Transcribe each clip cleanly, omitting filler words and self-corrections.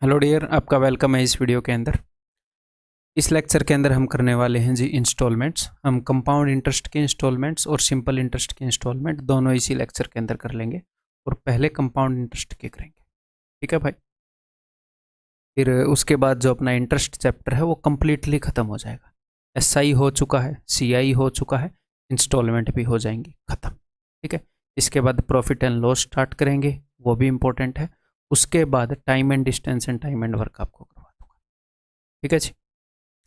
Hello dear, आपका welcome है इस वीडियो के अंदर। इस लेक्चर के अंदर हम करने वाले हैं जी इंस्टॉलमेंट्स। हम कंपाउंड इंटरेस्ट के इंस्टॉलमेंट्स और सिंपल इंटरेस्ट के इंस्टॉलमेंट दोनों इसी लेक्चर के अंदर कर लेंगे और पहले कंपाउंड इंटरेस्ट के करेंगे। ठीक है भाई। फिर उसके बाद जो अपना इंटरेस्ट चैप्टर है वो कम्प्लीटली ख़त्म हो जाएगा। SI हो चुका है, CI हो चुका है, इंस्टॉलमेंट भी हो जाएंगी ख़त्म। ठीक है। इसके बाद प्रॉफिट एंड लॉस स्टार्ट करेंगे, वो भी इंपॉर्टेंट है। उसके बाद time and distance and time and work आपको करवा दूंगा। ठीक है जी।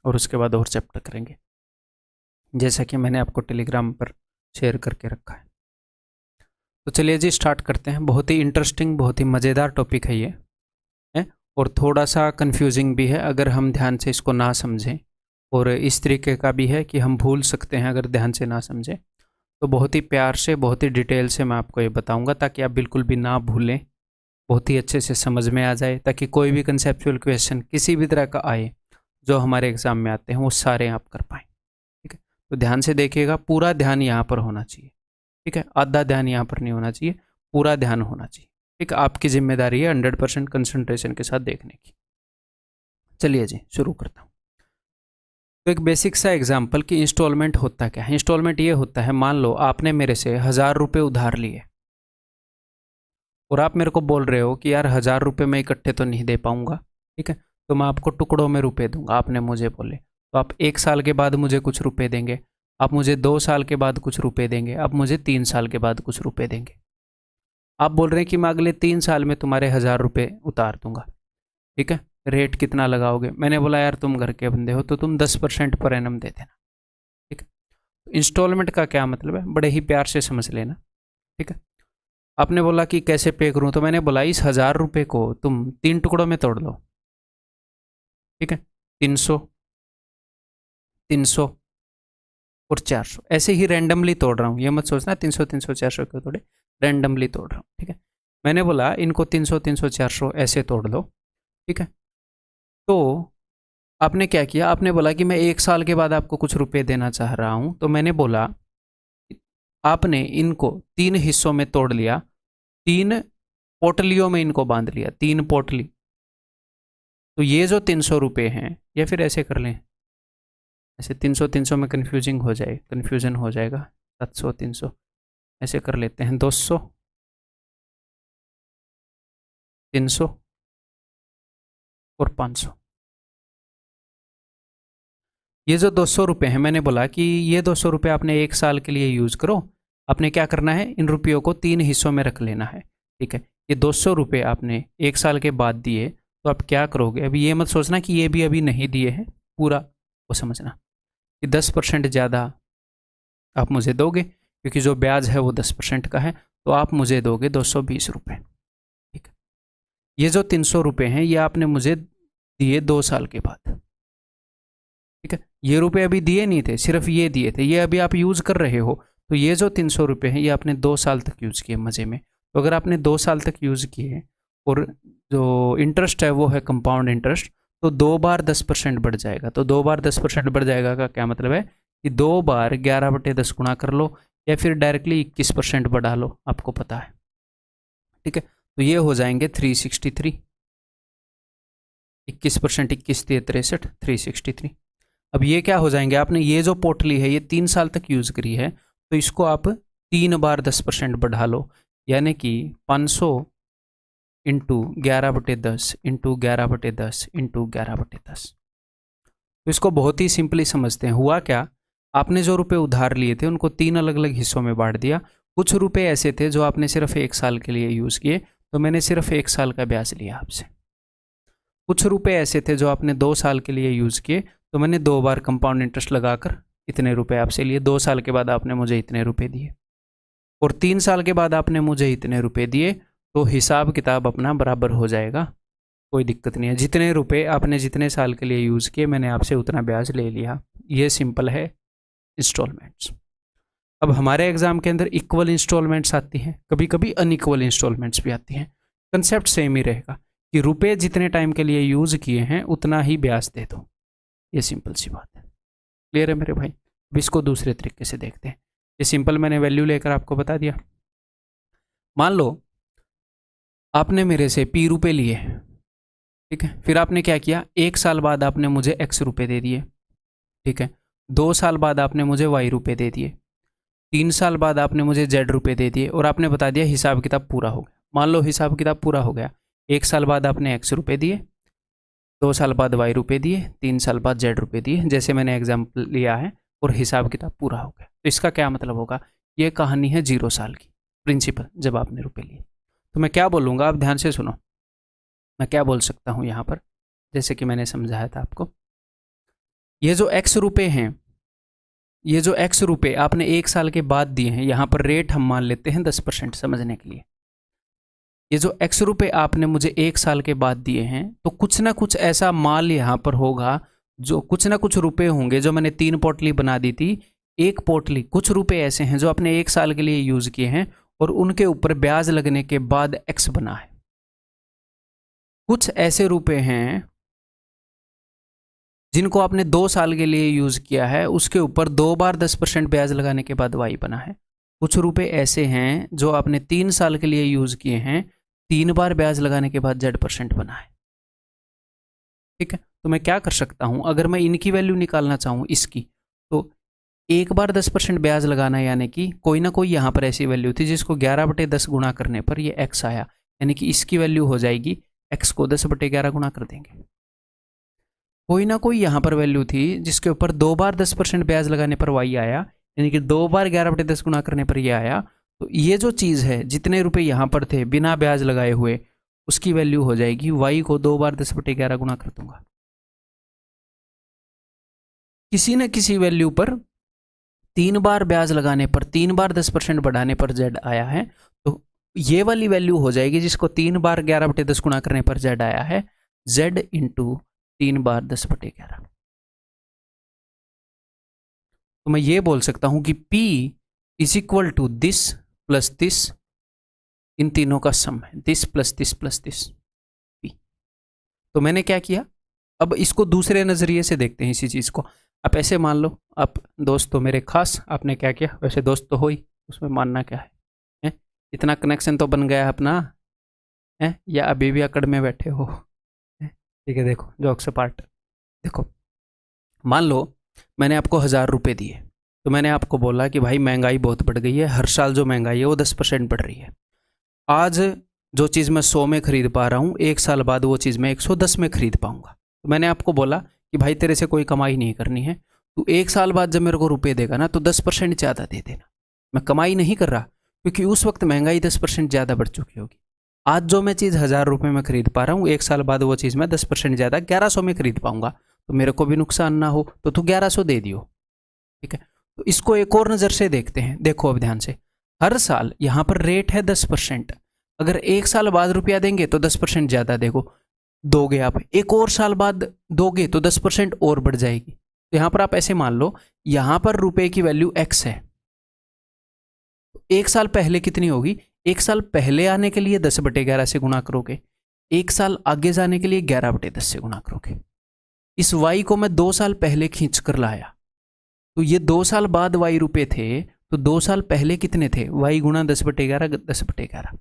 और उसके बाद और चैप्टर करेंगे जैसा कि मैंने आपको टेलीग्राम पर शेयर करके रखा है। तो चलिए जी स्टार्ट करते हैं। बहुत ही इंटरेस्टिंग, बहुत ही मज़ेदार टॉपिक है ये है और थोड़ा सा कंफ्यूजिंग भी है अगर हम ध्यान से इसको ना समझें, और इस तरीके का भी है कि हम भूल सकते हैं अगर ध्यान से ना समझें। तो बहुत ही प्यार से, बहुत ही डिटेल से मैं आपको ये बताऊंगा ताकि आप बिल्कुल भी ना भूलें, बहुत ही अच्छे से समझ में आ जाए, ताकि कोई भी कंसेप्चुअल क्वेश्चन किसी भी तरह का आए जो हमारे एग्ज़ाम में आते हैं वो सारे आप कर पाएँ। ठीक है। तो ध्यान से देखिएगा, पूरा ध्यान यहाँ पर होना चाहिए। ठीक है। आधा ध्यान यहाँ पर नहीं होना चाहिए, पूरा ध्यान होना चाहिए। ठीक है। आपकी जिम्मेदारी है 100% कंसंट्रेशन के साथ देखने की। चलिए जी शुरू करता हूँ। तो एक बेसिक सा एग्जाम्पल कि इंस्टॉलमेंट होता क्या है। इंस्टॉलमेंट ये होता है, मान लो आपने मेरे से 1000 रुपये उधार लिए और आप मेरे को बोल रहे हो कि यार 1000 रुपये मैं इकट्ठे तो नहीं दे पाऊंगा। ठीक है। तो मैं आपको टुकड़ों में रुपए दूंगा, आपने मुझे बोले। तो आप 1 साल के बाद मुझे कुछ रुपए देंगे, आप मुझे 2 साल के बाद कुछ रुपए देंगे, आप मुझे 3 साल के बाद कुछ रुपए देंगे। आप बोल रहे हैं कि मैं अगले 3 साल में तुम्हारे 1000 रुपये उतार दूंगा। ठीक है। रेट कितना लगाओगे? मैंने बोला यार तुम घर के बंदे हो तो तुम 10% पर एनम दे देना। ठीक है। तो इंस्टॉलमेंट का क्या मतलब है, बड़े ही प्यार से समझ लेना। ठीक है। आपने बोला कि कैसे पे करूं, तो मैंने बोला इस 1000 रुपये को तुम 3 टुकड़ों में तोड़ लो। ठीक है। 300, 300 और 400, ऐसे ही रैंडमली तोड़ रहा हूँ। ये मत सोचना 300 300 400 क्यों तोड़े, रैंडमली तोड़ रहा हूँ। ठीक है। मैंने बोला इनको 300 300 400 ऐसे तोड़ लो। ठीक है। तो आपने क्या किया, आपने बोला कि मैं 1 साल के बाद आपको कुछ रुपए देना चाह रहा हूँ। तो मैंने बोला आपने इनको 3 हिस्सों में तोड़ लिया, 3 पोटलियों में इनको बांध लिया, 3 पोटली। तो ये जो 300 रुपये हैं, या फिर ऐसे कर लें, ऐसे 300 300 में कन्फ्यूजिंग हो जाए, कन्फ्यूजन हो जाएगा। 700 300 ऐसे कर लेते हैं, 200 300 और 500। ये जो 200 रुपये हैं, मैंने बोला कि ये 200 रुपये आपने 1 साल के लिए यूज़ करो। आपने क्या करना है, इन रुपयों को 3 हिस्सों में रख लेना है। ठीक है। ये 200 रुपये आपने 1 साल के बाद दिए, तो आप क्या करोगे? अभी ये मत सोचना कि ये भी अभी नहीं दिए हैं, पूरा वो समझना कि 10% ज़्यादा आप मुझे दोगे, क्योंकि जो ब्याज है वो 10% का है। तो आप मुझे दोगे 220 रुपये। ठीक है। ये जो 300 रुपये हैं ये आपने मुझे दिए 2 साल के बाद। ठीक है। ये रुपए अभी दिए नहीं थे, सिर्फ ये दिए थे, ये अभी आप यूज़ कर रहे हो। तो ये जो 300 रुपये हैं ये आपने 2 साल तक यूज़ किए मज़े में। तो अगर आपने 2 साल तक यूज़ किए और जो इंटरेस्ट है वो है कंपाउंड इंटरेस्ट, तो 2 बार 10% बढ़ जाएगा। तो 2 बार 10% बढ़ जाएगा का क्या मतलब है कि 2 बार 11/10 गुणा कर लो, या फिर डायरेक्टली 21% बढ़ा लो, आपको पता है। ठीक है। तो ये हो जाएंगे 363। 21%, 21 63, 363। अब ये क्या हो जाएंगे, आपने ये जो पोटली है ये 3 साल तक यूज़ करी है, तो इसको आप 3 बार 10% बढ़ा लो, यानी कि 500 इंटू 11/10 इंटू 11/10 इंटू 11/10। तो इसको बहुत ही सिंपली समझते हैं। हुआ क्या, आपने जो रुपए उधार लिए थे उनको 3 अलग अलग हिस्सों में बांट दिया। कुछ रुपए ऐसे थे जो आपने सिर्फ 1 साल के लिए यूज़ किए, तो मैंने सिर्फ 1 साल का ब्याज लिया आपसे। कुछ रुपए ऐसे थे जो आपने 2 साल के लिए यूज़ किए, तो मैंने 2 बार कंपाउंड इंटरेस्ट लगाकर इतने रुपए आपसे लिए। 2 साल के बाद आपने मुझे इतने रुपए दिए, और 3 साल के बाद आपने मुझे इतने रुपए दिए। तो हिसाब किताब अपना बराबर हो जाएगा, कोई दिक्कत नहीं है। जितने रुपए आपने जितने साल के लिए यूज़ किए, मैंने आपसे उतना ब्याज ले लिया। ये सिंपल है इंस्टॉलमेंट्स। अब हमारे एग्जाम के अंदर इक्वल इंस्टॉलमेंट्स आती हैं, कभी कभी अनइक्वल इंस्टॉलमेंट्स भी आती हैं। कंसेप्ट सेम ही रहेगा कि रुपए जितने टाइम के लिए यूज़ किए हैं उतना ही ब्याज दे दो। ये सिंपल सी बात है। क्लियर है मेरे भाई? अब इसको दूसरे तरीके से देखते हैं। ये सिंपल मैंने वैल्यू लेकर आपको बता दिया। मान लो आपने मेरे से P रुपए लिए, ठीक है। फिर आपने क्या किया, 1 साल बाद आपने मुझे x रुपए दे दिए, ठीक है। 2 साल बाद आपने मुझे y रुपए दे दिए, 3 साल बाद आपने मुझे z रुपए दे दिए और आपने बता दिया हिसाब किताब पूरा हो गया। मान लो हिसाब किताब पूरा हो गया, 1 साल बाद आपने x रुपए दिए, 2 साल बाद y रुपए दिए, 3 साल बाद z रुपए दिए, जैसे मैंने एग्जाम्पल लिया है, और हिसाब किताब पूरा हो गया। तो इसका क्या मतलब होगा, ये कहानी है 0 साल की, प्रिंसिपल जब आपने रुपए लिए। तो मैं क्या बोलूँगा, आप ध्यान से सुनो, मैं क्या बोल सकता हूँ यहाँ पर, जैसे कि मैंने समझाया था आपको, ये जो x रुपए हैं, ये जो x रुपए आपने 1 साल के बाद दिए हैं, यहाँ पर रेट हम मान लेते हैं 10% समझने के लिए। ये जो x रुपए आपने मुझे 1 साल के बाद दिए हैं, तो कुछ ना कुछ ऐसा माल यहाँ पर होगा, जो कुछ ना कुछ रुपए होंगे, जो मैंने 3 पोटली बना दी थी, एक पोटली कुछ रुपए ऐसे हैं जो आपने 1 साल के लिए यूज किए हैं और उनके ऊपर ब्याज लगने के बाद x बना है। कुछ ऐसे रुपए हैं जिनको आपने 2 साल के लिए यूज किया है, उसके ऊपर 2 बार 10% ब्याज लगाने के बाद y बना है। कुछ रुपए ऐसे हैं जो आपने 3 साल के लिए यूज किए हैं, 3 बार ब्याज लगाने के बाद z% बना है। ठीक है। तो मैं क्या कर सकता हूं, अगर मैं इनकी वैल्यू निकालना चाहूं इसकी, तो 1 बार 10% ब्याज लगाना, यानी कि कोई ना कोई यहाँ पर ऐसी वैल्यू थी जिसको 11/10 गुणा करने पर ये x आया, यानी कि इसकी वैल्यू हो जाएगी, x को 10/11 गुणा कर देंगे। कोई ना कोई यहाँ पर वैल्यू थी जिसके ऊपर 2 बार 10% ब्याज लगाने पर y आया, यानी कि 2 बार 11/10 गुणा करने पर ये आया। तो ये जो चीज़ है, जितने रुपए यहाँ पर थे बिना ब्याज लगाए हुए, उसकी वैल्यू हो जाएगी, y को 2 बार 10/11 गुणा कर दूंगा। किसी न किसी वैल्यू पर 3 बार ब्याज लगाने पर, 3 बार 10% बढ़ाने पर z आया है, तो ये वाली वैल्यू हो जाएगी जिसको 3 बार 11/10 गुणा करने पर z आया है, z इंटू 3 बार 10/11। तो मैं ये बोल सकता हूं कि P is equal to this plus this, इन तीनों का सम है, this plus this plus this P। तो मैंने क्या किया, अब इसको दूसरे नजरिए से देखते हैं इसी चीज को। आप ऐसे मान लो, आप दोस्त तो मेरे खास, आपने क्या किया, वैसे दोस्त तो हो ही, उसमें मानना क्या है? इतना कनेक्शन तो बन गया है अपना, है या अभी भी अकड़ में बैठे हो? ठीक है, देखो जोक्स अपार्ट, देखो मान लो मैंने आपको 1000 रुपये दिए, तो मैंने आपको बोला कि भाई महंगाई बहुत बढ़ गई है, हर साल जो महंगाई है वो 10% बढ़ रही है। आज जो चीज़ मैं 100 में खरीद पा रहा हूँ, 1 साल बाद वो चीज़ मैं 110 में खरीद पाऊंगा। तो मैंने आपको बोला कि भाई तेरे से कोई कमाई नहीं करनी है, तू 1 साल बाद जब मेरे को रुपये देगा ना, तो 10% ज़्यादा दे देना। मैं कमाई नहीं कर रहा, क्योंकि उस वक्त महंगाई 10% ज़्यादा बढ़ चुकी होगी। आज जो मैं चीज़ 1000 रुपये में खरीद पा रहा हूँ, 1 साल बाद वो चीज़ मैं 10% ज़्यादा 1100 में खरीद पाऊंगा, तो मेरे को भी नुकसान ना हो, तो तू 1100 दे दियो। ठीक है। तो इसको एक और नज़र से देखते हैं, देखो अब ध्यान से, हर साल यहाँ पर रेट है 10%, अगर 1 साल बाद रुपया देंगे तो 10% ज़्यादा दोगे आप, एक और साल बाद दोगे तो 10% और बढ़ जाएगी। तो यहाँ पर आप ऐसे मान लो, यहाँ पर रुपए की वैल्यू x है, 1 साल पहले कितनी होगी, 1 साल पहले आने के लिए 10/11 से गुणा करोगे, 1 साल आगे जाने के लिए 11/10 से गुणा करोगे। इस y को मैं 2 साल पहले खींच कर लाया, तो ये 2 साल बाद y रुपए थे, तो 2 साल पहले कितने थे, y गुणा 10/11, 10/11।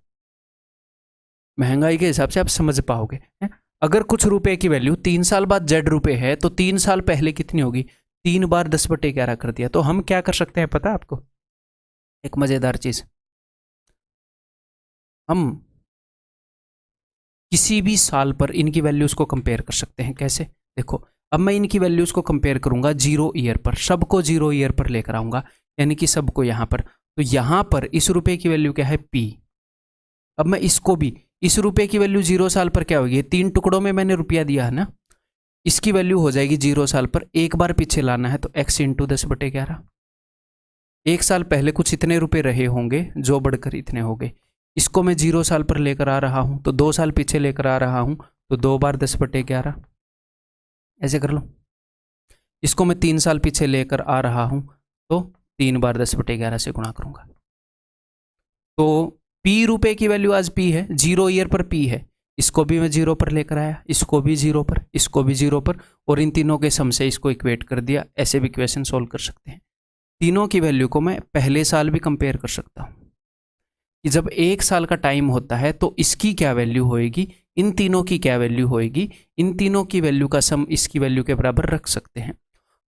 महंगाई के हिसाब से आप समझ पाओगे। अगर कुछ रुपए की वैल्यू 3 साल बाद z रुपए है, तो 3 साल पहले कितनी होगी, 3 बार 10/11 कर दिया। तो हम क्या कर सकते हैं पता है आपको, एक मजेदार चीज, हम किसी भी साल पर इनकी वैल्यूज को कंपेयर कर सकते हैं। कैसे, देखो अब मैं इनकी वैल्यूज को कंपेयर करूंगा 0 ईयर पर, सबको 0 ईयर पर लेकर आऊंगा, यानी कि सबको यहां पर। तो यहां पर इस रुपए की वैल्यू क्या है, P। अब मैं इसको भी, इस रुपए की वैल्यू 0 साल पर क्या होगी, 3 टुकड़ों में मैंने रुपया दिया है ना, इसकी वैल्यू हो जाएगी 0 साल पर, एक बार पीछे लाना है तो x इंटू 10/11। 1 साल पहले कुछ इतने रुपए रहे होंगे जो बढ़कर इतने हो गए, इसको मैं 0 साल पर लेकर आ रहा हूं, तो 2 साल पीछे लेकर आ रहा हूं, तो 2 बार 10/11, ऐसे कर लो। इसको मैं 3 साल पीछे लेकर आ रहा हूं, तो 3 बार 10/11 से गुणा करूंगा। तो P रुपए की वैल्यू आज P है, 0 ईयर पर P है, इसको भी मैं 0 पर लेकर आया, इसको भी 0 पर, इसको भी 0 पर, और इन तीनों के सम से इसको इक्वेट कर दिया। ऐसे भी इक्वेशन सोल्व कर सकते हैं। तीनों की वैल्यू को मैं पहले साल भी कंपेयर कर सकता हूं कि जब 1 साल का टाइम होता है तो इसकी क्या वैल्यू होएगी, इन तीनों की क्या वैल्यू होएगी, इन तीनों की वैल्यू का सम इसकी वैल्यू के बराबर रख सकते हैं।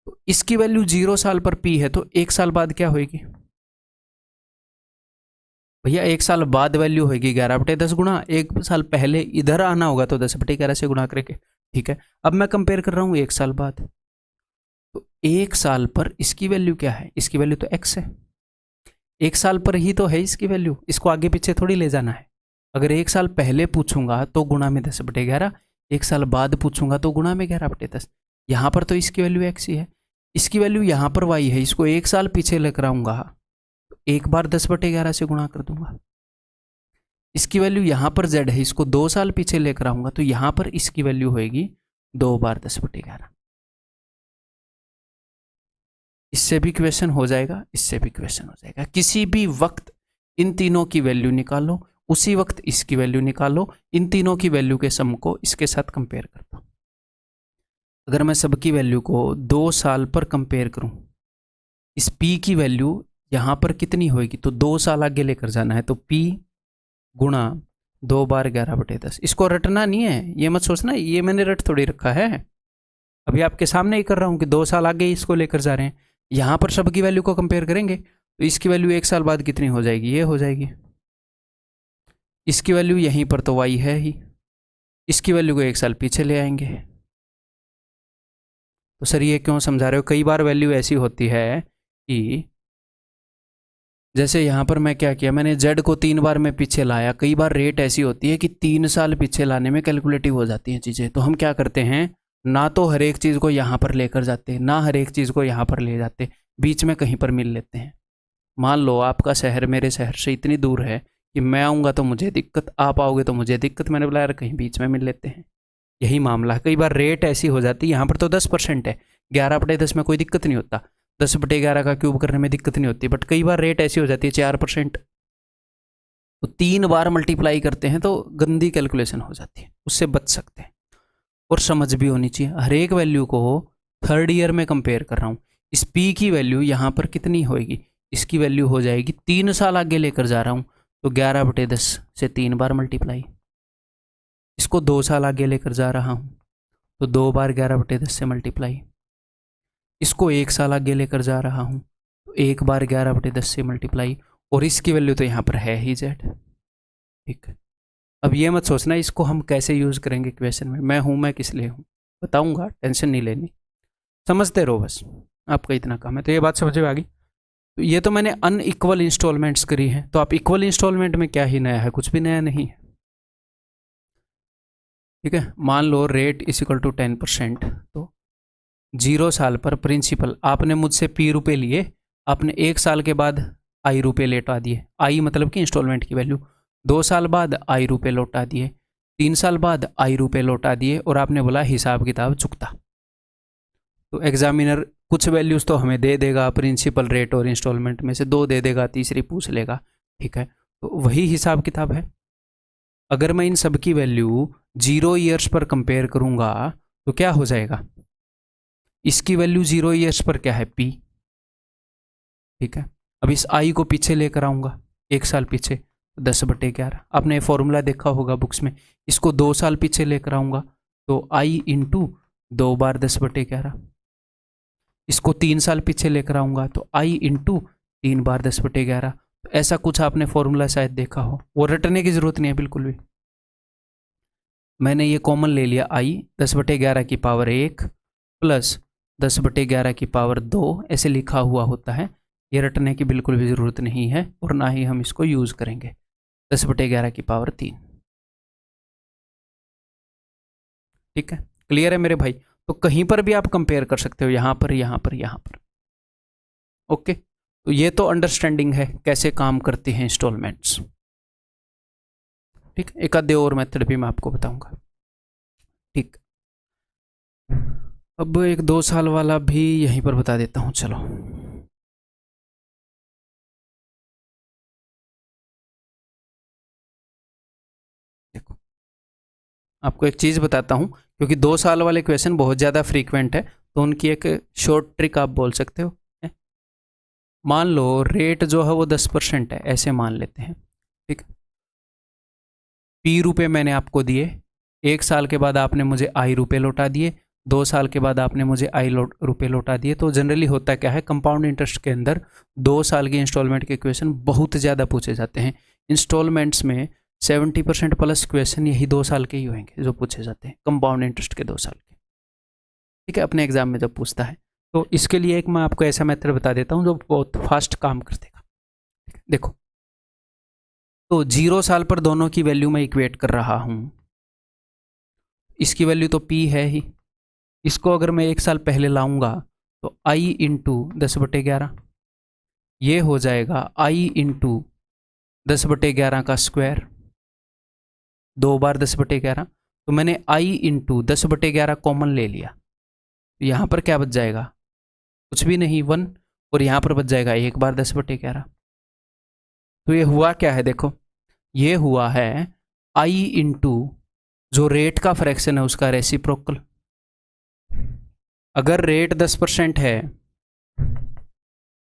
तो इसकी वैल्यू 0 साल पर p है, तो 1 साल बाद क्या होएगी भैया, 1 साल बाद वैल्यू होगी 11/10 गुणा 1 साल पहले इधर आना होगा तो 10/11 से गुणा करके। ठीक है, अब मैं कंपेयर कर रहा हूँ 1 साल बाद, तो 1 साल पर इसकी वैल्यू क्या है, इसकी वैल्यू तो x है, 1 साल पर ही तो है इसकी वैल्यू, इसको आगे पीछे थोड़ी ले जाना है। अगर 1 साल पहले पूछूंगा तो गुणा में 10/11, 1 साल बाद पूछूंगा तो गुणा में 11/10। यहाँ पर तो इसकी वैल्यू x ही है, इसकी वैल्यू यहाँ पर y है, इसको 1 साल पीछे लेकर आऊंगा तो एक बार 10/11 से गुणा कर दूंगा। इसकी वैल्यू यहाँ पर z है, इसको 2 साल पीछे लेकर आऊंगा तो यहाँ पर इसकी वैल्यू होएगी 2 बार 10/11। इससे भी क्वेश्चन हो जाएगा, इससे भी क्वेश्चन हो जाएगा। किसी भी वक्त इन तीनों की वैल्यू निकालो, उसी वक्त इसकी वैल्यू निकालो, इन तीनों की वैल्यू के सम को इसके साथ कंपेयर करता हूं। अगर मैं सबकी वैल्यू को 2 साल पर कंपेयर करूं, इस p की वैल्यू यहाँ पर कितनी होगी, तो 2 साल आगे लेकर जाना है, तो p गुणा 2 बार 11/10। इसको रटना नहीं है, ये मत सोचना ये मैंने रट थोड़ी रखा है, अभी आपके सामने ही कर रहा हूँ कि 2 साल आगे इसको लेकर जा रहे हैं। यहाँ पर सबकी वैल्यू को कंपेयर करेंगे तो इसकी वैल्यू 1 साल बाद कितनी हो जाएगी, ये हो जाएगी। इसकी वैल्यू यहीं पर तो y है ही, इसकी वैल्यू को 1 साल पीछे ले आएंगे। तो सर ये क्यों समझा रहे हो, कई बार वैल्यू ऐसी होती है कि जैसे यहाँ पर मैं क्या किया, मैंने z को 3 बार में पीछे लाया, कई बार रेट ऐसी होती है कि 3 साल पीछे लाने में कैलकुलेटिव हो जाती हैं चीज़ें। तो हम क्या करते हैं, ना तो हर एक चीज़ को यहाँ पर लेकर जाते, ना हर एक चीज़ को यहाँ पर ले जाते, बीच में कहीं पर मिल लेते हैं। मान लो आपका शहर मेरे शहर से इतनी दूर है कि मैं आऊँगा तो मुझे दिक्कत, आप आओगे तो मुझे दिक्कत, मैंने बोला यार कहीं बीच में मिल लेते हैं। यही मामला है, कई बार रेट ऐसी हो जाती है, यहाँ पर तो 10% है, 11/10 में कोई दिक्कत नहीं होता, 10/11 का क्यूब करने में दिक्कत नहीं होती, बट कई बार रेट ऐसी हो जाती है 4%, तो 3 बार मल्टीप्लाई करते हैं तो गंदी कैलकुलेशन हो जाती है, उससे बच सकते हैं। और समझ भी होनी चाहिए, हर एक वैल्यू को 3rd ईयर में कंपेयर कर रहा हूँ। इस p की वैल्यू यहाँ पर कितनी होएगी, इसकी वैल्यु हो जाएगी, 3 साल आगे लेकर जा रहा हूँ तो 11/10 से 3 बार मल्टीप्लाई, इसको 2 साल आगे लेकर जा रहा हूँ तो 2 बार 11/10 से मल्टीप्लाई, इसको 1 साल आगे लेकर जा रहा हूँ तो 1 बार 11/10 से मल्टीप्लाई, और इसकी वैल्यू तो यहाँ पर है ही z। ठीक है, अब ये मत सोचना इसको हम कैसे यूज़ करेंगे क्वेश्चन में, मैं किस लिए हूँ बताऊँगा, टेंशन नहीं लेनी, समझते रहो बस, आपका इतना काम है। तो ये बात समझ में आ गई। तो ये तो मैंने अनइक्वल इंस्टॉलमेंट्स करी है, तो आप इक्वल इंस्टॉलमेंट में क्या ही नया है, कुछ भी नया नहीं है। ठीक है, मान लो रेट इज इक्वल टू 10%, तो 0 साल पर प्रिंसिपल आपने मुझसे p रुपये लिए, आपने 1 साल के बाद i रुपये लौटा दिए, i मतलब कि इंस्टॉलमेंट की वैल्यू, 2 साल बाद i रुपये लौटा दिए, 3 साल बाद i रुपये लौटा दिए, और आपने बोला हिसाब किताब चुकता। तो एग्जामिनर कुछ वैल्यूज़ तो हमें दे देगा, प्रिंसिपल रेट और इंस्टॉलमेंट में से 2 दे देगा, तीसरी पूछ लेगा। ठीक है, तो वही हिसाब किताब है। अगर मैं इन सब की वैल्यू 0 ईयर्स पर कंपेयर करूंगा तो क्या हो जाएगा, इसकी वैल्यू 0 ईयर्स पर क्या है p। ठीक है, अब इस i को पीछे लेकर आऊँगा 1 साल पीछे, 10/11, आपने फॉर्मूला देखा होगा बुक्स में, इसको 2 साल पीछे लेकर आऊँगा तो i इंटू 2 बार 10/11, इसको 3 साल पीछे लेकर आऊँगा तो i इंटू 3 बार 10/11। तो ऐसा कुछ आपने फॉर्मूला शायद देखा हो, वो रटने की ज़रूरत नहीं है बिल्कुल भी। मैंने ये कॉमन ले लिया, i 10/11 की पावर 1 प्लस 10/11 की पावर 2 ऐसे लिखा हुआ होता है, ये रटने की बिल्कुल भी ज़रूरत नहीं है और ना ही हम इसको यूज़ करेंगे। 10/11 की पावर 3। ठीक है, क्लियर है मेरे भाई। तो कहीं पर भी आप कंपेयर कर सकते हो, यहाँ पर, यहाँ पर, यहाँ पर। ओके, तो ये तो अंडरस्टैंडिंग है कैसे काम करती हैं इंस्टॉलमेंट्स। ठीक, एक आधे और मेथड भी मैं आपको बताऊंगा। ठीक, अब 1-2 साल वाला भी यहीं पर बता देता हूँ, चलो। देखो, आपको एक चीज़ बताता हूँ, क्योंकि 2 साल वाले क्वेश्चन बहुत ज़्यादा फ्रीक्वेंट है, तो उनकी एक शॉर्ट ट्रिक आप बोल सकते हो। मान लो रेट जो है वो 10% है, ऐसे मान लेते हैं। ठीक, p रुपये मैंने आपको दिए, 1 साल के बाद आपने मुझे आई रुपये लौटा दिए, 2 साल के बाद आपने मुझे आई रुपये लौटा दिए। तो जनरली होता क्या है, कंपाउंड इंटरेस्ट के अंदर 2 साल की इंस्टॉलमेंट के क्वेश्चन बहुत ज़्यादा पूछे जाते हैं। इंस्टॉलमेंट्स में 70% प्लस क्वेश्चन यही 2 साल के ही होंगे जो पूछे जाते हैं, कंपाउंड इंटरेस्ट के 2 साल के, ठीक है, अपने एग्जाम में जब पूछता है। तो इसके लिए एक मैं आपको ऐसा मेथड बता देता हूँ जो बहुत फास्ट काम कर देगा। देखो, तो 0 साल पर दोनों की वैल्यू मैं इक्वेट कर रहा हूँ। इसकी वैल्यू तो P है ही, इसको अगर मैं 1 साल पहले लाऊंगा तो I इंटू 10/11 ये हो जाएगा I इंटू 10/11 का स्क्वायर, 2 बार 10/11। तो मैंने I इंटू 10/11 कॉमन ले लिया, तो यहाँ पर क्या बच जाएगा, कुछ भी नहीं, 1, और यहाँ पर बच जाएगा 1 बार 10/11। तो ये हुआ क्या है, देखो ये हुआ है I इंटू जो रेट का फ्रैक्शन है उसका रेसिप्रोकल। अगर रेट 10% है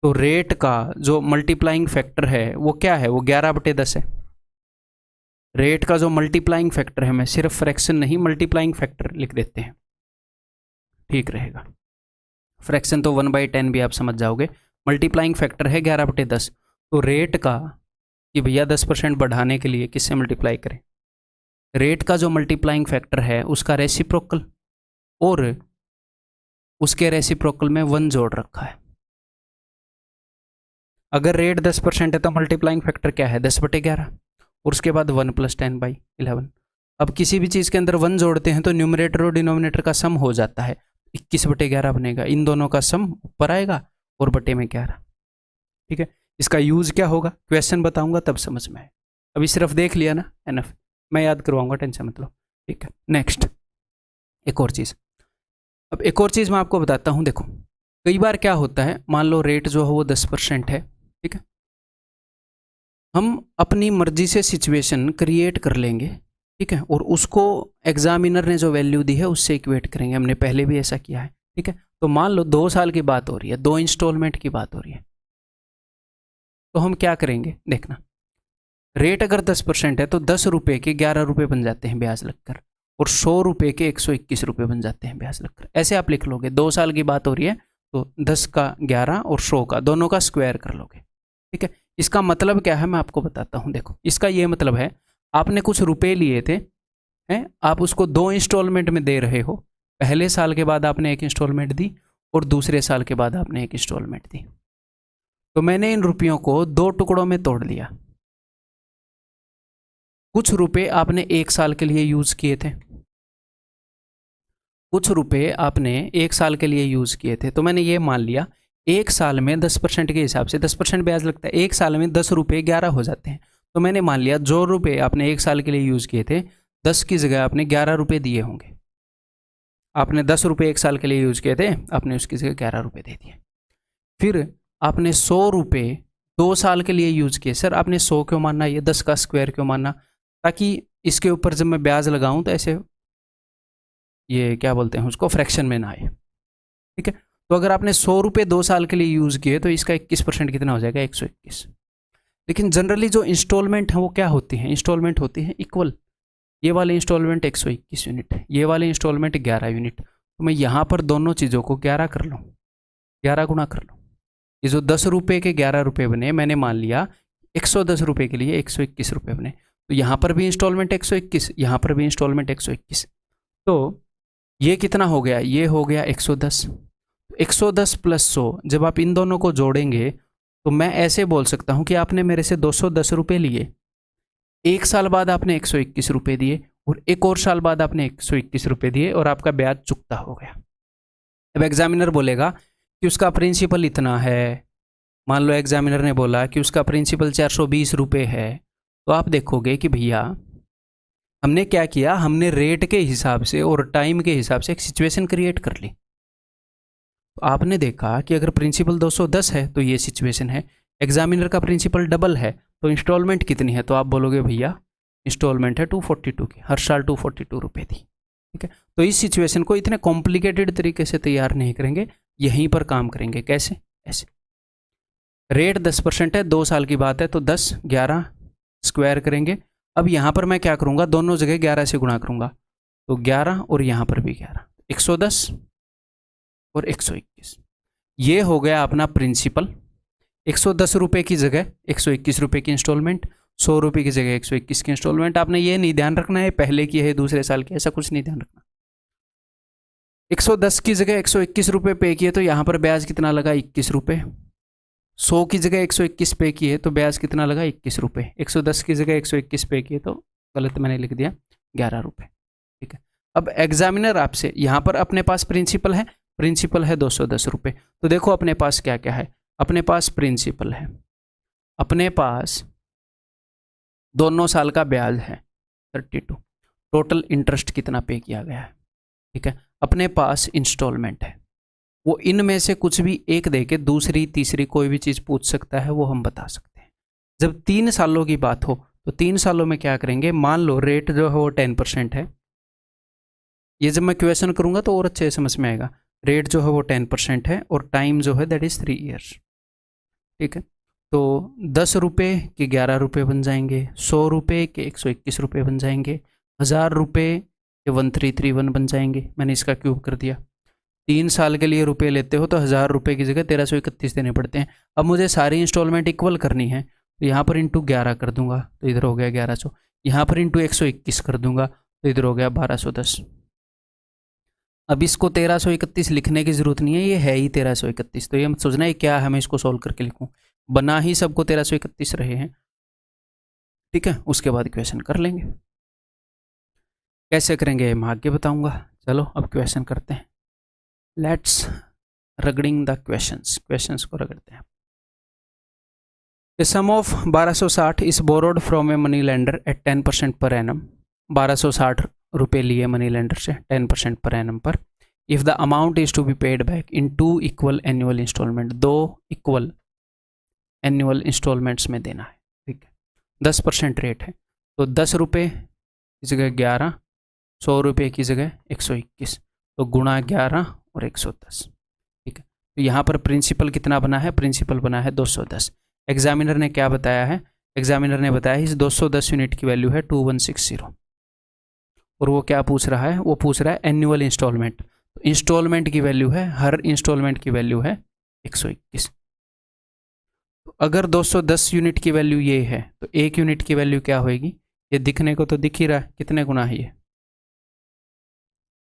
तो रेट का जो मल्टीप्लाइंग फैक्टर है वो क्या है, वो 11/10 है। रेट का जो मल्टीप्लाइंग फैक्टर है, मैं सिर्फ फ्रैक्शन नहीं मल्टीप्लाइंग फैक्टर लिख देते हैं, ठीक रहेगा। फ्रैक्शन तो 1/10 भी आप समझ जाओगे, मल्टीप्लाइंग फैक्टर है 11/10। तो रेट का कि भैया 10% बढ़ाने के लिए किससे मल्टीप्लाई करें, रेट का जो मल्टीप्लाइंग फैक्टर है उसका रेसिप्रोकल, और उसके रेसिप्रोकल में 1 जोड़ रखा है। अगर रेट 10% है तो मल्टीप्लाइंग फैक्टर क्या है, 10/11, और उसके बाद 1 + 10/11। अब किसी भी चीज़ के अंदर 1 जोड़ते हैं तो न्यूमरेटर और डिनोमिनेटर का सम हो जाता है, 21/11 बनेगा। इन दोनों का सम ऊपर आएगा और बटे में 11, ठीक है। इसका यूज़ क्या होगा, क्वेश्चन बताऊंगा तब समझ में आए, अभी सिर्फ देख लिया ना, एनफ, मैं याद करवाऊंगा, टेंशन मत लो, ठीक है। नेक्स्ट एक और चीज़, अब एक और चीज़ मैं आपको बताता हूँ। देखो कई बार क्या होता है, मान लो रेट जो है वो 10% है, ठीक है, हम अपनी मर्जी से सिचुएशन क्रिएट कर लेंगे, ठीक है, और उसको एग्जामिनर ने जो वैल्यू दी है उससे इक्वेट करेंगे। हमने पहले भी ऐसा किया है, ठीक है। तो मान लो 2 साल की बात हो रही है, 2 इंस्टॉलमेंट की बात हो रही है, तो हम क्या करेंगे, देखना, रेट अगर 10% है तो 10 रुपये के 11 रुपये बन जाते हैं ब्याज लगकर, और 100 रुपये के 121 रुपये बन जाते हैं ब्याज लगकर। ऐसे आप लिख लोगे, 2 साल की बात हो रही है तो 10 का 11 और 100 का दोनों का स्क्वायर कर लोगे, ठीक है। इसका मतलब क्या है मैं आपको बताता हूँ। देखो इसका ये मतलब है, आपने कुछ रुपए लिए थे, हैं, आप उसको 2 इंस्टॉलमेंट में दे रहे हो। पहले साल के बाद आपने 1 इंस्टॉलमेंट दी और दूसरे साल के बाद आपने 1 इंस्टॉलमेंट दी। तो मैंने इन रुपयों को 2 टुकड़ों में तोड़ लिया। कुछ रुपए आपने 1 साल के लिए यूज किए थे, कुछ रुपए आपने 1 साल के लिए यूज किए थे। तो मैंने ये मान लिया 1 साल में 10% के हिसाब से 10% ब्याज लगता है, 1 साल में 10 रुपये 11 हो जाते हैं। तो मैंने मान लिया जो रुपए आपने 1 साल के लिए यूज किए थे 10 की जगह आपने 11 रुपये दिए होंगे। आपने 10 रुपये 1 साल के लिए यूज किए थे, आपने उसकी जगह 11 रुपये दे दिए। फिर आपने 100 रुपये 2 साल के लिए यूज किए। सर आपने 100 क्यों मानना, ये 10 का स्क्वायर क्यों मानना, ताकि इसके ऊपर जब मैं ब्याज लगाऊं तो ऐसे ये क्या बोलते हैं उसको, फ्रैक्शन में ना आए, ठीक है। तो अगर आपने 100 रुपये 2 साल के लिए यूज़ किए तो इसका 21% कितना हो जाएगा, 121। लेकिन जनरली जो इंस्टॉलमेंट है वो क्या होती है, इंस्टॉलमेंट होती है इक्वल। ये वाले इंस्टॉलमेंट 121 यूनिट है, ये वाले इंस्टॉलमेंट 11 यूनिट। तो मैं यहाँ पर दोनों चीज़ों को 11 कर लूँ, 11 गुना कर लूँ। ये जो 10 रुपये के 11 रुपये बने, मैंने मान लिया 110 रुपये के लिए 121 रुपये बने। तो यहाँ पर भी इंस्टॉलमेंट 121, यहाँ पर भी इंस्टॉलमेंट 121। तो ये कितना हो गया, ये हो गया 110। 110 + 100 जब आप इन दोनों को जोड़ेंगे तो मैं ऐसे बोल सकता हूँ कि आपने मेरे से 210 रुपये लिए, 1 साल बाद आपने 121 रुपये दिए, और एक और साल बाद आपने 121 रुपये दिए, और आपका ब्याज चुकता हो गया। अब एग्जामिनर बोलेगा कि उसका प्रिंसिपल इतना है, मान लो एग्जामिनर ने बोला कि उसका प्रिंसिपल 420 रुपये है, तो आप देखोगे कि भैया हमने क्या किया, हमने रेट के हिसाब से और टाइम के हिसाब से एक सिचुएशन क्रिएट कर ली। तो आपने देखा कि अगर प्रिंसिपल 210 है तो ये सिचुएशन है, एग्जामिनर का प्रिंसिपल डबल है तो इंस्टॉलमेंट कितनी है, तो आप बोलोगे भैया इंस्टॉलमेंट है 242 की, हर साल 242 रुपये थी, ठीक है। तो इस सिचुएशन को इतने कॉम्प्लिकेटेड तरीके से तैयार नहीं करेंगे, यहीं पर काम करेंगे। कैसे, ऐसे रेट 10% है, 2 साल की बात है, तो 10 11 स्क्वायर करेंगे। अब यहाँ पर मैं क्या करूँगा, दोनों जगह 11 से गुणा करूँगा, तो 11 और यहाँ पर भी 11, 110 और 121। ये हो गया अपना प्रिंसिपल। 110 रुपये की जगह 121 रुपये की इंस्टॉलमेंट, 100 रुपये की जगह 121 की इंस्टॉलमेंट। आपने ये नहीं ध्यान रखना है पहले की है दूसरे साल की, ऐसा कुछ नहीं ध्यान रखना। 110 की जगह 121 रुपये पे किए तो यहाँ पर ब्याज कितना लगा, 21 रुपये। 100 की जगह 121 पे किए तो ब्याज कितना लगा, 21 रुपये। 110 की जगह 121 पे किए तो गलत मैंने लिख दिया, 11 रुपये। ठीक है, अब एग्जामिनर आपसे यहाँ पर अपने पास प्रिंसिपल है, प्रिंसिपल है 210 रुपये। तो देखो अपने पास क्या क्या है, अपने पास प्रिंसिपल है, अपने पास दोनों साल का ब्याज है 32, टोटल इंटरेस्ट कितना पे किया गया है। ठीक है, अपने पास इंस्टॉलमेंट है, वो इनमें से कुछ भी एक देके दूसरी तीसरी कोई भी चीज़ पूछ सकता है, वो हम बता सकते हैं। जब 3 सालों की बात हो तो 3 सालों में क्या करेंगे, मान लो रेट जो है वो 10% है। ये जब मैं क्वेश्चन करूंगा तो और अच्छे समझ में आएगा। रेट जो है वो 10% है और टाइम जो है दैट इज़ 3 ईयर्स। ठीक है, तो 10 रुपये के 11 रुपये बन जाएंगे, 100 रुपये के 121 रुपये बन जाएंगे, 1000 रुपये के 1331 बन जाएंगे। मैंने इसका क्यूब कर दिया। 3 साल के लिए रुपये लेते हो तो 1000 रुपये की जगह 1331 देने पड़ते हैं। अब मुझे सारी इंस्टॉलमेंट इक्वल करनी है तो यहाँ पर इंटू 11 कर दूंगा तो इधर हो गया 1100, यहाँ पर इंटू 121 कर दूंगा तो इधर हो गया 1210। अब इसको 1331 लिखने की जरूरत नहीं है, ये है ही 1331। तो ये मत सोचना है क्या है मैं इसको सॉल्व करके लिखूँ, बना ही सबको 1331 रहे हैं। ठीक है, उसके बाद क्वेश्चन कर लेंगे। कैसे करेंगे मैं आगे बताऊंगा। चलो अब क्वेश्चन करते हैं। लेट्स रगड़िंग द क्वेश्चंस को रगड़ते हैं। The sum of 1260 is borrowed from a money lender at 10% per annum. 1260 रुपये लिए मनी लेंडर से 10% पर एनम पर। If the amount is to be paid back in 2 equal annual instalment, 2 equal annual instalments में देना है। ठीक है, 10% rate है तो 10 रुपये की जगह 11, 100 रुपये की जगह 121, तो गुणा 11 और 110। ठीक है, तो यहाँ पर प्रिंसिपल कितना बना है, प्रिंसिपल बना है 210। एग्जामिनर ने क्या बताया है, एग्जामिनर ने बताया इस 210 यूनिट की वैल्यू है 2160 और वो क्या पूछ रहा है, वो पूछ रहा है एनुअल इंस्टॉलमेंट। तो इंस्टॉलमेंट की वैल्यू है, हर इंस्टॉलमेंट की वैल्यू है 121। तो अगर 210 यूनिट की वैल्यू ये है तो 1 यूनिट की वैल्यू क्या होगी, ये दिखने को तो दिख ही रहा है, कितने गुना है ये।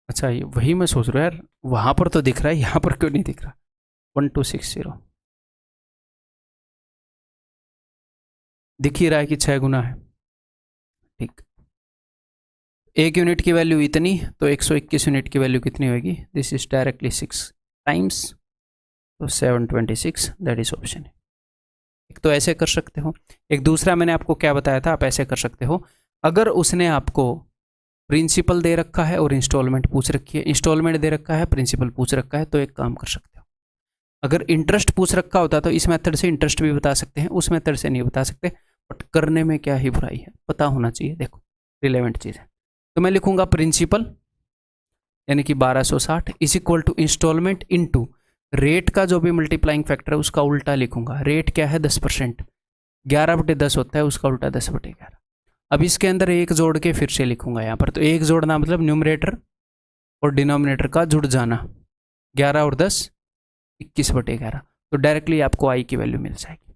अच्छा, ये वही मैं सोच रहा हूँ यार, वहाँ पर तो दिख रहा है, यहाँ पर क्यों नहीं दिख रहा। 1260 दिख ही रहा है कि 6 गुना है। ठीक, 1 यूनिट की वैल्यू इतनी तो 121 यूनिट की वैल्यू कितनी होगी, दिस इज डायरेक्टली 6 टाइम्स, तो 726, दैट इज ऑप्शन है। एक तो ऐसे कर सकते हो, एक दूसरा मैंने आपको क्या बताया था, आप ऐसे कर सकते हो। अगर उसने आपको प्रिंसिपल दे रखा है और इंस्टॉलमेंट पूछ रखी है, इंस्टॉलमेंट दे रखा है प्रिंसिपल पूछ रखा है, तो एक काम कर सकते हो। अगर इंटरेस्ट पूछ रखा होता तो इस मेथड से इंटरेस्ट भी बता सकते हैं, उस मेथड से नहीं बता सकते, बट करने में क्या ही बुराई है, पता होना चाहिए। देखो रिलेवेंट चीज़ है, तो मैं लिखूंगा प्रिंसिपल यानी कि 1260 is equal to instalment into rate का जो भी मल्टीप्लाइंग फैक्टर है उसका उल्टा लिखूंगा। रेट क्या है 10%, 11/10 होता है, उसका उल्टा 10/11। अब इसके अंदर एक जोड़ के फिर से लिखूंगा यहाँ पर, तो एक जोड़ना मतलब न्यूमरेटर और डिनोमिनेटर का जुड़ जाना, 11 और 10 21/11, तो डायरेक्टली आपको आई की वैल्यू मिल जाएगी।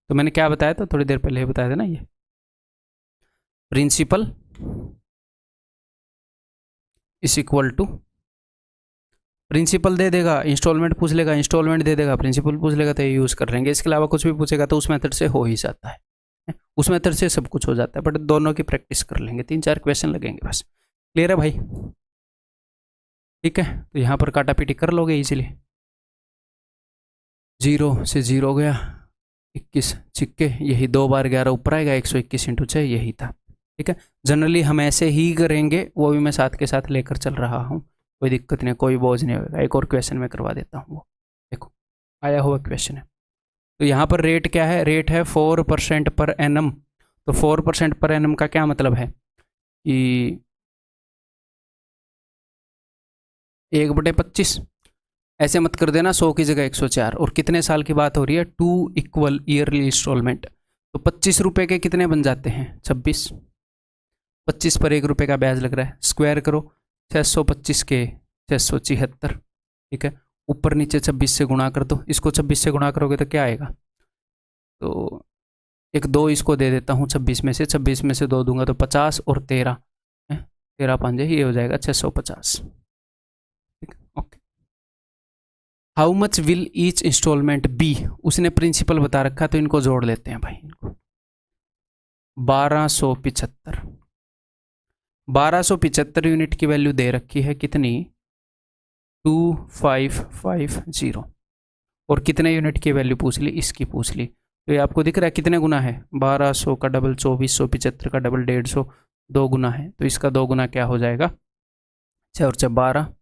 तो मैंने क्या बताया था थोड़ी देर पहले बताया था ना, ये principal is equal to, principal दे देगा इंस्टॉलमेंट पूछ लेगा, इंस्टॉलमेंट दे देगा प्रिंसिपल पूछ लेगा, तो ये यूज़ कर लेंगे। इसके अलावा कुछ भी पूछेगा तो उस मेथड से हो ही जाता है, उस मेथड से सब कुछ हो जाता है, बट दोनों की प्रैक्टिस कर लेंगे, 3-4 क्वेश्चन लगेंगे बस। क्लियर है भाई? ठीक है, तो यहाँ पर काटा पीटी कर लोगे इजीली। 0 से 0 गया, 21 छिक्के, यही 2 बार 11 ऊपर आएगा, 121 × 6 यही था। ठीक है, जनरली हम ऐसे ही करेंगे, वो भी मैं साथ के साथ लेकर चल रहा हूँ, कोई दिक्कत नहीं, कोई बोझ नहीं होगा। एक और क्वेश्चन मैं करवा देता हूँ, वो देखो आया हुआ क्वेश्चन है। तो यहाँ पर रेट क्या है, रेट है 4% पर एनम। तो 4% पर एनम का क्या मतलब है कि 1/25, ऐसे मत कर देना 100 की जगह 104, और कितने साल की बात हो रही है, 2 इक्वल ईयरली इंस्टॉलमेंट, तो 25 रुपये के कितने बन जाते हैं, 26। 25 पर 1 रुपये का ब्याज लग रहा है, स्क्वायर करो 625 के 676, ठीक है, ऊपर नीचे 26 से गुणा कर दो, इसको 26 से गुणा करोगे तो क्या आएगा, तो एक 2 इसको दे देता हूँ 26 में से, 26 में से 2 दूंगा तो 50 और 13 है, 13 पांजे ये हो जाएगा 650, ठीक है, okay. How much will each instalment be, उसने प्रिंसिपल बता रखा तो इनको जोड़ लेते हैं भाई, इनको 1275, 1275 यूनिट की वैल्यू दे रखी है कितनी, 2550, और कितने यूनिट की वैल्यू पूछ ली, इसकी पूछ ली, तो ये आपको दिख रहा है कितने गुना है, 1200 का डबल 2475 का डबल 150, 2 गुना है, तो इसका 2 गुना क्या हो जाएगा, 6 और 6 12,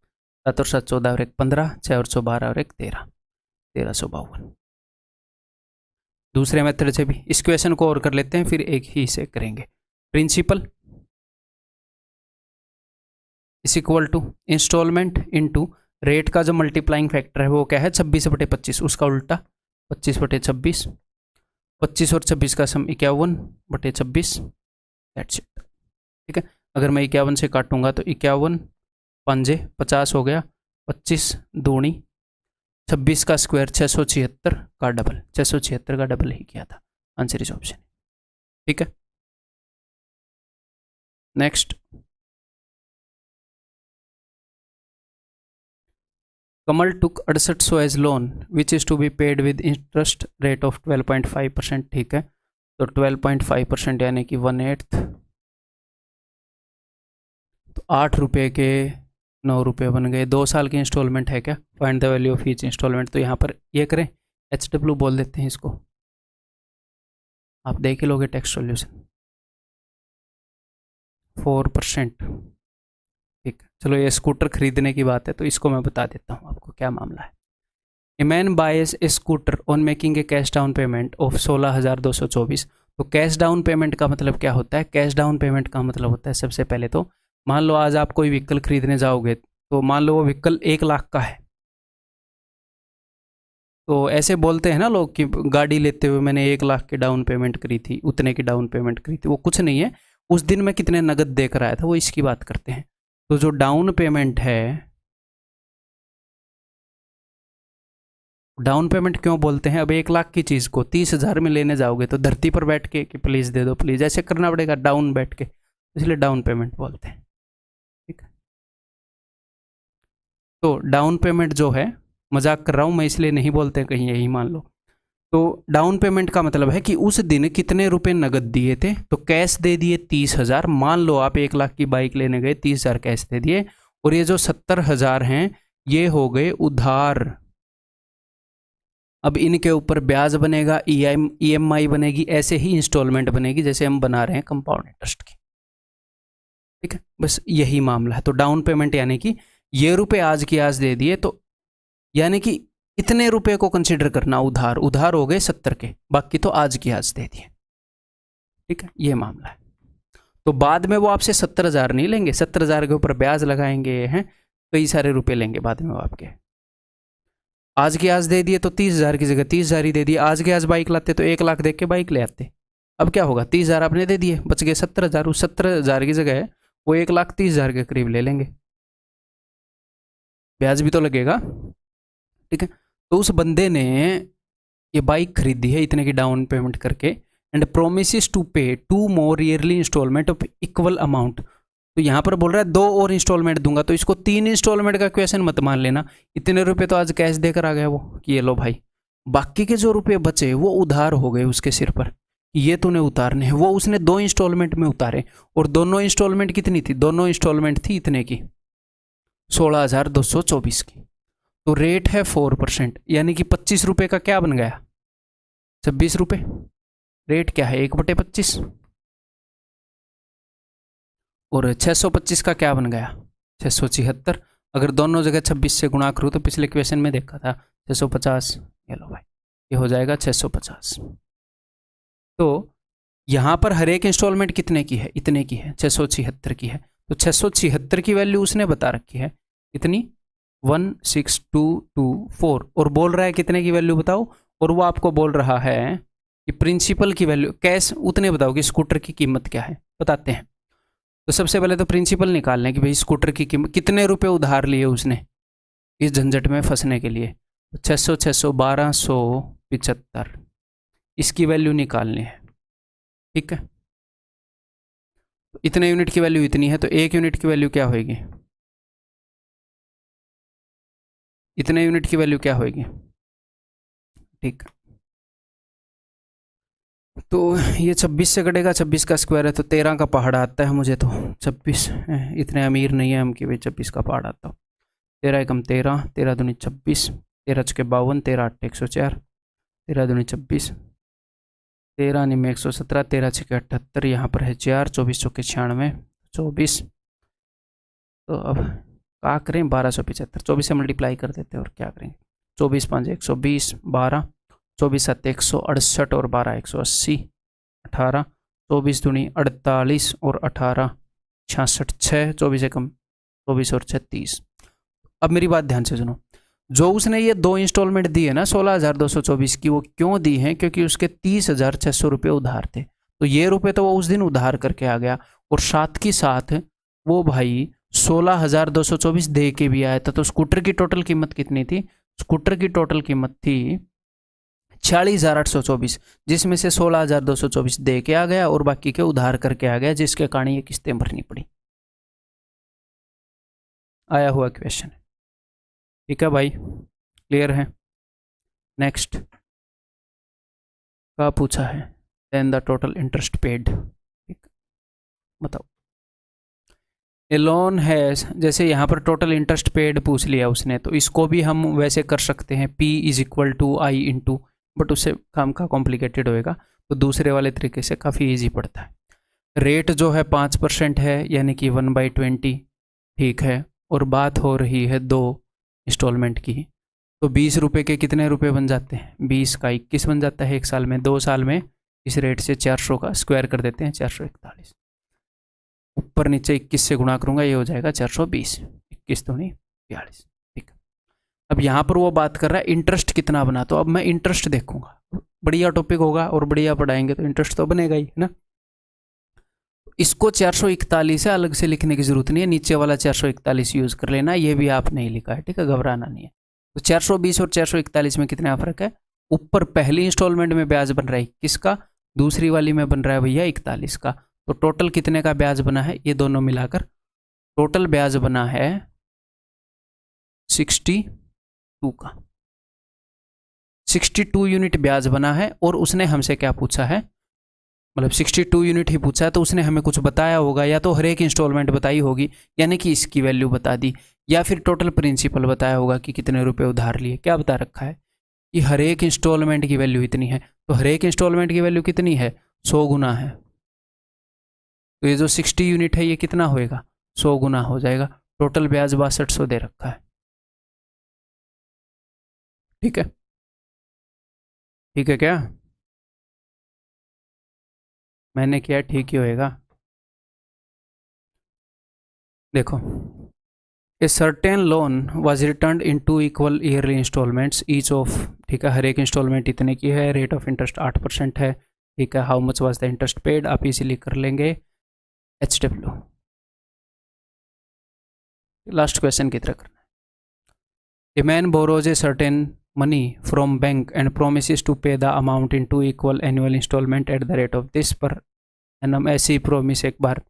7 और 7 14 और 1 15, 6 और 6 12 और 1 13, 1352। दूसरे मेथड से भी इस क्वेश्चन को और कर लेते हैं, फिर एक ही से करेंगे। Principal is equal to instalment into rate का जो मल्टीप्लाइंग फैक्टर है वो क्या है, 26/25, उसका उल्टा 25/26, 25 और 26 का सम 51/26, दैट्स इट, ठीक है। अगर मैं 51 से काटूंगा तो 51 पंजे 50 हो गया, 25 दूनी 26 का स्क्वायर 676 का डबल, 676 का डबल ही किया था, आंसर इज ऑप्शन, ठीक है। Next, Kamal took 6800 as loan which is to be paid with interest rate of 12.5%, ठीक है, तो 12.5% यानी कि 1/8, तो 8 रुपये के 9 रुपये बन गए, 2 साल की इंस्टॉलमेंट है क्या, find the value of each instalment, तो यहाँ पर ये करें HW बोल देते हैं इसको, आप देख ही लोगे टेक्स्ट सॉल्यूशन, 4%, ठीक है। चलो ये स्कूटर खरीदने की बात है तो इसको मैं बता देता हूँ आपको क्या मामला है। A man boys A scooter on making a cash down payment of 16,224, तो कैश डाउन पेमेंट का मतलब क्या होता है, कैश डाउन पेमेंट का मतलब होता है सबसे पहले तो मान लो आज आप कोई व्हीकल खरीदने जाओगे, तो मान लो वो व्हीकल 1 लाख का है, तो ऐसे बोलते हैं ना लोग कि गाड़ी लेते हुए मैंने 1 लाख की डाउन पेमेंट करी थी, उतने की डाउन पेमेंट करी थी, वो कुछ नहीं है, उस दिन मैं कितने नगद देकर आया था वो इसकी बात करते हैं। तो जो डाउन पेमेंट है, डाउन पेमेंट क्यों बोलते हैं, अब 1 लाख की चीज़ को 30,000 में लेने जाओगे तो धरती पर बैठ के कि प्लीज़ दे दो प्लीज़, ऐसे करना पड़ेगा डाउन बैठ के, इसलिए डाउन पेमेंट बोलते हैं, ठीक है। तो डाउन पेमेंट जो है, मजाक कर रहा हूँ मैं इसलिए नहीं बोलते कहीं, यही मान लो, तो डाउन पेमेंट का मतलब है कि उस दिन कितने रुपए नगद दिए थे, तो कैश दे दिए 30,000, मान लो आप 1 लाख की बाइक लेने गए 30,000 कैश दे दिए, और ये जो 70,000 हैं ये हो गए उधार, अब इनके ऊपर ब्याज बनेगा, EMI बनेगी, ऐसे ही इंस्टॉलमेंट बनेगी जैसे हम बना रहे हैं कंपाउंड इंटरेस्ट की, ठीक है, बस यही मामला है। तो डाउन पेमेंट यानी कि ये रुपए आज की आज दे दिए, तो यानी कि इतने रुपए को कंसिडर करना उधार, उधार हो गए 70 के, बाकी तो आज की आज दे दिए, ठीक है, ये मामला है। तो बाद में वो आपसे 70,000 नहीं लेंगे, 70,000 के ऊपर ब्याज लगाएंगे हैं, कई सारे रुपए लेंगे बाद में वो आपके, आज की आज दे दिए तो 30,000 की जगह 30,000 ही दे दिए, आज के आज बाइक लाते तो 1 लाख देख के बाइक ले आते, अब क्या होगा 30,000 आपने दे दिए, बच गए 70,000, उस 70,000 की जगह वो 1,30,000 के करीब ले लेंगे, ब्याज भी तो लगेगा, ठीक है। तो उस बंदे ने ये बाइक खरीदी है इतने की डाउन पेमेंट करके, and promise to pay 2 more yearly instalment of equal amount, तो यहाँ पर बोल रहा है 2 और इंस्टॉलमेंट दूंगा, तो इसको 3 इंस्टॉलमेंट का क्वेश्चन मत मान लेना, इतने रुपए तो आज कैश देकर आ गया वो कि ये लो भाई, बाकी के जो रुपए बचे वो उधार हो गए उसके सिर पर, ये तूने उतारने हैं, वो उसने 2 इंस्टॉलमेंट में उतारे, और दोनों इंस्टॉलमेंट कितनी थी, दोनों इंस्टॉलमेंट थी इतने की 16,224 की, तो रेट है 4%, यानी कि 25 रुपये का क्या बन गया, 26 रुपये, रेट क्या है 1/25, और 625 का क्या बन गया 676, अगर दोनों जगह 26 से गुणा करूँ तो पिछले क्वेश्चन में देखा था 650, ये लो भाई ये हो जाएगा 650। तो यहाँ पर हर एक इंस्टॉलमेंट कितने की है, इतने की है, 676 की है, तो 676 की वैल्यू उसने बता रखी है इतनी 16,224, और बोल रहा है कितने की वैल्यू बताओ, और वो आपको बोल रहा है कि प्रिंसिपल की वैल्यू कैश उतने बताओ कि स्कूटर की कीमत क्या है, बताते हैं। तो सबसे पहले तो प्रिंसिपल निकालना है कि भाई स्कूटर की कीमत कितने रुपए उधार लिए उसने इस झंझट में फंसने के लिए। 600 600 1275 इसकी वैल्यू निकालनी है। ठीक है, इतने यूनिट की वैल्यू इतनी है, तो 1 यूनिट की वैल्यू क्या होगी, इतने यूनिट की वैल्यू क्या होगी। ठीक, तो ये 26 से कटेगा, 26 का स्क्वायर है तो 13 का पहाड़ आता है मुझे, तो 26 इतने अमीर नहीं है हम कि भाई 26 का पहाड़ आता हो। 13 एकम 13, 13 दूनी 26, 13 छके 52, 13 8 104, 13 दूनी 26, 13 निम्न 117, 13 छके 78, यहाँ पर है 4, 24 चौके 96, 24। तो अब क्या करें, 1275, 24 से मल्टीप्लाई कर देते हैं और क्या करेंगे, 24 5 120, 12, 24 7 168 और 12 180, 18, 24 दूनी 48 और 18 66, 6, 24 एकम 24 और 36। अब मेरी बात ध्यान से सुनो, जो उसने ये 2 इंस्टॉलमेंट दी है ना 16,224 की, वो क्यों दी है, क्योंकि उसके 30,600 रुपये उधार थे। तो ये रुपये तो वो उस दिन उधार करके आ गया, और साथ की साथ वो भाई 16,224 दे के भी आया था। तो स्कूटर की टोटल कीमत कितनी थी, स्कूटर की टोटल कीमत थी 46,824, जिसमें से 16,224 दे के आ गया और बाकी के उधार करके आ गया, जिसके कारण ये किस्तें भरनी पड़ी। आया हुआ क्वेश्चन, ठीक है भाई, क्लियर है। नेक्स्ट क्या पूछा है, then the total interest paid. ठीक, बताओ। ए लोन है, जैसे यहाँ पर टोटल इंटरेस्ट पेड पूछ लिया उसने, तो इसको भी हम वैसे कर सकते हैं, P = I इंटू, बट उससे काम का कॉम्प्लिकेटेड होएगा, तो दूसरे वाले तरीके से काफ़ी इजी पड़ता है। रेट जो है 5% है, यानी कि 1/20। ठीक है, और बात हो रही है 2 इंस्टॉलमेंट की, तो 20 रुपये के कितने रुपए बन जाते हैं, 20 का 21 बन जाता है 1 साल में। 2 साल में इस रेट से 400 का स्क्वायर कर देते हैं, 441, ऊपर नीचे 21 से गुणा करूंगा, ये हो जाएगा 420, 21 दूनी 42। ठीक, अब यहाँ पर वो बात कर रहा है इंटरेस्ट कितना बना, तो अब मैं इंटरेस्ट देखूंगा, बढ़िया टॉपिक होगा और बढ़िया पढ़ाएंगे तो इंटरेस्ट तो बनेगा ही, है ना। इसको 441 है, अलग से लिखने की जरूरत नहीं है, नीचे वाला 441 यूज कर लेना, ये भी आप नहीं लिखा है, ठीक है, घबराना नहीं है। तो 420 और 441 में कितना फर्क है, ऊपर पहली इंस्टॉलमेंट में ब्याज बन रहा है किसका, दूसरी वाली में बन रहा है भैया 41 का। तो टोटल कितने का ब्याज बना है, ये दोनों मिलाकर टोटल ब्याज बना है 62 का, 62 यूनिट ब्याज बना है। और उसने हमसे क्या पूछा है, मतलब 62 यूनिट ही पूछा है, तो उसने हमें कुछ बताया होगा, या तो हर एक इंस्टॉलमेंट बताई होगी, यानी कि इसकी वैल्यू बता दी, या फिर टोटल प्रिंसिपल बताया होगा कि कितने रुपए उधार लिए। क्या बता रखा है कि हर एक इंस्टॉलमेंट की वैल्यू इतनी है, तो हर एक इंस्टॉलमेंट की वैल्यू कितनी है, 100 गुना है। तो ये जो 60 यूनिट है ये कितना होएगा, 100 गुना हो जाएगा। टोटल ब्याज 6200 दे रखा है। ठीक है, ठीक है क्या, मैंने किया ठीक ही होएगा। देखो, a certain loan was return in 2 equal yearly instalments each of, ठीक है, हर एक इंस्टॉलमेंट इतने की है, रेट ऑफ इंटरेस्ट 8% है। ठीक है, how much was the interest paid, आप इजीली कर लेंगे, HW। लास्ट क्वेश्चन की तरह करना है। A man borrows a certain money from bank and promises to pay the amount in 2 equal annual installment at the rate of this per annum। ऐसी promise एक बार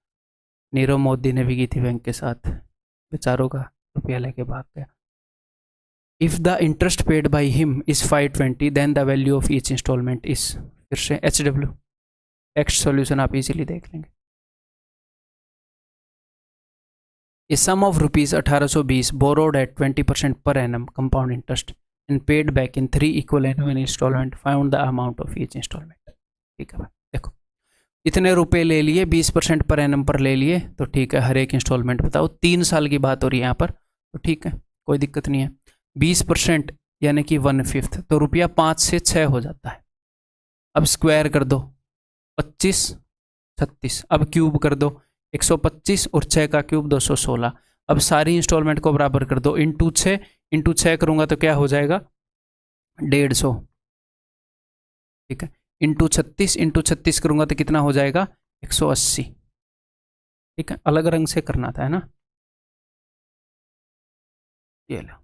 नीरव मोदी ने भी की थी बैंक के साथ, बेचारों का रुपया लेके भाग गया। If the interest paid by him is 520 then the value of each installment is, फिर से HW। नेक्स्ट सॉल्यूशन आप इजीली देख लेंगे। A sum of rupees 1820 borrowed at 20% per annum compound interest and paid back in 3 equal annual installment, found the amount of each installment। ठीक है भाई, देखो इतने रुपए ले लिए, 20% पर एनम पर ले लिए, तो ठीक है, हर एक इंस्टॉलमेंट बताओ, 3 साल की बात हो रही है यहाँ पर, तो ठीक है, कोई दिक्कत नहीं है। 20% यानी कि 1/5, तो रुपया 5 से 6 हो जाता है। अब स्क्वायर कर दो, 25 36, अब क्यूब कर दो, 125 और 6 का क्यूब 216। अब सारी इंस्टॉलमेंट को बराबर कर दो, इंटू 6 करूंगा तो क्या हो जाएगा 150। ठीक है, इंटू 36 करूंगा तो कितना हो जाएगा 180। ठीक है, अलग रंग से करना था, है ना। ये लो,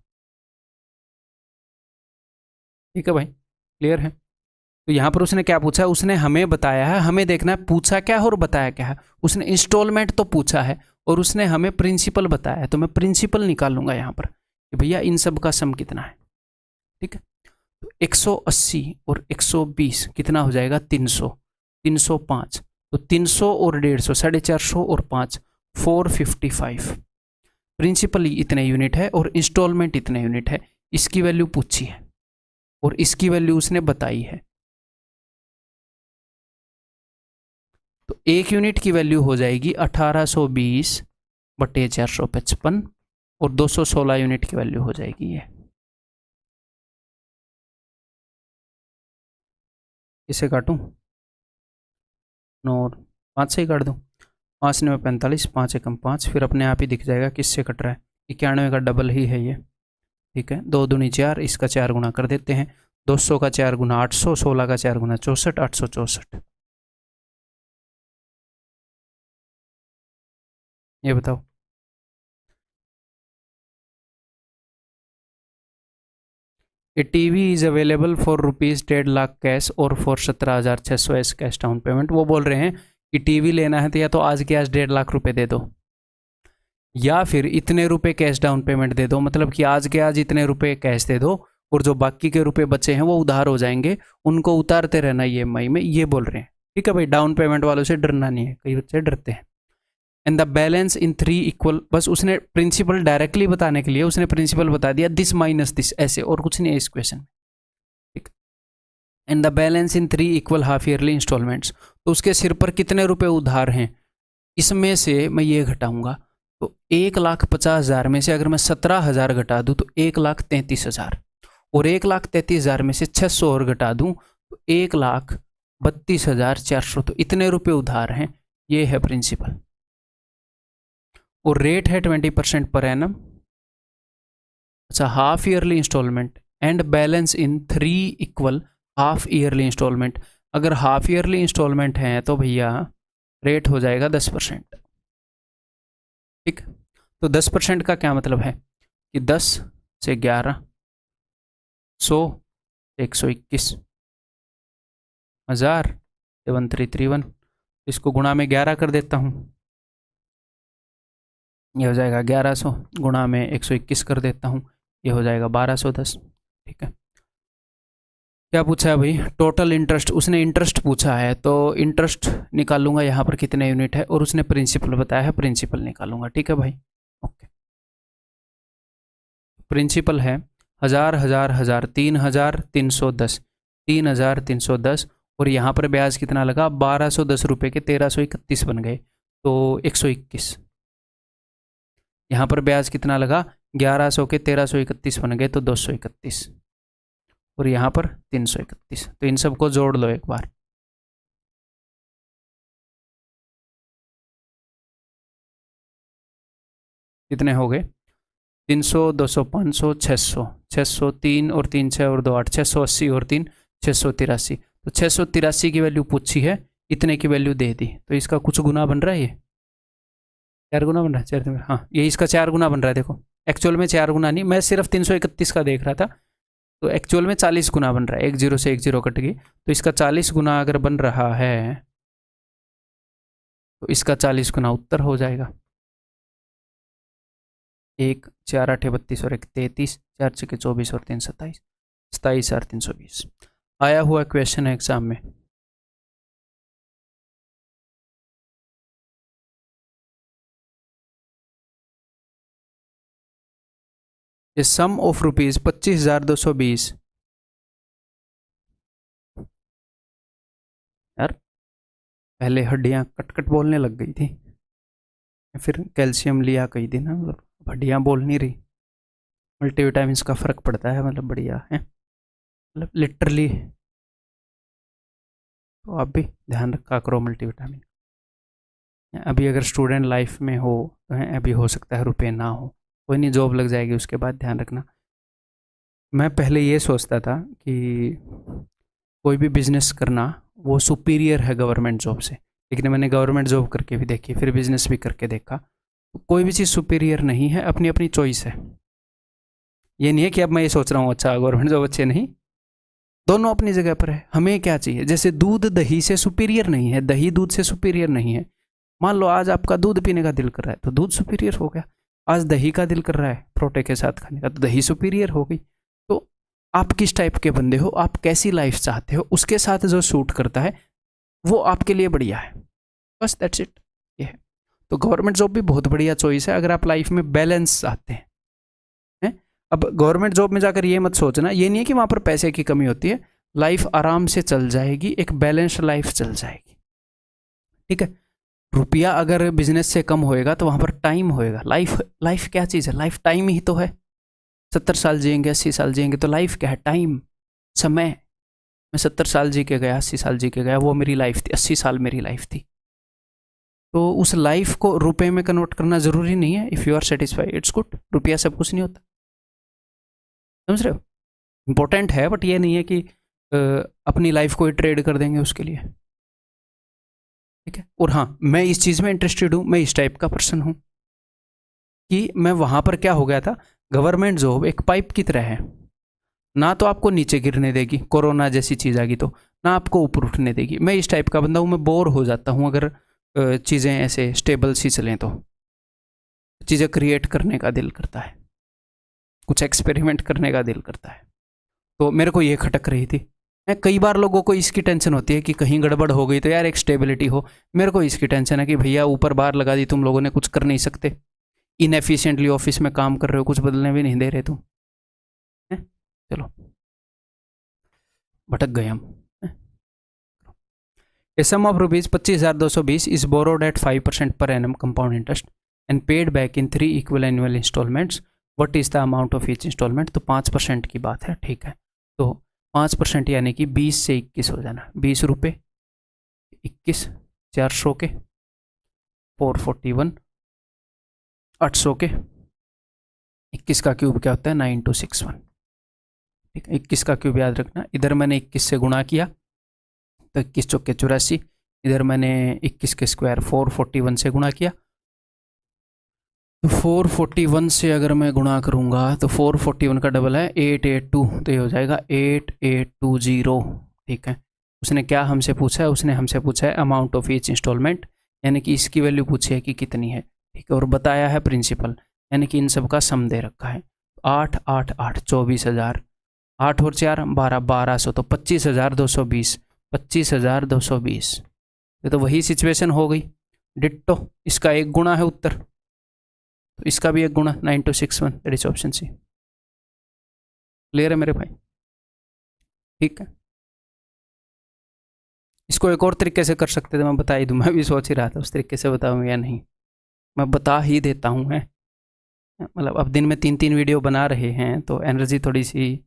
ठीक है भाई, क्लियर है। तो यहाँ पर उसने क्या पूछा है, उसने हमें बताया है, हमें देखना है पूछा क्या है और बताया क्या है। उसने इंस्टॉलमेंट तो पूछा है और उसने हमें प्रिंसिपल बताया है, तो मैं प्रिंसिपल निकालूंगा यहाँ पर कि भैया इन सब का सम कितना है। ठीक है, तो 180 और 120 कितना हो जाएगा, 300, 305, तो 300 और 150, 450 और 5, 455। प्रिंसिपल इतने यूनिट है और इंस्टॉलमेंट इतने यूनिट है। इसकी वैल्यू पूछी है और इसकी वैल्यू उसने बताई है। तो एक यूनिट की वैल्यू हो जाएगी 1820 बटे 455 और 216 यूनिट की वैल्यू हो जाएगी ये। इसे काटूं, 9 5 से ही काट दूं, 5 9 45, 5 एकम 5, फिर अपने आप ही दिख जाएगा किससे कट रहा है। 91 का डबल ही है ये। ठीक है, 2 दूनी 4, इसका 4 गुना कर देते हैं, 200 का 4 गुना 800, 16 का 4 गुना 64, 864। ये बताओ, a TV is available for rupees 1.5 lakh cash और for 17,600 as cash down payment. वो बोल रहे हैं कि टीवी लेना है तो या तो आज के आज 1.5 लाख रुपए दे दो या फिर इतने रुपए कैश डाउन पेमेंट दे दो, मतलब कि आज के आज इतने रुपए कैश दे दो और जो बाकी के रुपए बचे हैं वो उधार हो जाएंगे, उनको उतारते रहना EMI में, ये बोल रहे हैं। ठीक है भाई, डाउन पेमेंट वालों से डरना नहीं है, कई बच्चे डरते हैं। And the balance in 3 equal, बस उसने प्रिंसिपल डायरेक्टली बताने के लिए उसने प्रिंसिपल बता दिया, दिस माइनस दिस, ऐसे, और कुछ नहीं है इस क्वेश्चन में। ठीक, and the balance in 3 equal half yearly instalments, तो उसके सिर पर कितने रुपए उधार हैं, इसमें से मैं ये घटाऊंगा, तो 1,50,000 में से अगर मैं 17,000 घटा दूं तो 1,33,000, और 1,33,000 में से 600 और घटा दूं तो 1,32,400, तो इतने रुपए उधार हैं। ये है प्रिंसिपल और रेट है 20% पर एनम। अच्छा, half yearly instalment and balance in 3 equal half yearly instalment. अगर हाफ ईयरली इंस्टॉलमेंट है तो भैया रेट हो जाएगा 10%। ठीक, तो 10% का क्या मतलब है कि 10 से 11, 100, 121, 1000, 7331, इसको गुणा में 11 कर देता हूँ, ये हो जाएगा 1100, गुणा में 121 कर देता हूँ, ये हो जाएगा 1210। ठीक है, क्या पूछा है भाई, टोटल इंटरेस्ट, उसने इंटरेस्ट पूछा है तो इंटरेस्ट निकालूंगा यहाँ पर कितने यूनिट है, और उसने प्रिंसिपल बताया है, प्रिंसिपल निकालूंगा। ठीक है भाई, ओके। प्रिंसिपल है 1000 1000 1000, 3,310, 3,310, और यहाँ पर ब्याज कितना लगा, 1210 रुपये के 1331 बन गए, तो 121। यहाँ पर ब्याज कितना लगा, 1100 के 1331 बन गए, तो 231, और यहाँ पर 331। तो इन सबको जोड़ लो एक बार, कितने हो गए, 300, 200, 500, 600, 600, 3 और 3 6 और 2 8, 680 और 3 683। तो 683 की वैल्यू पूछी है, इतने की वैल्यू दे दी, तो इसका कुछ गुना बन रहा है, ये 4 गुना बन रहा है, 4, हाँ ये इसका 4 गुना बन रहा है। देखो एक्चुअल में 4 गुना नहीं, मैं सिर्फ 331 का देख रहा था, तो एक्चुअल में 40 गुना बन रहा है, 1 0 से 1 0 कट गई, तो इसका 40 गुना अगर बन रहा है तो इसका 40 गुना उत्तर हो जाएगा। 1 4 8 32 और 1 33, 4 6 24 और 3 27, 27,320 आया हुआ क्वेश्चन है एग्जाम में। ये सम ऑफ रुपीज 25,220, यार पहले हड्डियां कट कट बोलने लग गई थी, फिर कैल्शियम लिया कई दिन, मतलब हड्डियां बोल नहीं रही। मल्टीविटामिन का फ़र्क पड़ता है, मतलब बढ़िया है, मतलब लिटरली। तो आप भी ध्यान रखा करो मल्टीविटामिन। अभी अगर स्टूडेंट लाइफ में हो तो अभी हो सकता है रुपए ना हो, कोई नहीं, जॉब लग जाएगी उसके बाद, ध्यान रखना। मैं पहले ये सोचता था कि कोई भी बिजनेस करना वो सुपीरियर है गवर्नमेंट जॉब से, लेकिन मैंने गवर्नमेंट जॉब करके भी देखी, फिर बिजनेस भी करके देखा। तो कोई भी चीज़ सुपीरियर नहीं है, अपनी अपनी चॉइस है। ये नहीं है कि अब मैं ये सोच रहा हूँ अच्छा गवर्नमेंट जॉब अच्छे, नहीं, दोनों अपनी जगह पर है। हमें क्या चाहिए, जैसे दूध दही से सुपीरियर नहीं है, दही दूध से सुपीरियर नहीं है। मान लो आज आपका दूध पीने का दिल कर रहा है तो दूध सुपीरियर हो गया, आज दही का दिल कर रहा है परोठे के साथ खाने का तो दही सुपीरियर हो गई। तो आप किस टाइप के बंदे हो, आप कैसी लाइफ चाहते हो, उसके साथ जो सूट करता है वो आपके लिए बढ़िया है, बस दैट्स इट। ये है। तो गवर्नमेंट जॉब भी बहुत बढ़िया चॉइस है अगर आप लाइफ में बैलेंस चाहते हैं। अब गवर्नमेंट जॉब में जाकर ये मत सोचना, ये नहीं है कि वहाँ पर पैसे की कमी होती है, लाइफ आराम से चल जाएगी, एक बैलेंस लाइफ चल जाएगी, ठीक है। रुपया अगर बिजनेस से कम होएगा तो वहाँ पर टाइम होएगा। लाइफ क्या चीज़ है, लाइफ टाइम ही तो है। 70 साल जिएंगे, 80 साल जिएंगे, तो लाइफ क्या है, टाइम, समय। मैं 70 साल जी के गया, 80 साल जी के गया, वो मेरी लाइफ थी, 80 साल मेरी लाइफ थी। तो उस लाइफ को रुपए में कन्वर्ट करना ज़रूरी नहीं है। If you are satisfied it's good. रुपया सब कुछ नहीं होता, समझ रहे हो। इम्पोर्टेंट है, बट ये नहीं है कि अपनी लाइफ को ही ट्रेड कर देंगे उसके लिए, ठीक है। और हाँ, मैं इस चीज़ में इंटरेस्टेड हूँ, मैं इस टाइप का पर्सन हूँ कि मैं वहाँ पर क्या हो गया था, गवर्नमेंट जॉब एक पाइप की तरह है, ना तो आपको नीचे गिरने देगी, कोरोना जैसी चीज़ आ गई तो, ना आपको ऊपर उठने देगी। मैं इस टाइप का बंदा हूँ, मैं बोर हो जाता हूँ अगर चीज़ें ऐसे स्टेबल सी चलें तो। चीज़ें क्रिएट करने का दिल करता है, कुछ एक्सपेरिमेंट करने का दिल करता है। तो मेरे को ये खटक रही थी। कई बार लोगों को इसकी टेंशन होती है कि कहीं गड़बड़ हो गई तो यार एक स्टेबिलिटी हो। मेरे को इसकी टेंशन है कि भैया ऊपर बार लगा दी तुम लोगों ने, कुछ कर नहीं सकते, इनएफिशिएंटली ऑफिस में काम कर रहे हो, कुछ बदलने भी नहीं दे रहे तुम। चलो भटक गए हम। A sum of rupees 25,220 is borrowed at 5% per annum compound interest and paid back in 3 equal annual installments. What is the amount of each installment? तो 5% की बात है, ठीक है। तो 5% यानी कि 20 से 21 हो जाना, 20 रुपये 21, 400 के 441, 800 के 21 का क्यूब क्या होता है 9261, ठीक है। 21 का क्यूब याद रखना, इधर मैंने 21 से गुणा किया तो 21 चौके 84, इधर मैंने 21 के स्क्वायर 441 से गुणा किया, तो 441 से अगर मैं गुणा करूँगा तो 441 का डबल है 882, तो ये हो जाएगा 8820, ठीक है। उसने क्या हमसे पूछा है, उसने हमसे पूछा है अमाउंट ऑफ ईच इंस्टॉलमेंट, यानी कि इसकी वैल्यू पूछी है कि कितनी है, ठीक है। और बताया है प्रिंसिपल, यानी कि इन सब का सम दे रखा है। 8 8 8 24,000, 8 और 4 12 1200, तो 25,220, 25,220। ये तो वही सिचुएशन हो गई डिट्टो। इसका एक गुणा है उत्तर, तो इसका भी एक गुणा 9261, that is option C. Clear है मेरे भाई, ठीक है। इसको एक और तरीके से कर सकते थे, मैं बता ही दूँ, मैं भी सोच ही रहा था उस तरीके से बताऊँ या नहीं, मैं बता ही देता हूँ। है मतलब अब दिन में 3-3 वीडियो बना रहे हैं तो एनर्जी थोड़ी सी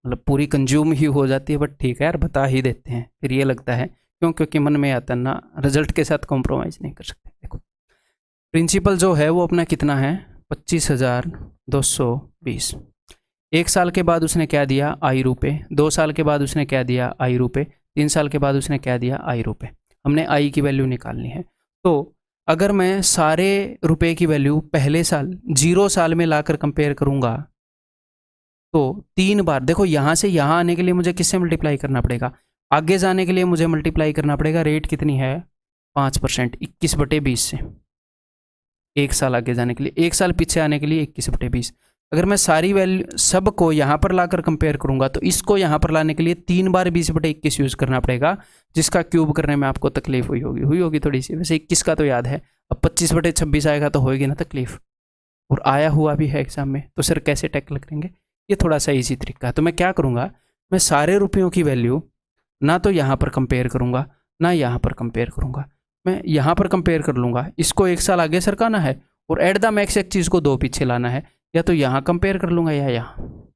मतलब पूरी कंज्यूम ही हो जाती है, बट ठीक है यार बता ही देते हैं। फिर ये लगता है क्यों, क्योंकि मन में आता है ना, रिजल्ट के साथ कॉम्प्रोमाइज़ नहीं कर सकते। देखो प्रिंसिपल जो है वो अपना कितना है 25,220। 1 साल के बाद उसने क्या दिया आई रुपये, 2 साल के बाद उसने क्या दिया आई रुपये, 3 साल के बाद उसने क्या दिया आई रुपये। हमने आई की वैल्यू निकालनी है। तो अगर मैं सारे रुपए की वैल्यू पहले साल 0 साल में लाकर कंपेयर करूंगा तो 3 बार, देखो यहाँ से यहाँ आने के लिए मुझे किससे मल्टीप्लाई करना पड़ेगा, आगे जाने के लिए मुझे मल्टीप्लाई करना पड़ेगा, रेट कितनी है 5%, 21/20 से। 1 साल आगे जाने के लिए, 1 साल पीछे आने के लिए 21/20। अगर मैं सारी वैल्यू सब को यहाँ पर लाकर कंपेयर करूंगा तो इसको यहाँ पर लाने के लिए 3 बार 20/21 यूज़ करना पड़ेगा, जिसका क्यूब करने में आपको तकलीफ हुई होगी थोड़ी सी। वैसे 21 का तो याद है, अब 25/26 आएगा तो होएगी ना तकलीफ, और आया हुआ भी है एग्जाम में, तो सर कैसे टैकल करेंगे, ये थोड़ा सा ईजी तरीका है। तो मैं क्या करूँगा, मैं सारे रुपयों की वैल्यू ना तो यहाँ पर कंपेयर करूँगा ना यहाँ पर कंपेयर करूँगा, मैं यहाँ पर कंपेयर कर लूँगा। इसको 1 साल आगे सरकाना है और एट द मैक्स एक चीज़ को 2 पीछे लाना है, या तो यहाँ कंपेयर कर लूँगा या यहाँ,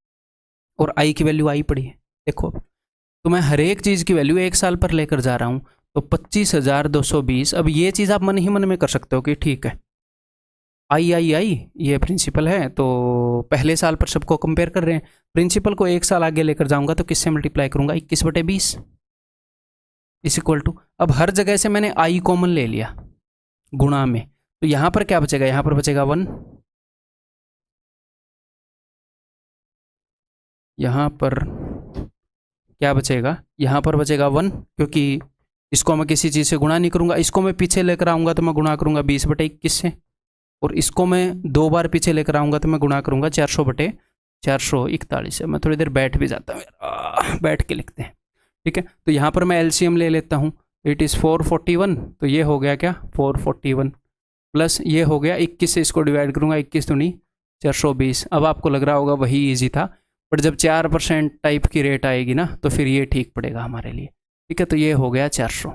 और आई की वैल्यू आई पड़ी है देखो। तो मैं हर एक चीज़ की वैल्यू 1 साल पर लेकर जा रहा हूँ, तो 25,220। अब ये चीज़ आप मन ही मन में कर सकते हो कि ठीक है आई आई आई ये प्रिंसिपल है, तो पहले साल पर सबको कंपेयर कर रहे हैं, प्रिंसिपल को 1 साल आगे लेकर जाऊंगा तो किससे मल्टीप्लाई करूंगा 21/20। इस इक्वल टू, अब हर जगह से मैंने आई कॉमन ले लिया गुणा में, तो यहां पर क्या बचेगा, यहां पर बचेगा 1, यहां पर क्या बचेगा, यहां पर बचेगा 1, क्योंकि इसको मैं किसी चीज़ से गुणा नहीं करूंगा, इसको मैं पीछे लेकर आऊंगा तो मैं गुणा करूंगा 20/21 से, और इसको मैं 2 बार पीछे लेकर आऊंगा तो मैं गुणा करूंगा 400/441 से। मैं थोड़ी देर बैठ भी जाता हूँ, बैठ के लिखते हैं, ठीक है। तो यहाँ पर मैं एलसीएम ले लेता हूँ, इट इज़ 441, तो ये हो गया क्या 441 प्लस ये हो गया 21 से इसको डिवाइड करूंगा, 21 दूनी 420। अब आपको लग रहा होगा वही ईजी था, बट जब 4% टाइप की रेट आएगी ना तो फिर ये ठीक पड़ेगा हमारे लिए, ठीक है। तो ये हो गया 400,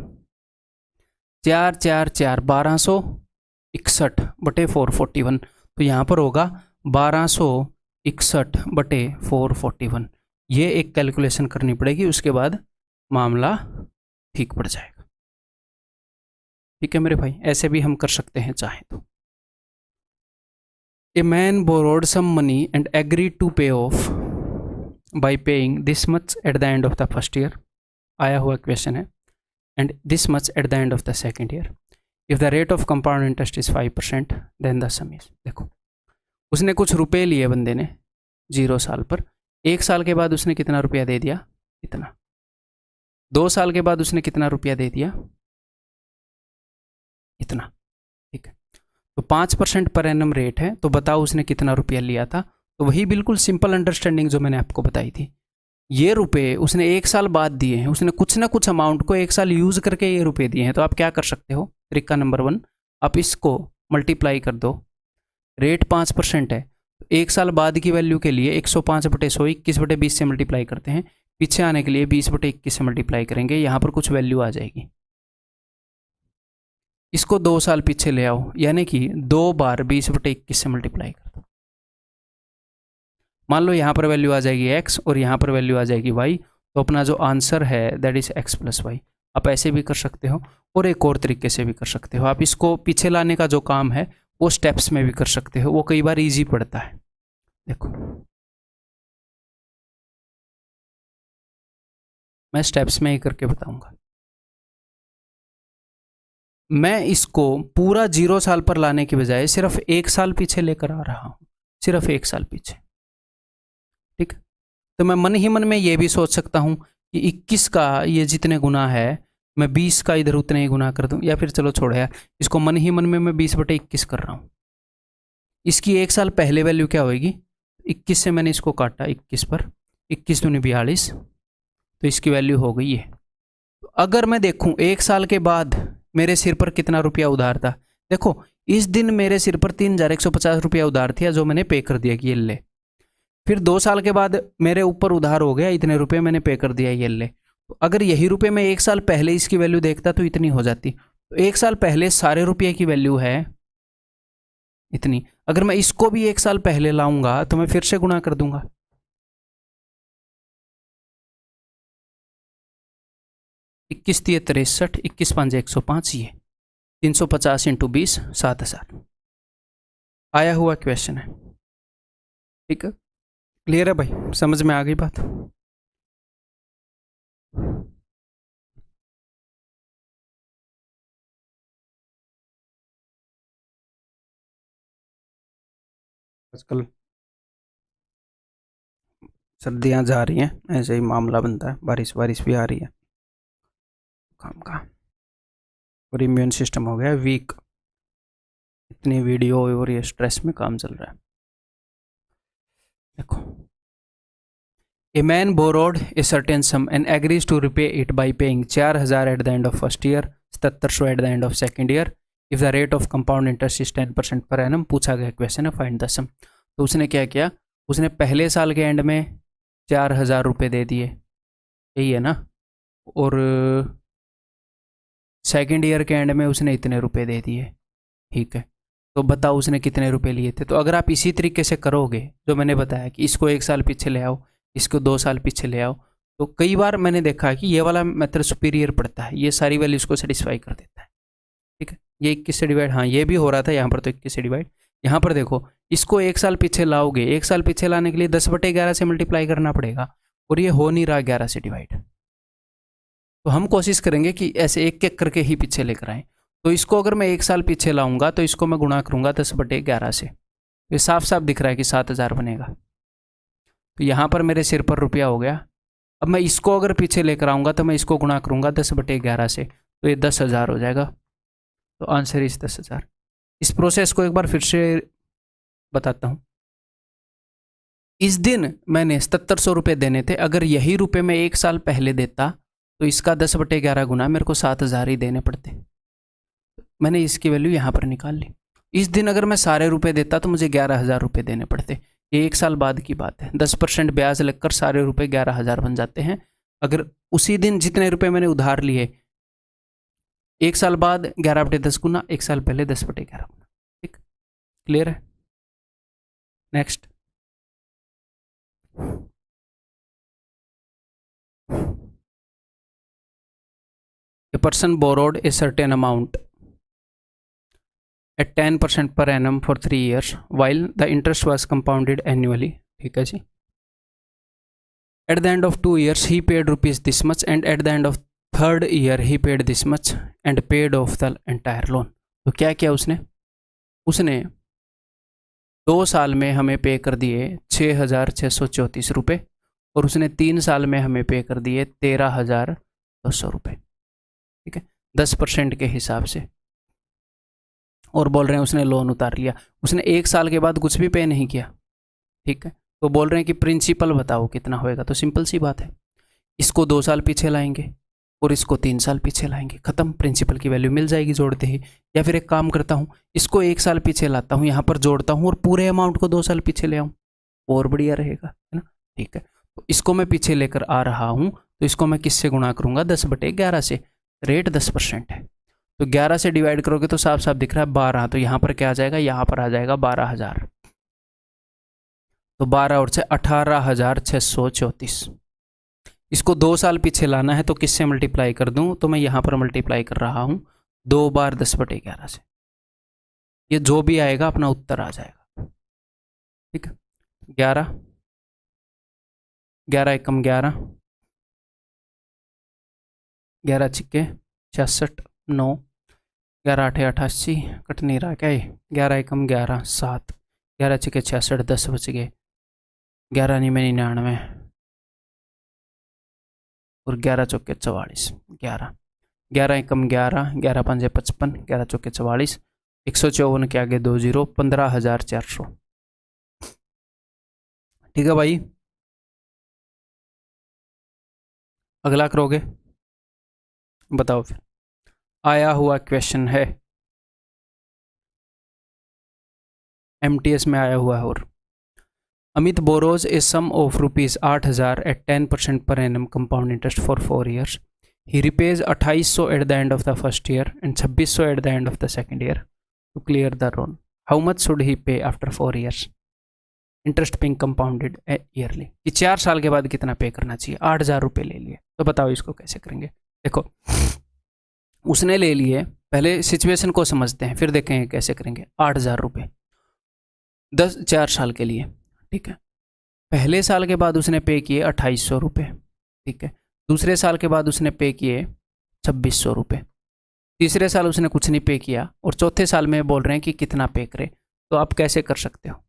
4 4 4 1261/441, तो यहाँ पर होगा 1261/441। ये एक कैलकुलेशन करनी पड़ेगी, उसके बाद मामला ठीक पड़ जाएगा, ठीक है मेरे भाई। ऐसे भी हम कर सकते हैं चाहे तो। A man borrowed some money and agree to pay off by paying this much at the end of the first year, आया हुआ क्वेश्चन है, and this much at the end of the second year. If the rate of compound interest is 5%, then the sum is, देखो उसने कुछ रुपए लिए बंदे ने 0 साल पर, 1 साल के बाद उसने कितना रुपया दे दिया, इतना, 2 साल के बाद उसने कितना रुपया दे दिया, इतना, ठीक है। तो 5% पर एनम रेट है, तो बताओ उसने कितना रुपया लिया था। तो वही बिल्कुल सिंपल अंडरस्टैंडिंग जो मैंने आपको बताई थी, ये रुपए उसने 1 साल बाद दिए हैं, उसने कुछ ना कुछ अमाउंट को 1 साल यूज करके ये रुपए दिए हैं। तो आप क्या कर सकते हो, तरीका नंबर 1, आप इसको मल्टीप्लाई कर दो, रेट 5% है, 1 साल बाद की वैल्यू के लिए 105/100 21/20 से मल्टीप्लाई करते हैं, पीछे आने के लिए 20/21 से मल्टीप्लाई करेंगे, यहाँ पर कुछ वैल्यू आ जाएगी। इसको 2 साल पीछे ले आओ, यानी कि 2 बार 20/21 से मल्टीप्लाई कर दो। मान लो यहाँ पर वैल्यू आ जाएगी x और यहाँ पर वैल्यू आ जाएगी y, तो अपना जो आंसर है दैट इज x + y। आप ऐसे भी कर सकते हो और एक और तरीके से भी कर सकते हो। आप इसको पीछे लाने का जो काम है वो स्टेप्स में भी कर सकते हो, वो कई बार इजी पड़ता है। देखो मैं स्टेप्स में ही करके बताऊंगा। मैं इसको पूरा 0 साल पर लाने की बजाय सिर्फ 1 साल पीछे लेकर आ रहा हूं, सिर्फ 1 साल पीछे, ठीक। तो मैं मन ही मन में ये भी सोच सकता हूं कि 21 का ये जितने गुना है मैं 20 का इधर उतने ही गुना कर दूं, या फिर चलो छोड़ो यार, इसको मन ही मन में मैं 20/21 कर रहा हूं। इसकी 1 साल पहले वैल्यू क्या होगी, 21 से मैंने इसको काटा 21 पर, 21 दूनी 42, तो इसकी वैल्यू हो गई है। तो अगर मैं देखूं 1 साल के बाद मेरे सिर पर कितना रुपया उधार था, देखो इस दिन मेरे सिर पर 3150 रुपया उधार था जो मैंने पे कर दिया कि ये ले। फिर 2 साल के बाद मेरे ऊपर उधार हो गया, इतने रुपए मैंने पे कर दिया, ये ले। तो अगर यही रुपए मैं 1 साल पहले इसकी वैल्यू देखता तो इतनी हो जाती। तो 1 साल पहले सारे रुपये की वैल्यू है इतनी। अगर मैं इसको भी 1 साल पहले लाऊंगा तो मैं फिर से गुणा कर दूंगा, 21 × 63, 21 × 5 = 105, ये 350 × 20 7000 आया हुआ क्वेश्चन है, ठीक है। क्लियर है भाई, समझ में आ गई बात। आजकल सर्दियां जा रही हैं, ऐसे ही मामला बनता है, बारिश भी आ रही है, काम का, और इम्यून सिस्टम हो गया वीक, इतनी वीडियो और ये स्ट्रेस में काम चल रहा है। देखो, a man borrowed a certain sum and agrees to repay it by paying 4000 at the end of first year, 7700 at the end of second year, if the rate of compound interest is 10% per annum. पूछा गया question है find the सम। तो उसने क्या किया, उसने पहले साल के एंड में 4000 रुपये दे दिए, यही है ना, और सेकेंड ईयर के एंड में उसने इतने रुपए दे दिए, ठीक है। तो बताओ उसने कितने रुपए लिए थे। तो अगर आप इसी तरीके से करोगे जो मैंने बताया कि इसको 1 साल पीछे ले आओ, इसको 2 साल पीछे ले आओ, तो कई बार मैंने देखा कि ये वाला मेथड सुपीरियर पड़ता है, ये सारी वैल्यूज को सेटिस्फाई कर देता है, ठीक है। ये 21 से डिवाइड, हाँ ये भी हो रहा था यहाँ पर, तो 21 से डिवाइड। यहाँ पर देखो इसको 1 साल पीछे लाओगे, 1 साल पीछे लाने के लिए 10/11 से मल्टीप्लाई करना पड़ेगा, और ये हो नहीं रहा 11 से डिवाइड, तो हम कोशिश करेंगे कि ऐसे एक एक करके ही पीछे लेकर आएँ। तो इसको अगर मैं 1 साल पीछे लाऊंगा तो इसको मैं गुणा करूंगा 10/11 से, ये साफ साफ दिख रहा है कि 7,000 बनेगा। तो यहाँ पर मेरे सिर पर रुपया हो गया। अब मैं इसको अगर पीछे लेकर आऊँगा तो मैं इसको गुणा करूँगा 10/11 से, तो ये 10,000 हो जाएगा। तो आंसर इज 10,000। इस प्रोसेस को एक बार फिर से बताता हूँ। इस दिन मैंने 7700 रुपये देने थे, अगर यही रुपये मैं 1 साल पहले देता तो इसका 10/11 गुना मेरे को 7,000 ही देने पड़ते। मैंने इसकी वैल्यू यहाँ पर निकाल ली। इस दिन अगर मैं सारे रुपए देता तो मुझे 11,000 रुपये देने पड़ते। ये 1 साल बाद की बात है। 10% ब्याज लगकर सारे रुपए 11,000 बन जाते हैं। अगर उसी दिन जितने रुपए मैंने उधार लिए, 1 साल बाद 11/10 गुना, 1 साल पहले 10/11 गुना। ठीक, क्लियर है? Next, a person borrowed a certain amount at 10% per annum for 3 years while the interest was compounded annually. ठीक है जी। At the end of 2 years he paid rupees this much, and at the end of 3rd year he paid this much and paid off the entire loan. तो क्या किया उसने 2 साल में हमें पे कर दिए 6,634 रुपये, और उसने 3 साल में हमें पे कर दिए 13,200 रुपये। ठीक है, 10% के हिसाब से। और बोल रहे हैं उसने लोन उतार लिया। उसने 1 साल के बाद कुछ भी पे नहीं किया। ठीक है, तो बोल रहे हैं कि प्रिंसिपल बताओ कितना होएगा। तो सिंपल सी बात है, इसको 2 साल पीछे लाएंगे और इसको 3 साल पीछे लाएंगे, खत्म। प्रिंसिपल की वैल्यू मिल जाएगी जोड़ते ही। या फिर एक काम करता हूँ, इसको 1 साल पीछे लाता हूँ, यहाँ पर जोड़ता हूँ और पूरे अमाउंट को 2 साल पीछे ले आऊँ, और बढ़िया रहेगा, है ना। ठीक है, तो इसको मैं पीछे लेकर आ रहा हूँ, तो इसको मैं किससे गुणा करूँगा 10/11 से। रेट 10% है, तो 11 से डिवाइड करोगे तो साफ साफ दिख रहा है 12। तो यहाँ पर क्या आ जाएगा, यहाँ पर आ जाएगा 12,000। तो 12 और 6 18,634। इसको 2 साल पीछे लाना है तो किससे मल्टीप्लाई कर दूं, तो मैं यहाँ पर मल्टीप्लाई कर रहा हूँ 2 बार 10/11 से। ये जो भी आएगा अपना उत्तर आ जाएगा। ठीक है, 11 11 एकम 11, 11 छिक्के 66, 9, 11 8 88, कट नहीं रहा क्या ये। 11 एकम 11, 7, 11 छिक्के 66, 10 बच गए। 11 नहीं में 99 और 11 चौके 44, 11 11 एकम 11, 11 पंजे 55, 11 चौके 44, 154 के आगे 2 0, 15,400। ठीक है भाई, अगला करोगे, बताओ फिर। आया हुआ क्वेश्चन है, MTS में आया हुआ है। और Amit borrows a sum of ₹8,000 at 10% per annum compound interest for 4 years. He repays 2,800 at the end of the first year and 2,600 at the end of the second year to clear the loan. How much should he pay after 4 years? Interest being compounded yearly. कि 4 साल के बाद कितना पे करना चाहिए। 8,000 रुपये ले लिए, तो बताओ इसको कैसे करेंगे। देखो, उसने ले लिए, पहले सिचुएशन को समझते हैं फिर देखेंगे कैसे करेंगे। 8,000 रुपये 4 साल के लिए। ठीक है, पहले साल के बाद उसने पे किए 2,800 रुपये। ठीक है, दूसरे साल के बाद उसने पे किए 2,600 रुपये, तीसरे साल उसने कुछ नहीं पे किया, और चौथे साल में बोल रहे हैं कि कितना पे करे। तो आप कैसे कर सकते हो,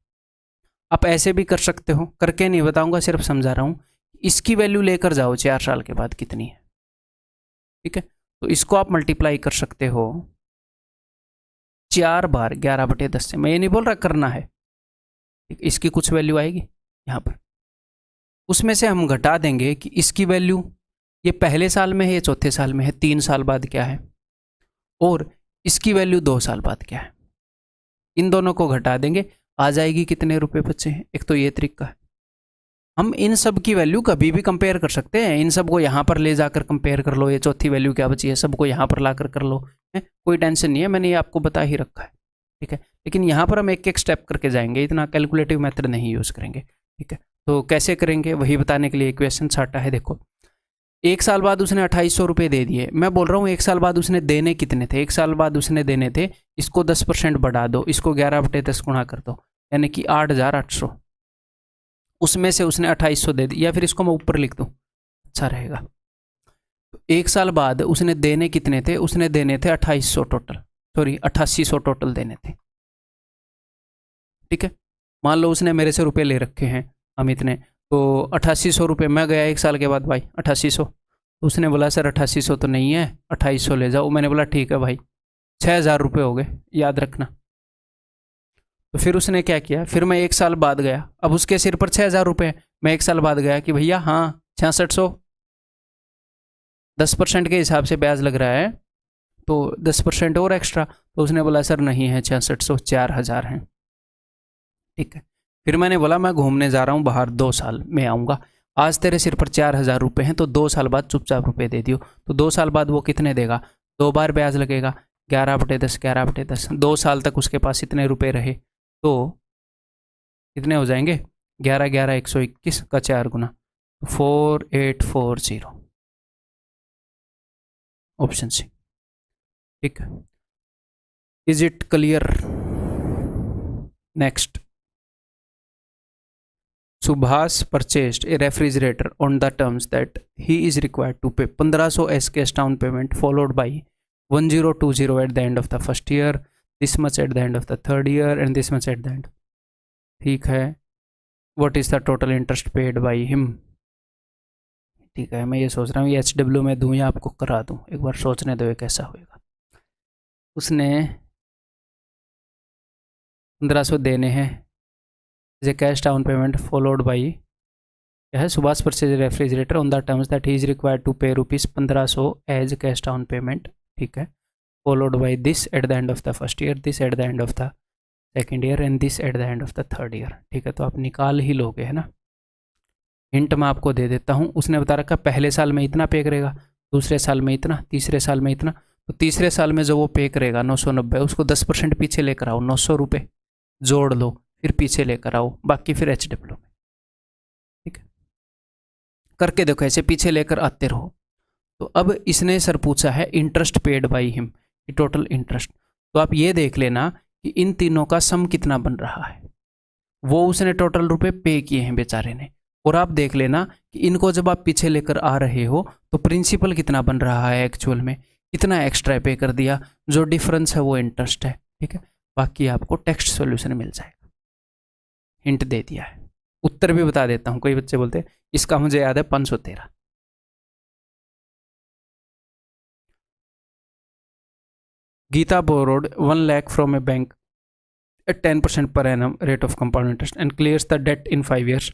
आप ऐसे भी कर सकते हो, करके नहीं बताऊंगा, सिर्फ समझा रहा हूँ। इसकी वैल्यू लेकर जाओ 4 साल के बाद कितनी है। ठीक है, तो इसको आप मल्टीप्लाई कर सकते हो 4 बार 11/10 से। मैं ये नहीं बोल रहा करना है, इसकी कुछ वैल्यू आएगी यहाँ पर, उसमें से हम घटा देंगे कि इसकी वैल्यू ये पहले साल में है, ये चौथे साल में है, 3 साल बाद क्या है, और इसकी वैल्यू 2 साल बाद क्या है। इन दोनों को घटा देंगे, आ जाएगी कितने रुपए बचे हैं। एक तो ये तरीका है। हम इन सब की वैल्यू कभी भी कंपेयर कर सकते हैं। इन सब को यहाँ पर ले जाकर कंपेयर कर लो, ये चौथी वैल्यू क्या बची है, सबको यहाँ पर लाकर कर लो, है कोई टेंशन नहीं है, मैंने ये आपको बता ही रखा है। ठीक है, लेकिन यहाँ पर हम एक एक स्टेप करके जाएंगे, इतना कैलकुलेटिव मेथड नहीं यूज़ करेंगे। ठीक है, तो कैसे करेंगे वही बताने के लिए क्वेश्चन छाटा है। देखो, 1 साल बाद उसने 2,800 रुपये दे दिए। मैं बोल रहा हूँ 1 साल बाद उसने देने कितने थे। 1 साल बाद उसने देने थे, इसको 10% बढ़ा दो, इसको 11/10 गुणा कर दो, यानी कि 8,800। उसमें से उसने 2,800 दे दी, या फिर इसको मैं ऊपर लिख दूँ, अच्छा रहेगा। तो 1 साल बाद उसने देने कितने थे, उसने देने थे 2800 टोटल, सॉरी 8800 टोटल देने थे। ठीक है, मान लो उसने मेरे से रुपए ले रखे हैं अमित ने, तो 8800 रुपये। मैं गया 1 साल के बाद भाई 8800, तो उसने बोला सर 8800 तो नहीं है, 2800 ले जाओ। मैंने बोला ठीक है भाई, 6000 रुपये हो गए, याद रखना। तो फिर उसने क्या किया, फिर मैं 1 साल बाद गया, अब उसके सिर पर 6000 रुपये। मैं 1 साल बाद गया कि भैया हाँ 6600, 10% के हिसाब से ब्याज लग रहा है, तो 10% और एक्स्ट्रा। तो उसने बोला सर नहीं है 6600, 4000 हैं। ठीक है, फिर मैंने बोला मैं घूमने जा रहा हूँ बाहर 2 साल में आऊँगा, आज तेरे सिर पर 4000 रुपये हैं, तो 2 साल बाद चुपचाप रुपये दे दियो। तो 2 साल बाद वो कितने देगा, 2 बार ब्याज लगेगा, 11/10, 11/10। 2 साल तक उसके पास इतने रुपये रहे, तो कितने हो जाएंगे, 11 11 121 का 4 गुना, 4840, ऑप्शन सी। ठीक है, is it clear? Next, Subhas purchased a refrigerator on the terms that he is required to pay 1500 as cash down payment, followed by 1020 at the end of the first year, this much at the end of the third year, and this much at the end. ठीक है, what is the total interest paid by him? ठीक है, मैं ये सोच रहा हूँ ये HW में दूँ या आपको करा दूँ, एक बार सोचने दो ये कैसा होएगा। उसने 1500 देने हैं, is a cash down payment followed by क्या है, Subhas purchased a refrigerator on the terms that he is required to pay rupees 1500 as cash down payment. ठीक है, followed by this at the end of the first year, this at the end of the second year, and this at the end of the third year. ठीक है, तो आप निकाल ही लोगे है ना। हिंट मैं आपको दे देता हूँ, उसने बता रखा पहले साल में इतना पे करेगा, दूसरे साल में इतना, तीसरे साल में इतना। तो तीसरे साल में जो वो पे करेगा 990, उसको 10% पीछे लेकर आओ, 900 रुपये जोड़ लो, फिर पीछे लेकर आओ, बाकी फिर HW में। ठीक है, करके देखो, ऐसे पीछे लेकर आते रहो। तो अब इसने सर पूछा है interest paid by him, total interest. तो आप ये देख लेना कि इन तीनों का सम कितना बन रहा है। वो उसने टोटल रुपए पे किए हैं बेचारे ने, और आप देख लेना कि इनको जब आप पीछे लेकर आ रहे हो तो प्रिंसिपल कितना बन रहा है, एक्चुअल में कितना एक्स्ट्रा पे कर दिया, जो डिफरेंस है वो इंटरेस्ट है। ठीक है, बाकी आपको टेक्स्ट सॉल्यूशन मिल जाएगा। हिंट दे दिया है, उत्तर भी बता देता हूं। कई बच्चे बोलते हैं इसका मुझे याद है 513। Gita borrowed 1 lakh from a bank at 10% per annum rate of compound interest and clears the debt in 5 years.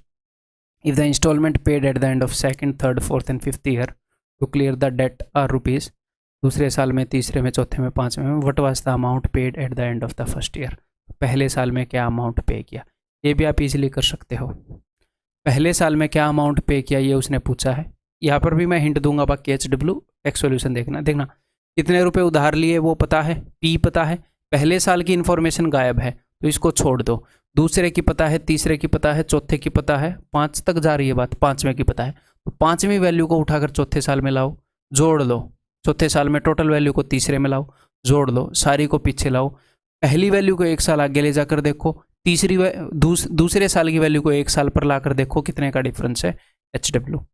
If the installment paid at the end of second, third, fourth and fifth year to clear the debt are rupees, दूसरे साल में, तीसरे में, चौथे में, पांचवें में, what was the amount paid at the end of the first year? पहले साल में क्या अमाउंट पे किया, ये भी आप इजीली कर सकते हो। पहले साल में क्या अमाउंट पे किया ये उसने पूछा है। यहाँ पर भी मैं हिंट दूंगा, बाकी HW टेक्स्ट सॉल्यूशन देखना कितने रुपए उधार लिए वो पता है, P पता है, पहले साल की इन्फॉर्मेशन गायब है तो इसको छोड़ दो। दूसरे की पता है, तीसरे की पता है, चौथे की पता है, 5 तक जा रही है बात, 5वें की पता है, तो 5वीं वैल्यू को उठाकर चौथे साल में लाओ, जोड़ लो। चौथे साल में टोटल वैल्यू को तीसरे में लाओ, जोड़ लो, सारी को पीछे लाओ। पहली वैल्यू को 1 साल आगे ले जाकर देखो, दूसरे साल की वैल्यू को 1 साल पर लाकर देखो कितने का डिफरेंस है, HW।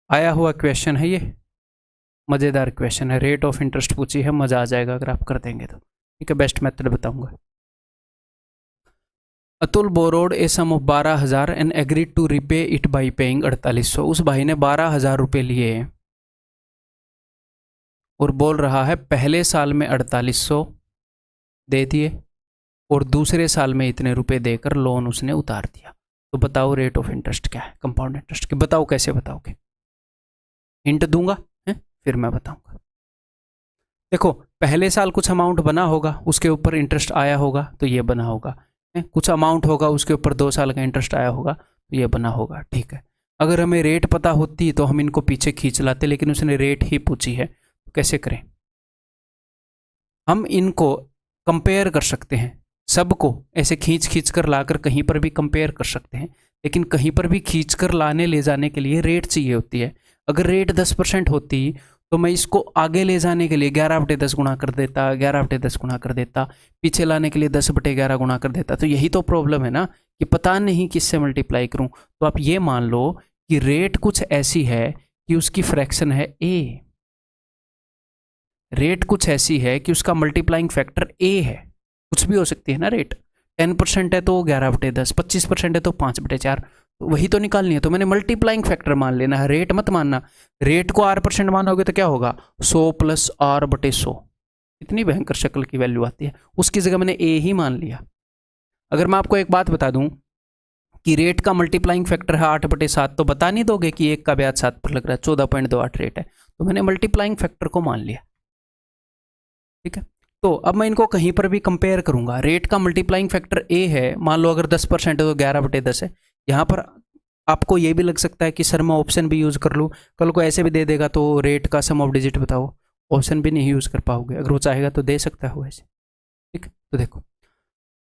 आया हुआ क्वेश्चन है ये, मज़ेदार क्वेश्चन है, रेट ऑफ इंटरेस्ट पूछी है, मज़ा आ जाएगा अगर आप कर देंगे तो। ठीक है, बेस्ट मेथड बताऊंगा। Atul borrowed a sum of 12,000 and agreed to repay it by paying 4800। उस भाई ने 12,000 रुपये लिए और बोल रहा है पहले साल में 4800 दे दिए और दूसरे साल में इतने रुपए देकर लोन उसने उतार दिया। तो बताओ रेट ऑफ इंटरेस्ट क्या है, कंपाउंड इंटरेस्ट की, बताओ कैसे बताओगे। हिंट दूंगा है, फिर मैं बताऊंगा। देखो, पहले साल कुछ अमाउंट बना होगा, उसके ऊपर इंटरेस्ट आया होगा तो ये बना होगा, कुछ अमाउंट होगा उसके ऊपर 2 साल का इंटरेस्ट आया होगा तो ये बना होगा। ठीक है, अगर हमें रेट पता होती तो हम इनको पीछे खींच लाते, लेकिन उसने रेट ही पूछी है, तो कैसे करें। हम इनको कंपेयर कर सकते हैं, सबको ऐसे खींच खींच कर लाकर कहीं पर भी कंपेयर कर सकते हैं, लेकिन कहीं पर भी खींच कर लाने ले जाने के लिए रेट चाहिए होती है। अगर रेट 10% होती तो मैं इसको आगे ले जाने के लिए 11/10 गुणा कर देता, 11/10 गुणा कर देता, पीछे लाने के लिए 10/11 गुणा कर देता। तो यही तो प्रॉब्लम है ना कि पता नहीं किससे मल्टीप्लाई करूं, तो आप ये मान लो कि रेट कुछ ऐसी है कि उसकी फ्रैक्शन है ए, रेट कुछ ऐसी है कि उसका मल्टीप्लाइंग फैक्टर ए है, कुछ भी हो सकती है ना रेट। 10% है तो 11/10, 25% है तो 5/4, वही तो निकालनी है। तो मैंने मल्टीप्लाइंग फैक्टर मान लेना है, रेट मत मानना। रेट को R% मानोगे तो क्या होगा, 100 + R/100। इतनी भयंकर शक्ल की वैल्यू आती है, उसकी जगह मैंने ए ही मान लिया। अगर मैं आपको एक बात बता दूं कि रेट का मल्टीप्लाइंग फैक्टर है 8/7, तो बता नहीं दोगे कि एक का ब्याज 7 पर लग रहा है, 14.28 रेट है, तो मैंने मल्टीप्लाइंग फैक्टर को मान लिया। ठीक है, तो अब मैं इनको कहीं पर भी कंपेयर करूंगा। रेट का मल्टीप्लाइंग फैक्टर ए है, मान लो अगर 10% है तो 11/10 है। यहाँ पर आपको ये भी लग सकता है कि सर मैं ऑप्शन भी यूज़ कर लूँ, कल को ऐसे भी दे देगा तो रेट का सम ऑफ डिजिट बताओ, ऑप्शन भी नहीं यूज़ कर पाओगे। अगर वो चाहेगा तो दे सकता है वो ऐसे। ठीक है, तो देखो,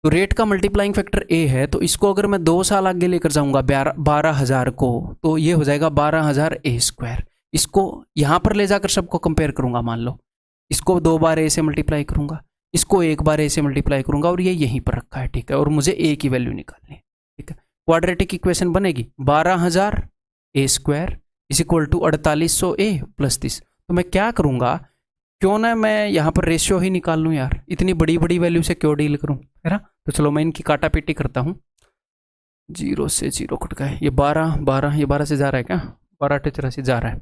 तो रेट का मल्टीप्लाइंग फैक्टर ए है, तो इसको अगर मैं 2 साल आगे लेकर जाऊंगा 12,000 को, तो ये हो जाएगा 12,000 A²। इसको यहाँ पर ले जाकर सबको कंपेयर करूंगा, मान लो इसको 2 बार ए से मल्टीप्लाई करूंगा, इसको 1 बार ए से मल्टीप्लाई करूंगा, और ये यहीं पर रखा है। ठीक है, और मुझे ए की वैल्यू निकालनी है। ठीक है, क्वाड्रेटिक इक्वेशन बनेगी 12,000 A² = 4800 A + 30। तो मैं क्या करूंगा, क्यों ना मैं यहाँ पर रेशियो ही निकाल लूँ यार, इतनी बड़ी बड़ी वैल्यू से क्यों डील करूँ, है ना। तो चलो मैं इनकी काटा पीटी करता हूँ। 0 से 0 कट गए, ये 12 ये 12 से जा रहा है क्या, 12/84 जा रहा है,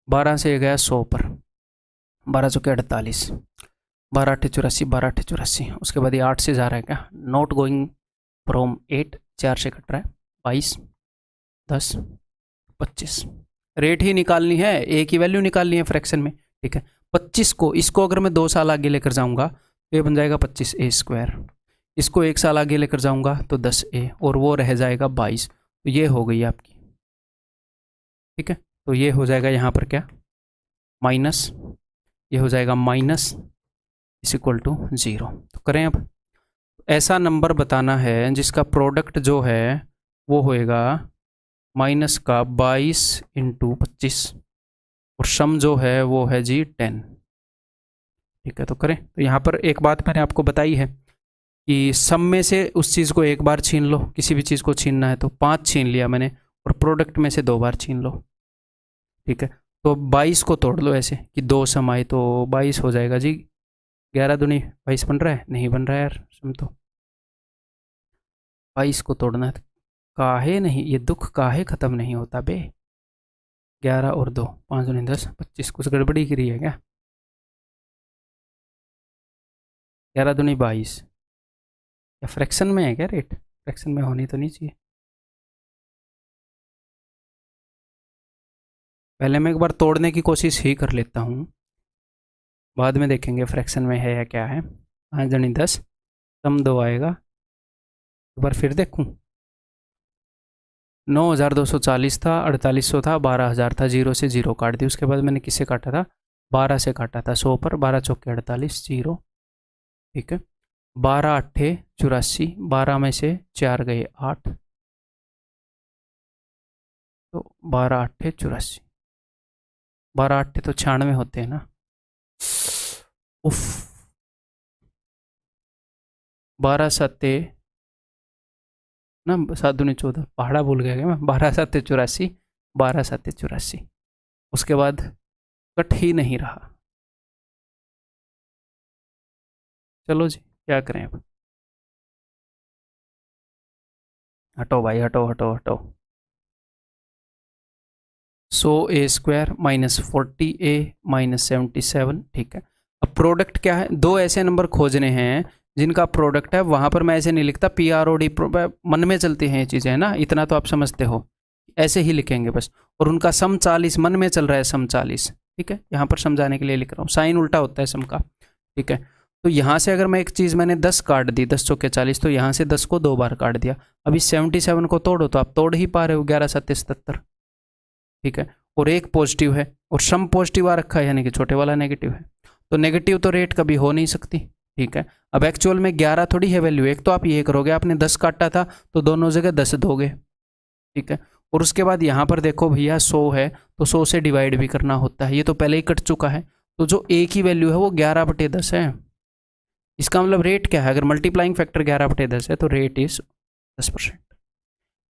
12 से गया 100 पर, 12 चौके 48, 12/84, 12/84। उसके बाद ये 8 से जा रहा है क्या, नॉट गोइंग फ्रॉम 8, 4 से कट रहा है, 22, 10, 25। रेट ही निकालनी है, ए की वैल्यू निकालनी है फ्रैक्शन में। ठीक है, 25 को, इसको अगर मैं 2 साल आगे लेकर जाऊंगा तो ये बन जाएगा 25A²। इसको 1 साल आगे लेकर जाऊंगा तो 10A, और वो रह जाएगा 22। तो ये हो गई आपकी। ठीक है, तो ये हो जाएगा यहाँ पर क्या, माइनस, ये हो जाएगा माइनस = 0। तो करें अब, ऐसा नंबर बताना है जिसका प्रोडक्ट जो है वो होएगा माइनस का 22 × 25, और सम जो है वो है जी 10। ठीक है, तो करें। तो यहाँ पर एक बात मैंने आपको बताई है कि सम में से उस चीज़ को एक बार छीन लो, किसी भी चीज़ को छीनना है तो 5 छीन लिया मैंने, और प्रोडक्ट में से 2 बार छीन लो। ठीक है, तो 22 को तोड़ लो ऐसे कि 2 सम आए, तो 22 हो जाएगा जी। 11 दूनी 22 बन रहा है, नहीं बन रहा है यार सम, तो 22 को तोड़ना है। काहे नहीं, ये दुख काहे ख़त्म नहीं होता बे। 11 और 2, 5 दूनी 10, 25, कुछ गड़बड़ी करी है क्या। 11 दूनी 22, या फ्रैक्शन में है क्या रेट, फ्रैक्शन में होनी तो नहीं चाहिए। पहले मैं एक बार तोड़ने की कोशिश ही कर लेता हूँ, बाद में देखेंगे फ्रैक्शन में है या क्या है। 5 दूनी 10, सम 2 आएगा, एक बार फिर देखूँ। 9,240 था, 4800 था, 12,000 था, 0 से 0 काट दी। उसके बाद मैंने किससे काटा था, 12 से काटा था 100 पर, 12 चौके 48, 0। ठीक है, 12 8 84, 12 में से 4 गए 8, तो 12 8 84, 12 8 तो 96 होते हैं ना। उफ, 12 7 ना, 7 दूनी 14, पहाड़ा भूल गया क्या मैं। 12 7 84, 12 7 84, उसके बाद कट ही नहीं रहा। चलो जी, क्या करें अब, हटो भाई, हटो हटो हटो। 100A² - 40A - 77। ठीक है, अब प्रोडक्ट क्या है, 2 ऐसे नंबर खोजने हैं जिनका प्रोडक्ट है। वहाँ पर मैं ऐसे नहीं लिखता PROD, मन में चलती हैं ये चीज़ें, है ना, इतना तो आप समझते हो, ऐसे ही लिखेंगे बस। और उनका सम 40 मन में चल रहा है, सम 40। ठीक है, यहाँ पर समझाने के लिए लिख रहा हूँ, साइन उल्टा होता है सम का। ठीक है, तो यहाँ से अगर मैं एक चीज़ मैंने 10 काट दी, 10 चौके 40, तो यहाँ से 10 को 2 बार काट दिया। अभी 77 को तोड़ो तो आप तोड़ ही पा रहे हो, 11 7 77। ठीक है, और एक पॉजिटिव है और सम पॉजिटिव आ रखा है, यानी कि छोटे वाला नेगेटिव है, तो नेगेटिव तो रेट कभी हो नहीं सकती। ठीक है, अब एक्चुअल में 11 थोड़ी है वैल्यू, एक तो आप ये करोगे, आपने 10 काटा था तो दोनों जगह 10 दोगे। ठीक है, और उसके बाद यहाँ पर देखो भैया 100 है तो 100 से डिवाइड भी करना होता है, ये तो पहले ही कट चुका है, तो जो ए की वैल्यू है वो 11/10 है। इसका मतलब रेट क्या है, अगर मल्टीप्लाइंग फैक्टर 11/10 है तो रेट इज 10%।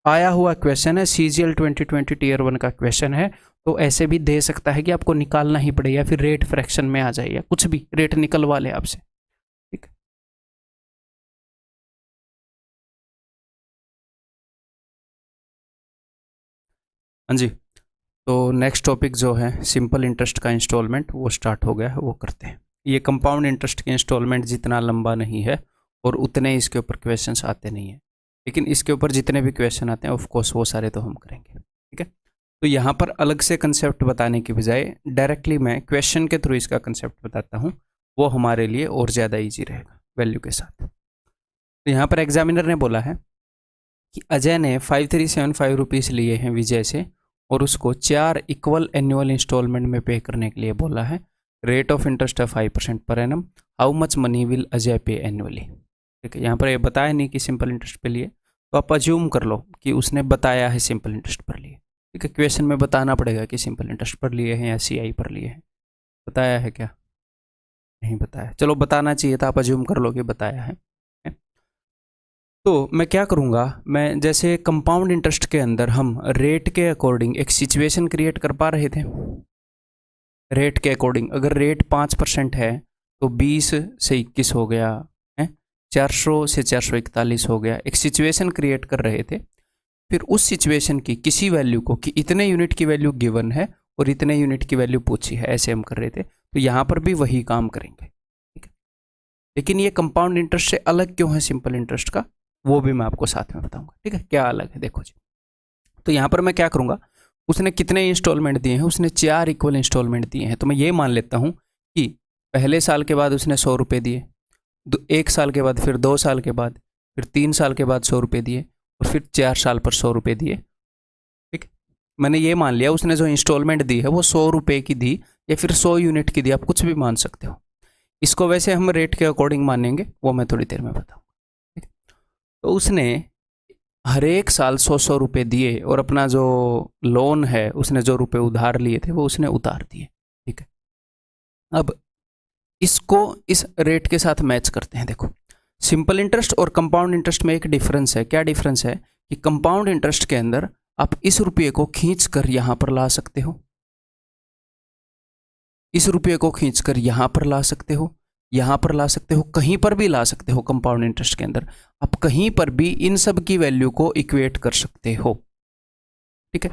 आया हुआ क्वेश्चन है, CGL 2020 टीयर 1 का क्वेश्चन है, तो ऐसे भी दे सकता है कि आपको निकालना ही पड़े या फिर रेट फ्रैक्शन में आ जाए या कुछ भी रेट निकलवा ले आपसे, ठीक है। हाँ जी, तो नेक्स्ट टॉपिक जो है सिंपल इंटरेस्ट का इंस्टॉलमेंट वो स्टार्ट हो गया है, वो करते हैं। ये कंपाउंड इंटरेस्ट के इंस्टॉलमेंट जितना लंबा नहीं है और उतने इसके ऊपर क्वेश्चंस आते नहीं हैं, लेकिन इसके ऊपर जितने भी क्वेश्चन आते हैं ऑफ कोर्स वो सारे तो हम करेंगे, ठीक है। तो यहाँ पर अलग से कंसेप्ट बताने की बजाय डायरेक्टली मैं क्वेश्चन के थ्रू इसका कंसेप्ट बताता हूँ, वो हमारे लिए और ज़्यादा ईजी रहेगा वैल्यू के साथ। तो यहाँ पर एग्जामिनर ने बोला है कि अजय ने 5375 रुपीज़ लिए हैं विजय से और उसको 4 इक्वल एनुअल इंस्टॉलमेंट में पे करने के लिए बोला है। रेट ऑफ इंटरेस्ट है 5% per annum. How much money will Ajay पे एनुअली। ठीक है, यहाँ पर ये बताया नहीं कि सिंपल इंटरेस्ट पे लिए, तो आप अज्यूम कर लो कि उसने बताया है सिंपल इंटरेस्ट पर लिए। ठीक है, क्वेश्चन में बताना पड़ेगा कि सिंपल इंटरेस्ट पर लिए हैं या CI पर लिए हैं। बताया है क्या? नहीं बताया। चलो बताना चाहिए था, आप अज्यूम कर लो कि बताया है। तो मैं क्या करूँगा, मैं जैसे कंपाउंड इंटरेस्ट के अंदर हम रेट के अकॉर्डिंग एक सिचुएशन क्रिएट कर पा रहे थे। रेट के अकॉर्डिंग अगर रेट 5% है तो 20 से 21 हो गया है, 400 से 441 हो गया। एक सिचुएशन क्रिएट कर रहे थे, फिर उस सिचुएशन की किसी वैल्यू को कि इतने यूनिट की वैल्यू गिवन है और इतने यूनिट की वैल्यू पूछी है, ऐसे हम कर रहे थे। तो यहाँ पर भी वही काम करेंगे, ठीक है। लेकिन ये कंपाउंड इंटरेस्ट से अलग क्यों है सिंपल इंटरेस्ट का, वो भी मैं आपको साथ में बताऊंगा, ठीक है। क्या अलग है देखो जी। तो यहाँ पर मैं क्या करूँगा, उसने कितने इंस्टॉलमेंट दिए हैं, उसने 4 इक्वल इंस्टॉलमेंट दिए हैं। तो मैं ये मान लेता हूँ कि पहले साल के बाद उसने 100 रुपये दिए, 1 साल के बाद, फिर 2 साल के बाद, फिर 3 साल के बाद 100 रुपये दिए और फिर 4 साल पर 100 रुपये दिए। ठीक, मैंने ये मान लिया उसने जो इंस्टॉलमेंट दी है वो 100 रुपये की दी या फिर 100 यूनिट की दी, आप कुछ भी मान सकते हो। इसको वैसे हम रेट के अकॉर्डिंग मानेंगे, वो मैं थोड़ी देर में बताऊँगा। तो उसने हर एक साल 100 रुपये दिए और अपना जो लोन है, उसने जो रुपए उधार लिए थे वो उसने उतार दिए, ठीक है। अब इसको इस रेट के साथ मैच करते हैं। देखो, सिंपल इंटरेस्ट और कंपाउंड इंटरेस्ट में एक डिफरेंस है। क्या डिफरेंस है कि कंपाउंड इंटरेस्ट के अंदर आप इस रुपये को खींच कर यहां पर ला सकते हो, इस रुपये को खींच कर यहां पर ला सकते हो, यहां पर ला सकते हो, कहीं पर भी ला सकते हो। कंपाउंड इंटरेस्ट के अंदर आप कहीं पर भी इन सब की वैल्यू को इक्वेट कर सकते हो, ठीक है।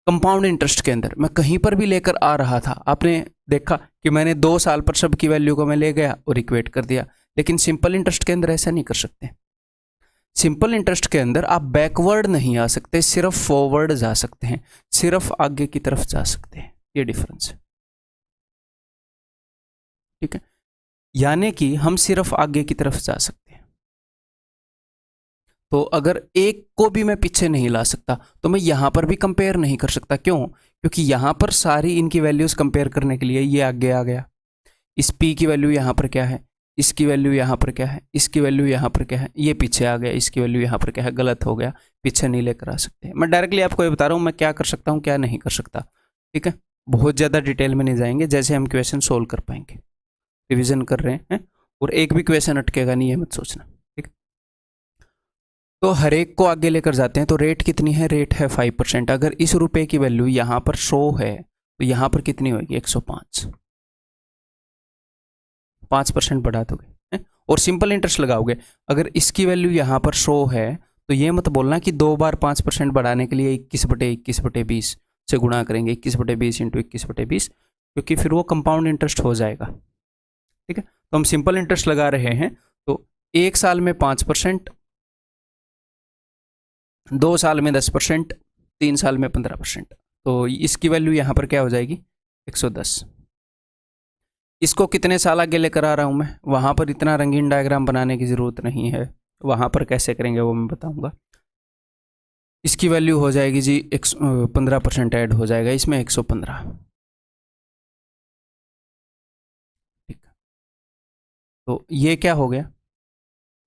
कंपाउंड इंटरेस्ट के अंदर मैं कहीं पर भी लेकर आ रहा था, आपने देखा कि मैंने 2 साल पर सब की वैल्यू को मैं ले गया और इक्वेट कर दिया। लेकिन सिंपल इंटरेस्ट के अंदर ऐसा नहीं कर सकते। सिंपल इंटरेस्ट के अंदर आप बैकवर्ड नहीं आ सकते, सिर्फ फॉरवर्ड जा सकते हैं, सिर्फ आगे की तरफ जा सकते हैं। ये डिफरेंस है, ठीक है। यानी कि हम सिर्फ आगे की तरफ जा सकते हैं। तो अगर एक को भी मैं पीछे नहीं ला सकता तो मैं यहां पर भी कंपेयर नहीं कर सकता। क्यों? क्योंकि यहां पर सारी इनकी वैल्यूज कंपेयर करने के लिए ये आगे आ गया। इस P की वैल्यू यहां पर क्या है, इसकी वैल्यू यहां पर क्या है, इसकी वैल्यू यहां पर क्या है, ये पीछे आ गया, इसकी वैल्यू यहां पर क्या है, गलत हो गया, पीछे नहीं लेकर आ सकते। मैं डायरेक्टली आपको ये बता रहा हूं मैं क्या कर सकता हूं, क्या नहीं कर सकता, ठीक है। बहुत ज़्यादा डिटेल में नहीं जाएंगे, जैसे हम क्वेश्चन सोल्व कर पाएंगे। रिविजन कर रहे हैं और एक भी क्वेश्चन अटकेगा नहीं, ये मत सोचना, ठीक। तो हर एक को आगे लेकर जाते हैं। तो रेट कितनी है, रेट है 5%। अगर इस रुपए की वैल्यू यहाँ पर 100 है तो यहाँ पर कितनी होगी, 105। 5% बढ़ा दोगे और सिंपल इंटरेस्ट लगाओगे। अगर इसकी वैल्यू यहाँ पर 100 है तो ये मत बोलना कि 2 बार 5% बढ़ाने के लिए 21/21/20 से गुणा करेंगे, 21/20 × 21/20, क्योंकि फिर वो कंपाउंड इंटरेस्ट हो जाएगा, ठीक है। तो हम सिंपल इंटरेस्ट लगा रहे हैं। तो 1 साल में 5%, 2 साल में 10%, 3 साल में 15%। तो इसकी वैल्यू यहाँ पर क्या हो जाएगी, 110। इसको कितने साल आगे लेकर आ रहा हूँ मैं, वहाँ पर इतना रंगीन डायग्राम बनाने की ज़रूरत नहीं है, वहाँ पर कैसे करेंगे वो मैं बताऊँगा। इसकी वैल्यू हो जाएगी जी 15% ऐड हो जाएगा इसमें, 115, ठीक। तो ये क्या हो गया,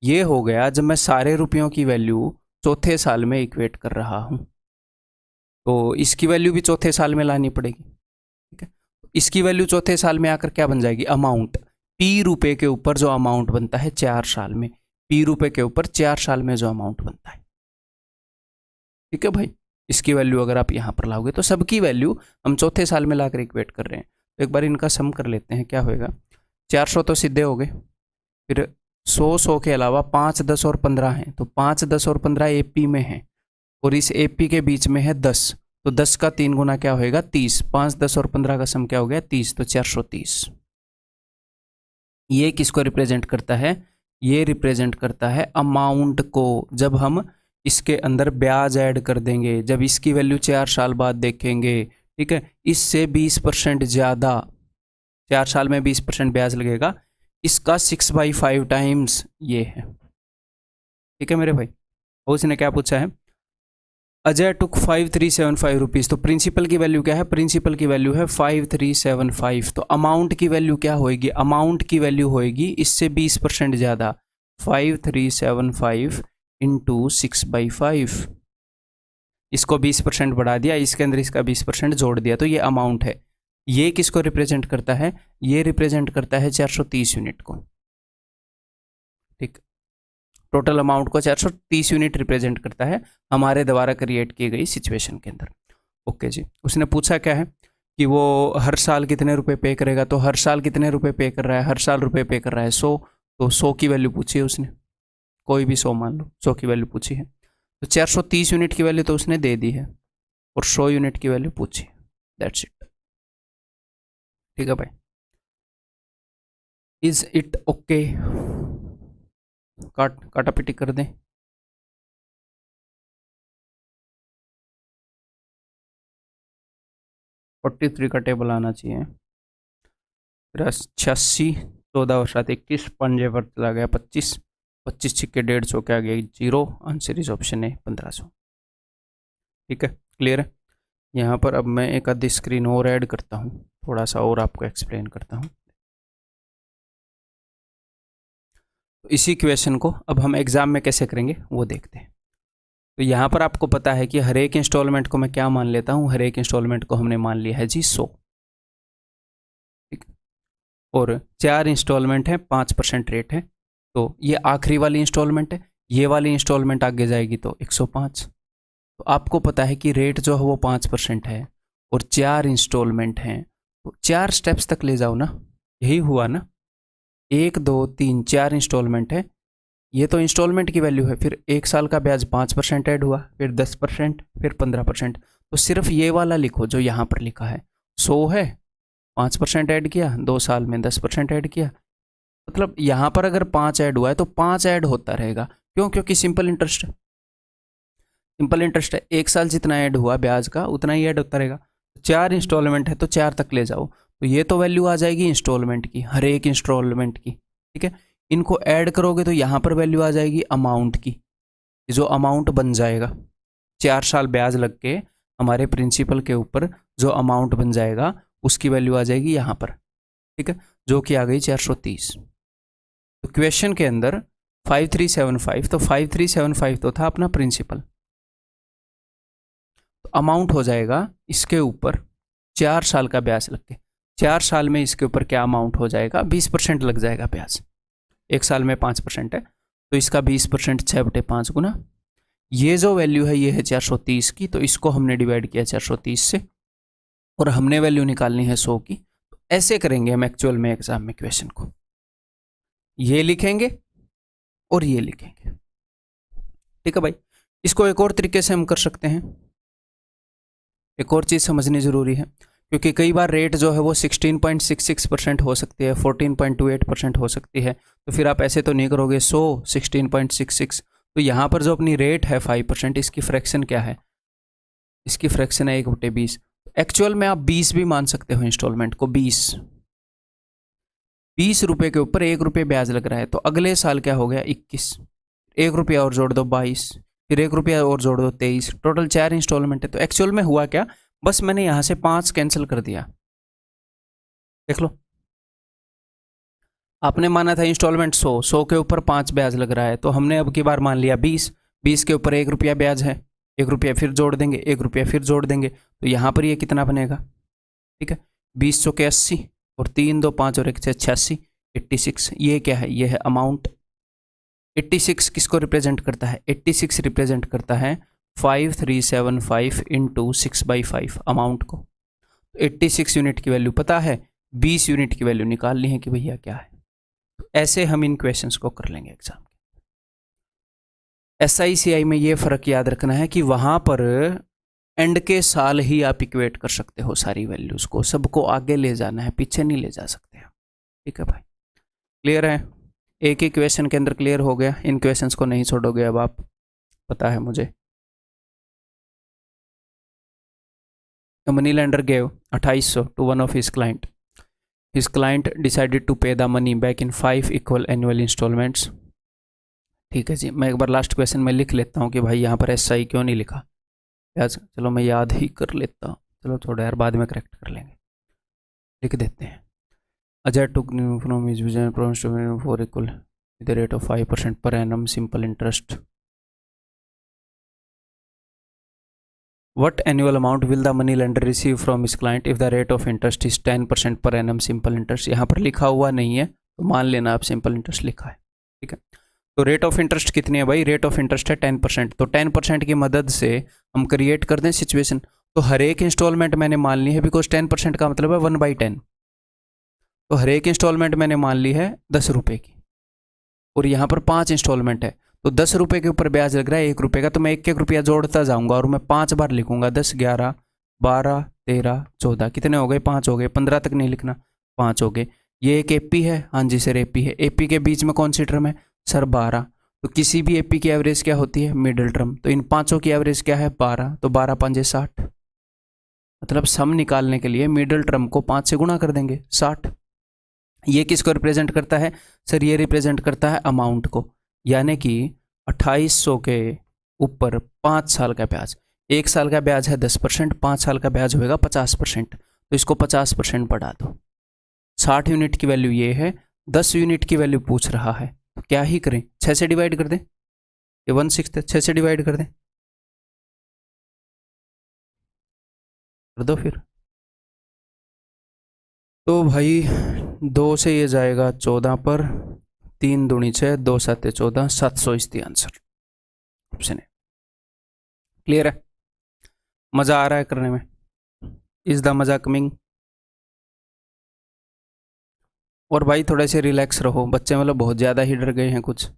ये हो गया जब मैं सारे रुपयों की वैल्यू चौथे साल में इक्वेट कर रहा हूँ। तो इसकी वैल्यू भी चौथे साल में लानी पड़ेगी, ठीक है। इसकी वैल्यू चौथे साल में आकर क्या बन जाएगी, अमाउंट। P रुपए के ऊपर जो अमाउंट बनता है 4 साल में, P रुपए के ऊपर 4 साल में जो अमाउंट बनता है, ठीक है भाई, इसकी वैल्यू अगर आप यहाँ पर लाओगे तो सबकी वैल्यू हम चौथे साल में लाकर इक्वेट कर रहे हैं। तो एक बार इनका सम कर लेते हैं, क्या होएगा। 400 तो सीधे हो गए, फिर 100 के अलावा 5, 10 और 15 हैं, तो 5, 10 और 15 एपी में है, और इस एपी के बीच में है 10, तो 10 का 3 गुना क्या होएगा 30, 5, 10 और 15 का सम क्या हो गया 30, तो 430। ये किसको रिप्रेजेंट करता है, ये रिप्रेजेंट करता है अमाउंट को। जब हम इसके अंदर ब्याज ऐड कर देंगे, जब इसकी वैल्यू 4 साल बाद देखेंगे, ठीक है, इससे 20% ज़्यादा, 4 साल में 20% ब्याज लगेगा, इसका 6/5 टाइम्स ये है। ठीक है मेरे भाई। और उसने क्या पूछा है, अजय टुक 5375 रुपीज़, तो प्रिंसिपल की वैल्यू क्या है, प्रिंसिपल की वैल्यू है 5375, तो अमाउंट की वैल्यू क्या होएगी, अमाउंट की वैल्यू होएगी इससे 20% ज़्यादा, 5375 इंटू 6/5, इसको 20% बढ़ा दिया, इसके अंदर इसका 20% जोड़ दिया, तो ये अमाउंट है। ये किसको रिप्रेजेंट करता है, ये रिप्रेजेंट करता है 430 यूनिट को। ठीक, टोटल अमाउंट को 430 यूनिट रिप्रेजेंट करता है हमारे द्वारा क्रिएट की गई सिचुएशन के अंदर। ओके जी, उसने पूछा क्या है कि वो हर साल कितने रुपए पे करेगा, तो हर साल कितने रुपए पे कर रहा है, हर साल रुपए पे कर रहा है 100, तो 100 की वैल्यू पूछी है उसने, कोई भी 100 मान लो, 100 की वैल्यू पूछी है, तो 430 यूनिट की वैल्यू तो उसने दे दी है, और 100 यूनिट की वैल्यू पूछी है, दैट्स इट। ठीक है भाई, इज इट ओके, काटा पिटी कर दें। फोर्टी 3 का टेबल आना चाहिए, 86, 14 और 7 21, पंजे पर चला गया 25, 25 छिक्के 150 के आ गया 0, आंसर इज ऑप्शन है 1500। ठीक है, क्लियर है। यहाँ पर अब मैं एक आधी स्क्रीन और ऐड करता हूँ, थोड़ा सा और आपको एक्सप्लेन करता हूँ। तो इसी क्वेश्चन को अब हम एग्जाम में कैसे करेंगे वो देखते हैं। तो यहाँ पर आपको पता है कि हर एक इंस्टॉलमेंट को मैं क्या मान लेता हूँ, हर एक इंस्टॉलमेंट को हमने मान लिया है जी 100, ठीक, और 4 इंस्टॉलमेंट है, 5% रेट है, तो ये आखिरी वाली इंस्टॉलमेंट है, ये वाली इंस्टॉलमेंट आगे जाएगी तो 105। तो आपको पता है कि रेट जो है वो 5% है, और 4 इंस्टॉलमेंट हैं, तो 4 स्टेप्स तक ले जाओ ना, यही हुआ ना, 1 2 3 4 इंस्टॉलमेंट है, ये तो इंस्टॉलमेंट की वैल्यू है, फिर 1 साल का ब्याज 5% ऐड हुआ, फिर 10%, फिर 15%, तो सिर्फ ये वाला लिखो जो यहाँ पर लिखा है, 100 है, 5% ऐड किया, 2 साल में 10% ऐड किया, मतलब यहाँ पर अगर 5 ऐड हुआ है तो 5 ऐड होता रहेगा, क्यों, क्योंकि सिंपल इंटरेस्ट है, सिंपल इंटरेस्ट है, 1 साल जितना ऐड हुआ ब्याज का उतना ही ऐड होता रहेगा। 4 इंस्टॉलमेंट है तो 4 तक ले जाओ, तो ये तो वैल्यू आ जाएगी इंस्टॉलमेंट की, हर एक इंस्टॉलमेंट की, ठीक है। इनको ऐड करोगे तो यहाँ पर वैल्यू आ जाएगी अमाउंट की, जो अमाउंट बन जाएगा 4 साल ब्याज लग के हमारे प्रिंसिपल के ऊपर जो अमाउंट बन जाएगा उसकी वैल्यू आ जाएगी यहाँ पर, ठीक है, जो कि आ गई 430। तो क्वेश्चन के अंदर 5375, तो 5375 तो था अपना प्रिंसिपल, तो अमाउंट हो जाएगा इसके ऊपर 4 साल का ब्याज लग के, 4 साल में इसके ऊपर क्या अमाउंट हो जाएगा, 20% लग जाएगा ब्याज, 1 साल में 5% है, तो इसका 20% 6/5 गुना, ये जो वैल्यू है ये है 430 की, तो इसको हमने डिवाइड किया 430 से, और हमने वैल्यू निकालनी है 100 की। तो ऐसे करेंगे हम एक्चुअल में एग्जाम में क्वेश्चन को, ये लिखेंगे और ये लिखेंगे, ठीक है भाई। इसको एक और तरीके से हम कर सकते हैं, एक और चीज़ समझनी ज़रूरी है, क्योंकि कई बार रेट जो है वो 16.66% हो सकती है, 14.28% हो सकती है, तो फिर आप ऐसे तो नहीं करोगे 100 16.66, तो यहाँ पर जो अपनी रेट है 5%, इसकी फ्रैक्शन क्या है, इसकी फ्रैक्शन है 1/20, एक्चुअल में आप 20 भी मान सकते हो इंस्टॉलमेंट को, 20 रुपये के ऊपर 1 रुपये ब्याज लग रहा है, तो अगले साल क्या हो गया 21, 1 रुपया और जोड़ दो 22, फिर 1 रुपया और जोड़ दो 23, टोटल 4 इंस्टॉलमेंट है। तो एक्चुअल में हुआ क्या, बस मैंने यहाँ से 5 कैंसिल कर दिया, देख लो, आपने माना था इंस्टॉलमेंट 100 के ऊपर 5 ब्याज लग रहा है, तो हमने अब की बार मान लिया 20 के ऊपर 1 रुपया ब्याज है, 1 रुपया फिर जोड़ देंगे, 1 रुपया फिर जोड़ देंगे, तो यहाँ पर ये कितना बनेगा, ठीक है, 20 के 80, और 3 2 5 और 1 से 86, 86, ये क्या है, ये है अमाउंट। 86 किसको रिप्रेजेंट करता है, 86 रिप्रेजेंट करता है 5375 इंटू 6/5 अमाउंट को। 86 यूनिट की वैल्यू पता है, 20 यूनिट की वैल्यू निकालनी है कि भैया क्या है। तो ऐसे हम इन क्वेश्चंस को कर लेंगे एग्जाम के। SICI में ये फ़र्क याद रखना है कि वहाँ पर एंड के साल ही आप इक्वेट कर सकते हो सारी वैल्यूज़ को, सबको आगे ले जाना है, पीछे नहीं ले जा सकते। ठीक है भाई, क्लियर है? एक ही क्वेश्चन के अंदर क्लियर हो गया, इन क्वेश्चंस को नहीं छोड़ोगे अब आप, पता है मुझे। Money lender gave 2800 to one of his client. His client decided to pay the money back in 5 equal annual installments. ठीक है जी, मैं एक बार लास्ट क्वेश्चन में लिख लेता हूँ कि भाई यहाँ पर SI क्यों नहीं लिखा यार, चलो मैं याद ही कर लेता हूँ, चलो छोड़ो यार, बाद में करेक्ट कर लेंगे, लिख देते हैं। Ajay took from his vision promised to pay for equal with the rate of 5% per annum simple interest. What annual amount will the money lender receive from his client if the rate of interest is 10% per annum simple interest? यहाँ पर लिखा हुआ नहीं है तो मान लेना आप सिंपल इंटरेस्ट लिखा है। ठीक है, तो रेट ऑफ इंटरेस्ट कितनी है भाई? रेट ऑफ इंटरेस्ट है 10%। तो 10% की मदद से हम क्रिएट कर दें सिचुएशन। तो हर एक इंस्टॉलमेंट मैंने मान ली है, बिकॉज 10% का मतलब है 1/10। तो हर एक इंस्टॉलमेंट मैंने मान ली है 10 रुपये की, और यहाँ पर 5 इंस्टॉलमेंट है, तो 10 रुपये के ऊपर ब्याज लग रहा है 1 रुपये का, तो मैं 1-1 रुपया जोड़ता जाऊंगा और मैं 5 बार लिखूंगा। 10, 11, 12, 13, 14, कितने हो गए? 5 हो गए। 15 तक नहीं लिखना, 5 हो गए। ये एक एपी है, हाँ जी सर एपी है। एपी के बीच में कौन सी टर्म है सर? 12। तो किसी भी एपी की एवरेज क्या होती है? Middle term. तो इन पाँचों की एवरेज क्या है? 12। तो 12 5 60, मतलब सम निकालने के लिए मिडिल टर्म को 5 से गुणा कर देंगे, 60। ये किसको रिप्रेजेंट करता है सर? ये रिप्रेजेंट करता है अमाउंट को, यानी कि 2800 के ऊपर 5 साल का ब्याज। 1 साल का ब्याज है 10%, 5 साल का ब्याज होएगा 50%, तो इसको 50% बढ़ा दो। 60 यूनिट की वैल्यू ये है, 10 यूनिट की वैल्यू पूछ रहा है, तो क्या ही करें? 6 से डिवाइड कर दें, ये 1/6 6 से डिवाइड कर दें, कर दो फिर। तो भाई 2 से ये जाएगा 14 पर, 3 दूनी 6, 2 7 14, 700 इज द आंसर। ऑप्शन है। क्लियर है? मजा आ रहा है करने में? इज द मजा कमिंग? और भाई थोड़े से रिलैक्स रहो, बच्चे मतलब बहुत ज़्यादा ही डर गए हैं कुछ।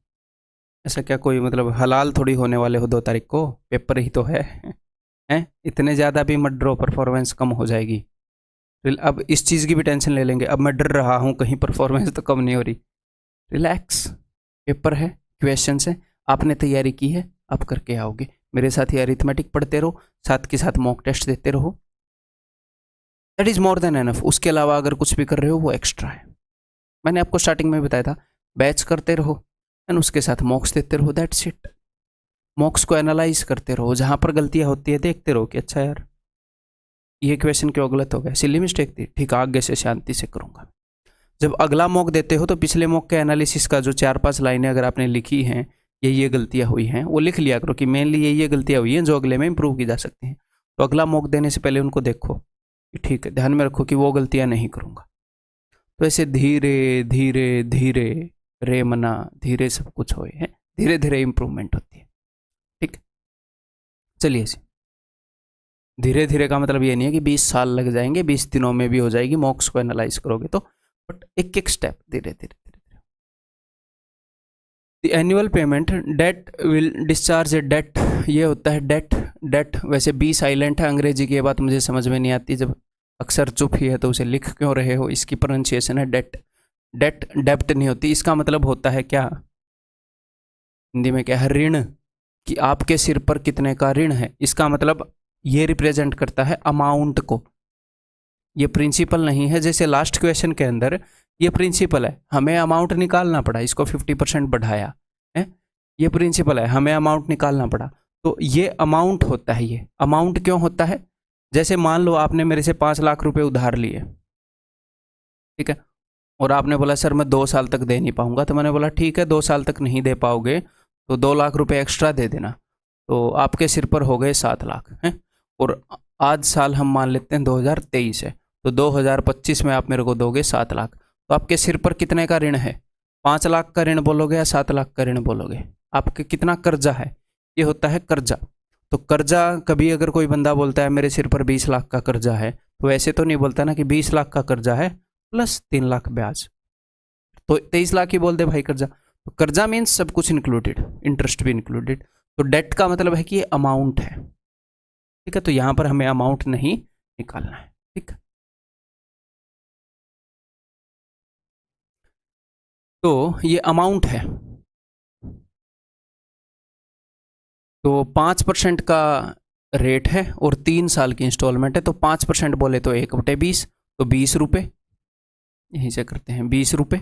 ऐसा क्या कोई मतलब हलाल थोड़ी होने वाले हो 2 तारीख को, पेपर ही तो है हैं? इतने ज़्यादा भी मत डरो, परफॉर्मेंस कम हो जाएगी। अब इस चीज़ की भी टेंशन ले लेंगे, अब मैं डर रहा हूँ कहीं परफॉर्मेंस तो कम नहीं हो रही। रिलैक्स, पेपर है, क्वेश्चन है, आपने तैयारी की है, आप करके आओगे। मेरे साथ ही अरिथमेटिक पढ़ते रहो, साथ के साथ मॉक टेस्ट देते रहो, that is more than enough. उसके अलावा अगर कुछ भी कर रहे हो वो एक्स्ट्रा है। मैंने आपको स्टार्टिंग में बताया था, बैच करते रहो एंड उसके साथ मॉक्स देते रहो, दैट्स इट। मॉक्स को एनालाइज करते रहो, जहाँ पर गलतियाँ होती है देखते रहो कि अच्छा यार ये क्वेश्चन क्यों गलत हो गया, सिली मिस्टेक थी, ठीक, आगे से शांति से करूँगा। जब अगला मॉक देते हो तो पिछले मॉक के एनालिसिस का जो 4-5 लाइनें अगर आपने लिखी हैं, ये गलतियाँ हुई हैं, वो लिख लिया करो कि मेनली ये गलतियाँ हुई हैं जो अगले में इंप्रूव की जा सकती हैं। तो अगला मॉक देने से पहले उनको देखो कि ठीक है, ध्यान में रखो कि वो गलतियाँ नहीं करूँगा। तो ऐसे धीरे धीरे धीरे रे मना धीरे सब कुछ होए हैं, धीरे धीरे इम्प्रूवमेंट होती है। ठीक, चलिए जी। धीरे धीरे का मतलब ये नहीं है कि 20 साल लग जाएंगे, 20 दिनों में भी हो जाएगी, मॉक्स को एनालाइज करोगे तो, बट एक एक स्टेप धीरे धीरे धीरे धीरे। The annual payment debt will discharge a debt, ये होता है डेट। डेट वैसे बी साइलेंट है, अंग्रेजी की ये बात मुझे समझ में नहीं आती, जब अक्सर चुप ही है तो उसे लिख क्यों रहे हो, इसकी प्रोनाउंसिएशन है डेट। डेट डेप्ट नहीं होती, इसका मतलब होता है क्या हिंदी में, क्या है? ऋण, कि आपके सिर पर कितने का ऋण है, इसका मतलब ये रिप्रेजेंट करता है अमाउंट को। ये प्रिंसिपल नहीं है, जैसे लास्ट क्वेश्चन के अंदर ये प्रिंसिपल है, हमें अमाउंट निकालना पड़ा, इसको 50% बढ़ाया है, ये प्रिंसिपल है, हमें अमाउंट निकालना पड़ा, तो ये अमाउंट होता है। ये अमाउंट क्यों होता है? जैसे मान लो आपने मेरे से 5 लाख रुपए उधार लिए, ठीक है, और आपने बोला सर मैं 2 साल तक दे नहीं पाऊंगा, तो मैंने बोला ठीक है 2 साल तक नहीं दे पाओगे तो 2 लाख रुपए एक्स्ट्रा दे देना, तो आपके सिर पर हो गए 7 लाख हैं। और आज साल हम मान लेते हैं 2023 है, तो 2025 में आप मेरे को दोगे 7 लाख, तो आपके सिर पर कितने का ऋण है? 5 लाख का ऋण बोलोगे या 7 लाख का ऋण बोलोगे? आपके कितना कर्जा है? ये होता है कर्जा। तो कर्जा कभी अगर कोई बंदा बोलता है मेरे सिर पर 20 लाख का कर्जा है, तो ऐसे तो नहीं बोलता ना कि 20 लाख का कर्जा है प्लस 3 लाख ब्याज, तो 23 लाख ही बोल दे भाई कर्जा। तो कर्जा मीन्स सब कुछ इंक्लूडेड, इंटरेस्ट भी इंक्लूडेड। तो डेट का मतलब है कि ये अमाउंट है, ठीक है। तो यहां पर हमें अमाउंट नहीं निकालना है, ठीक है। तो ये अमाउंट है, तो 5% का रेट है और 3 साल की इंस्टॉलमेंट है। तो 5% बोले तो 1/20, तो 20 रुपये, यहीं से करते हैं 20 रुपये।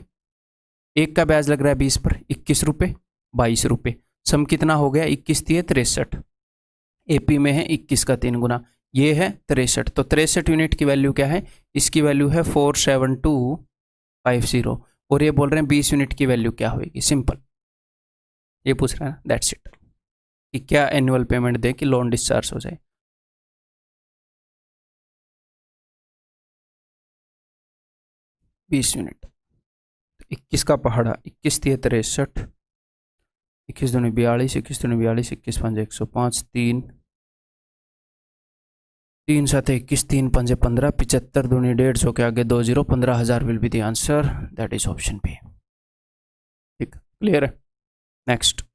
एक का ब्याज लग रहा है 20 पर 21 रुपये, 22 रुपये। सम कितना हो गया, 21 दिए 63। एपी में है 21 का 3 गुना, ये है 63। तो 63 यूनिट की वैल्यू क्या है, इसकी वैल्यू है 47250। और ये बोल रहे हैं 20 यूनिट की वैल्यू क्या होगी, सिंपल ये पूछ रहा है ना, दैट्स इट। कि क्या एनुअल पेमेंट दे कि लोन डिस्चार्ज हो जाए। बीस यूनिट, 21 का पहाड़ा, 21 दिए 63, 21 दूनी 42, 21 दूनी 42, 21 पंजे 105, 3 साथ 21, 3 पंजे 15, 75 दूनी 150 के आगे 2 0, 15,000 will be the answer, that is option B. ठीक, क्लियर है। Next,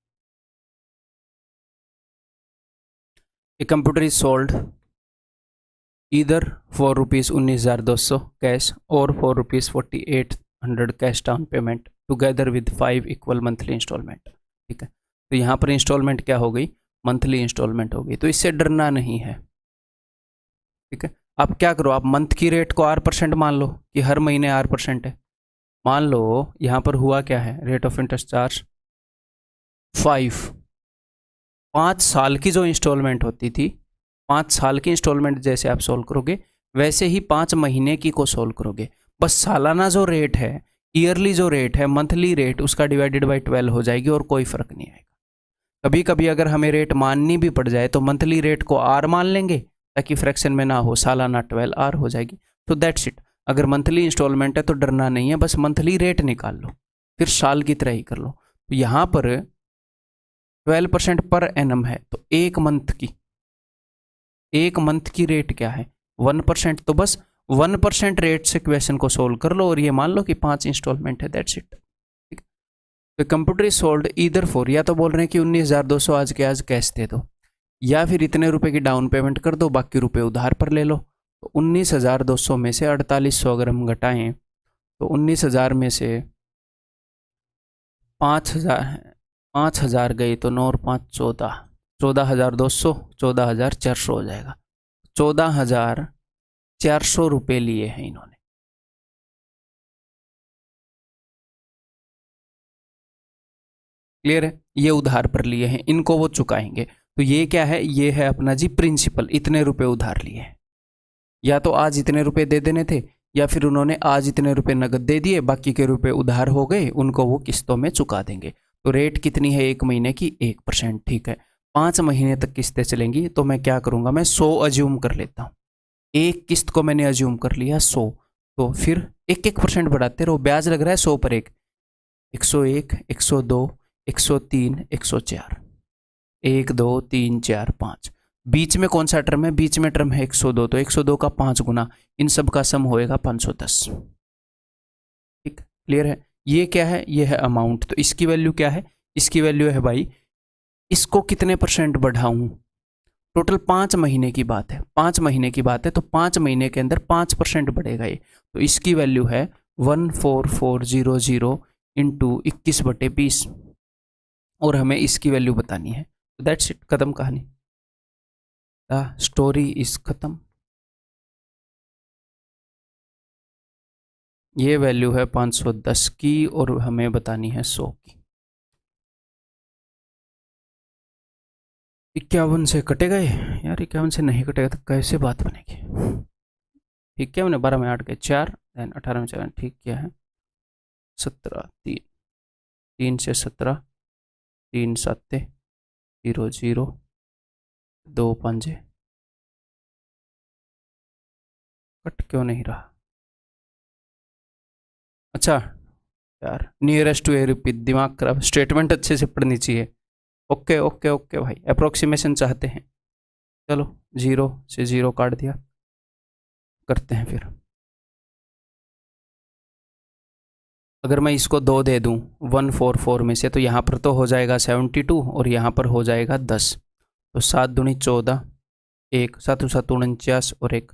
a computer is sold either for ₹19,200 cash और for ₹4800 cash down payment together with 5 equal monthly installment. ठीक है, तो यहाँ पर इंस्टॉलमेंट क्या हो गई, मंथली इंस्टॉलमेंट हो गई। तो इससे डरना नहीं है, ठीक है। आप क्या करो, आप मंथ की रेट को R% मान लो कि हर महीने R% है। मान लो यहाँ पर हुआ क्या है, रेट ऑफ इंटरेस्ट चार्ज 5, 5 साल की जो इंस्टॉलमेंट होती थी, 5 साल की इंस्टॉलमेंट जैसे आप सोल्व करोगे वैसे ही 5 महीने की को सोल्व करोगे। बस सालाना जो रेट है, ईयरली जो रेट है, मंथली रेट, उसका डिवाइडेड बाई 12 हो जाएगी और कोई फर्क नहीं आएगा। कभी कभी अगर हमें रेट माननी भी पड़ जाए तो मंथली रेट को R मान लेंगे ताकि फ्रैक्शन में ना हो, सालाना 12R हो जाएगी। तो दैट्स इट। अगर मंथली इंस्टॉलमेंट है तो डरना नहीं है, बस मंथली रेट निकाल लो, फिर साल की तरह ही कर लो। तो यहाँ पर 12% पर एनम है, तो एक मंथ की रेट क्या है 1%। तो बस 1% रेट से क्वेश्चन को सोल्व कर लो और ये मान लो कि 5 इंस्टॉलमेंट है, दैट्स इट। ठीक, तो computer is sold either for, या तो बोल रहे हैं कि 19,200 आज के आज कैश दे दो, या फिर इतने रुपए की डाउन पेमेंट कर दो, बाकी रुपए उधार पर ले लो। तो 19,200 में से 4,800 अगर हम घटाएं तो 19,000 में से 5,000 गई तो 9 और 5 14, 14,200, 14,400 हो जाएगा। 14,400 रुपये लिए हैं इन्होंने। क्लियर है, ये उधार पर लिए हैं, इनको वो चुकाएंगे। तो ये क्या है, ये है अपना जी प्रिंसिपल, इतने रुपए उधार लिए हैं। या तो आज इतने रुपए दे देने थे, या फिर उन्होंने आज इतने रुपए नगद दे दिए, बाकी के रुपए उधार हो गए, उनको वो किस्तों में चुका देंगे। तो रेट कितनी है एक महीने की, 1%। ठीक है, 5 महीने तक किस्तें चलेंगी। तो मैं क्या करूंगा, मैं 100 अज्यूम कर लेता हूँ। एक किस्त को मैंने अज्यूम कर लिया 100, तो फिर 1% बढ़ाते रहो। ब्याज लग रहा है 100 पर 1, 101, 102, 103, 104, 1 2 3 4 5। बीच में कौन सा टर्म है, बीच में टर्म है 102, तो 102 का 5 गुना, इन सब का सम होएगा 510। ठीक, क्लियर है। ये क्या है, ये है अमाउंट। तो इसकी वैल्यू क्या है, इसकी वैल्यू है भाई, इसको कितने % बढ़ाऊं, टोटल 5 महीने की बात है, 5 महीने की बात है, तो 5 महीने के अंदर 5% बढ़ेगा ये। तो इसकी वैल्यू है 14400 इंटू 21/20, और हमें इसकी वैल्यू बतानी है। तो दैट्स इट, खत्म कहानी, द स्टोरी इज खत्म। ये वैल्यू है 510 की और हमें बतानी है 100 की। 51 से कटेगा ये यार, 51 से नहीं कटेगा तो कैसे बात बनेगी। ठीक किया मैंने, 12 में 8 के 4, देन 18 में 4 ठीक किया है, 17 3, 3 से 17, 3 7 0 0, 2 5 कट क्यों नहीं रहा। अच्छा यार, नियरेस्ट टू ए रिपीट, दिमाग खराब, स्टेटमेंट अच्छे से पढ़नी चाहिए। ओके ओके ओके भाई, अप्रोक्सीमेशन चाहते हैं। चलो 0 से 0 काट दिया, करते हैं फिर। अगर मैं इसको 2 दे दूं 144 में से, तो यहाँ पर तो हो जाएगा 72 और यहाँ पर हो जाएगा 10। तो 7 दूनी 14, एक 7 7 49 और एक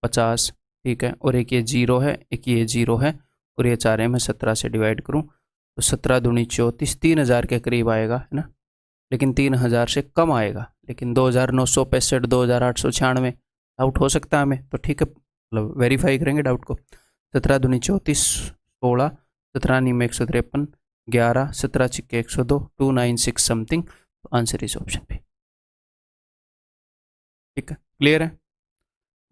50, ठीक है। और एक ये 0 है, एक ये 0 है और ये 4 है। मैं 17 से डिवाइड करूँ तो 17 दूनी 34, 3000 के करीब आएगा, है ना। लेकिन 3000 से कम आएगा, लेकिन 2965, 2896 डाउट हो सकता है हमें, तो ठीक है, मतलब वेरीफाई करेंगे डाउट को। 17 दूनी 34, 16, 17 नी में 153, 11, 17 छिक्के 102, 296 समथिंग। तो आंसर इज ऑप्शन बी। ठीक है, क्लियर है,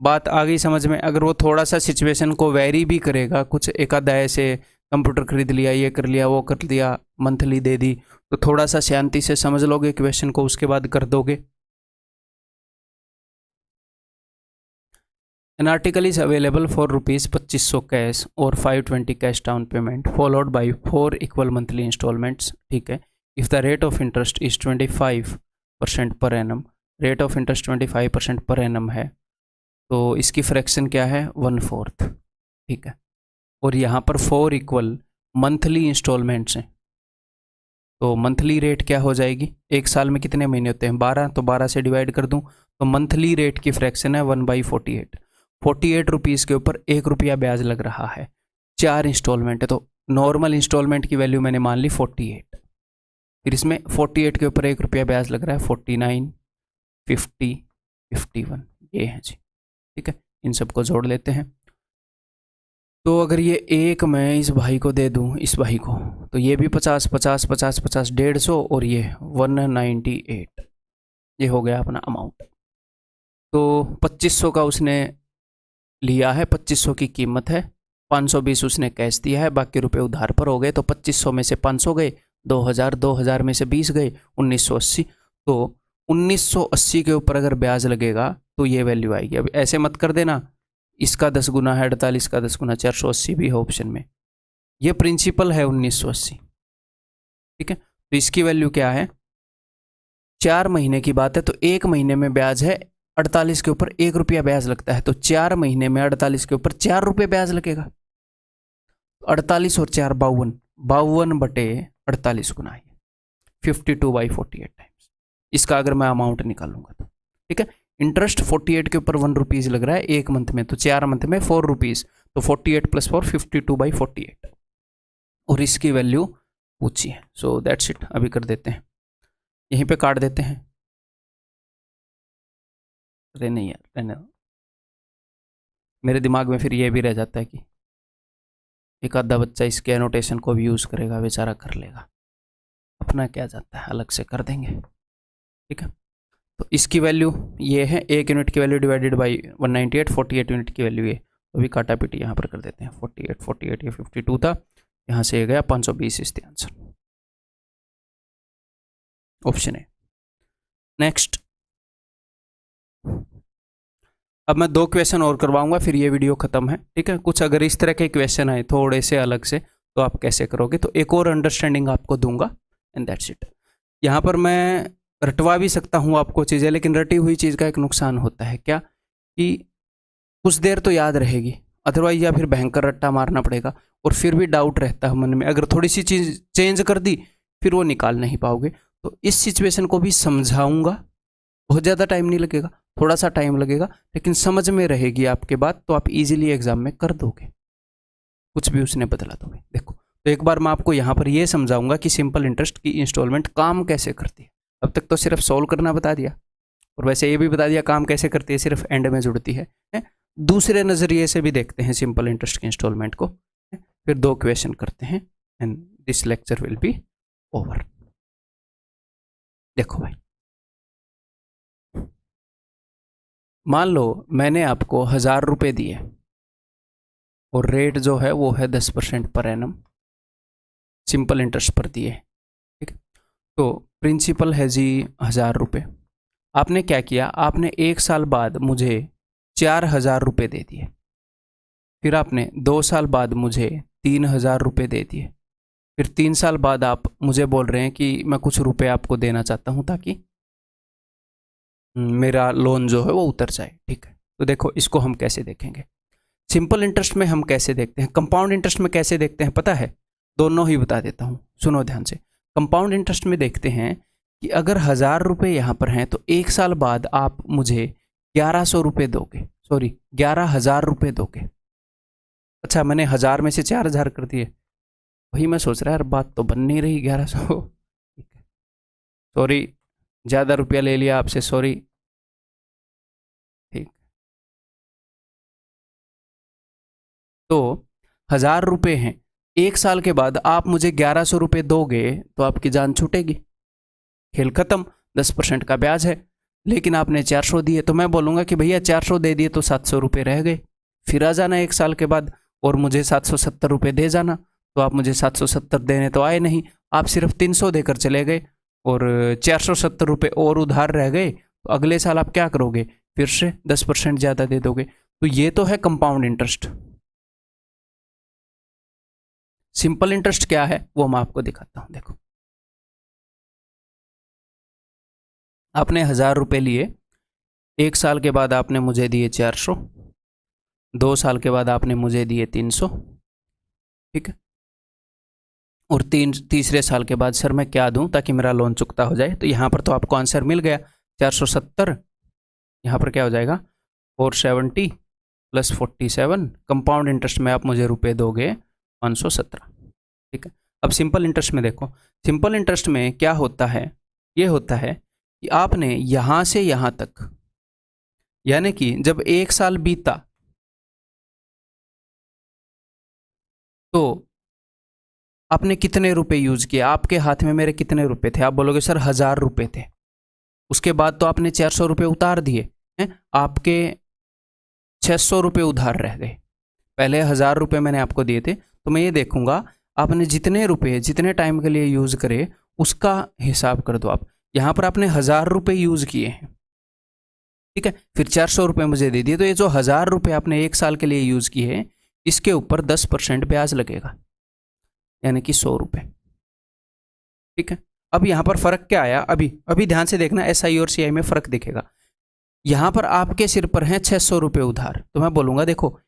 बात आ गई समझ में। अगर वो थोड़ा सा सिचुएशन को वेरी भी करेगा, कुछ एक आधा ऐसे कंप्यूटर खरीद लिया, ये कर लिया, वो कर लिया, मंथली दे दी, तो थोड़ा सा शांति से समझ लोगे क्वेश्चन को, उसके बाद कर दोगे। An article is available for rupees 2500 cash or 520 cash down payment followed by 4 equal monthly installments, ठीक है। If the rate of interest is 25% per annum, rate of interest 25% per annum है, तो इसकी फ्रैक्शन क्या है 1/4, ठीक है। और यहाँ पर 4 इक्वल मंथली इंस्टॉलमेंट्स हैं, तो मंथली रेट क्या हो जाएगी, एक साल में कितने महीने होते हैं 12, तो 12 से डिवाइड कर दूं तो मंथली रेट की फ्रैक्शन है 1/48। 48 रुपीज़ के ऊपर 1 रुपया ब्याज लग रहा है, 4 इंस्टॉलमेंट है, तो नॉर्मल इंस्टॉलमेंट की वैल्यू मैंने मान ली 48। फिर इसमें 48 के ऊपर 1 रुपया ब्याज लग रहा है, 49, 50, 51, ये है जी, ठीक है। इन सबको जोड़ लेते हैं। तो अगर ये एक मैं इस भाई को दे दूं, इस भाई को, तो ये भी 50 50 50 50 150 और ये 198, ये हो गया अपना अमाउंट। तो 2500 का उसने लिया है, 2500 की कीमत है, 520 उसने कैश दिया है, बाकी रुपए उधार पर हो गए। तो 2500 में से 500 गए, 2000, 2000 में से 20 गए, 1980। तो 1980 के ऊपर अगर ब्याज लगेगा तो ये वैल्यू आएगी। अब ऐसे मत कर देना इसका 10 गुना है 48 का 10 गुना 480 भी है ऑप्शन में, ये प्रिंसिपल है 1980, ठीक है। तो इसकी वैल्यू क्या है, 4 महीने की बात है, तो 1 महीने में ब्याज है 48 के ऊपर 1 रुपया ब्याज लगता है, तो 4 महीने में 48 के ऊपर 4 रुपये ब्याज लगेगा। 48 और 4 52, 52/48 गुना है 52/48 टाइम्स। इसका अगर मैं अमाउंट निकालूंगा तो ठीक है, इंटरेस्ट 48 के ऊपर 1 रुपीज़ लग रहा है 1 मंथ में, तो 4 मंथ में 4 रुपीज़, तो 48 + 4 52/48, और इसकी वैल्यू पूछी है। सो दैट्स इट, अभी कर देते हैं, यहीं पे काट देते हैं। अरे नहीं यार, रहने दो, मेरे दिमाग में फिर ये भी रह जाता है कि एक आधा बच्चा इसके एनोटेशन को भी यूज़ करेगा, बेचारा कर लेगा, अपना क्या जाता है, अलग से कर देंगे, ठीक है। तो इसकी वैल्यू ये है, 1 यूनिट की वैल्यू डिवाइडेड बाई 198, 48 यूनिट की वैल्यू ये, तो भी काटा पीटी यहाँ पर कर देते हैं। 48 48 ये 52 था, यहाँ से ये गया 520 is the answer, option A. Next, अब मैं 2 क्वेश्चन और करवाऊंगा, फिर ये वीडियो खत्म है, ठीक है। कुछ अगर इस तरह के क्वेश्चन आए थोड़े से अलग से, तो आप कैसे करोगे, तो एक और अंडरस्टैंडिंग आपको दूंगा, एंड दैट्स इट। यहाँ पर मैं रटवा भी सकता हूँ आपको चीज़ें, लेकिन रटी हुई चीज़ का एक नुकसान होता है क्या, कि कुछ देर तो याद रहेगी, अदरवाइज या फिर भयंकर रट्टा मारना पड़ेगा, और फिर भी डाउट रहता है मन में, अगर थोड़ी सी चीज़ चेंज कर दी फिर वो निकाल नहीं पाओगे। तो इस सिचुएशन को भी समझाऊंगा, बहुत ज़्यादा टाइम नहीं लगेगा, थोड़ा सा टाइम लगेगा, लेकिन समझ में रहेगी आपके बात, तो आप इजीली एग्जाम में कर दोगे, कुछ भी उसने बदला दोगे। देखो, तो एक बार मैं आपको यहाँ पर ये समझाऊंगा कि सिंपल इंटरेस्ट की इंस्टॉलमेंट काम कैसे करती है। अब तक तो सिर्फ सॉल्व करना बता दिया, और वैसे ये भी बता दिया काम कैसे करती है, सिर्फ एंड में जुड़ती है। दूसरे नज़रिए से भी देखते हैं सिंपल इंटरेस्ट की इंस्टॉलमेंट को, फिर 2 क्वेश्चन करते हैं, and this lecture will be over. देखो भाई, मान लो मैंने आपको 1000 रुपये दिए और रेट जो है वो है 10% पर एनम, सिंपल इंटरेस्ट पर दिए, ठीक है। तो प्रिंसिपल है जी 1000 रुपये, आपने क्या किया, आपने 1 साल बाद मुझे 4000 रुपये दे दिए, फिर आपने 2 साल बाद मुझे 3000 रुपये दे दिए, फिर 3 साल बाद आप मुझे बोल रहे हैं कि मैं कुछ रुपए आपको देना चाहता हूँ ताकि मेरा लोन जो है वो उतर जाए। ठीक है, तो देखो इसको हम कैसे देखेंगे। सिंपल इंटरेस्ट में हम कैसे देखते हैं, कंपाउंड इंटरेस्ट में कैसे देखते हैं पता है? दोनों ही बता देता हूँ, सुनो ध्यान से। कंपाउंड इंटरेस्ट में देखते हैं कि अगर 1000 रुपये यहाँ पर हैं तो 1 साल बाद आप मुझे 1100 रुपये दोगे, सॉरी 11,000 रुपये दोगे। अच्छा, मैंने 1000 में से 4000 कर दिए, वही मैं सोच रहा यार बात तो बन नहीं रही 1100। ठीक है, सॉरी ज़्यादा रुपया ले लिया आपसे, सॉरी। ठीक, तो 1000 रुपये हैं, 1 साल के बाद आप मुझे 1100 रुपये दोगे तो आपकी जान छूटेगी, खेल खत्म। 10% का ब्याज है, लेकिन आपने 400 दिए तो मैं बोलूँगा कि भैया 400 दे दिए तो 700 रुपये रह गए, फिर आ जाना 1 साल के बाद और मुझे 770 रुपये दे जाना। तो आप मुझे 770 देने तो आए नहीं, आप सिर्फ 300 देकर चले गए और 470 रुपये और उधार रह गए। तो अगले साल आप क्या करोगे, फिर से 10% ज़्यादा दे दोगे। तो ये तो है कंपाउंड इंटरेस्ट। सिंपल इंटरेस्ट क्या है वो मैं आपको दिखाता हूँ। देखो, आपने 1000 रुपये लिए, 1 साल के बाद आपने मुझे दिए 400, 2 साल के बाद आपने मुझे दिए 300, ठीक है, और तीसरे साल के बाद सर मैं क्या दूं ताकि मेरा लोन चुकता हो जाए। तो यहाँ पर तो आपको आंसर मिल गया 470, यहाँ पर क्या हो जाएगा 470 प्लस 47, कंपाउंड इंटरेस्ट में आप मुझे रुपए दोगे 517। ठीक है, अब सिंपल इंटरेस्ट में देखो, सिंपल इंटरेस्ट में क्या होता है, ये होता है कि आपने यहाँ से यहाँ तक, यानी कि जब 1 साल बीता तो आपने कितने रुपए यूज किए, आपके हाथ में मेरे कितने रुपए थे, आप बोलोगे सर 1000 रुपए थे। उसके बाद तो आपने 400 रुपये उतार दिए हैं, आपके 600 रुपये उधार रह गए। पहले 1000 रुपये मैंने आपको दिए थे, तो मैं ये देखूंगा आपने जितने रुपए जितने टाइम के लिए यूज़ करे उसका हिसाब कर दो आप। यहाँ पर आपने 1000 रुपये यूज़ किए हैं, ठीक है, फिर 400 रुपये मुझे दे दिए, तो ये जो 1000 रुपये आपने 1 साल के लिए यूज़ किए हैं इसके ऊपर 10% ब्याज लगेगा, यानी कि 100 रुपये। ठीक है, अब यहाँ पर फ़र्क क्या आया, अभी अभी ध्यान से देखना, SI और CI में फ़र्क दिखेगा। यहाँ पर आपके सिर पर हैं 600 रुपये उधार, तो मैं बोलूँगा देखो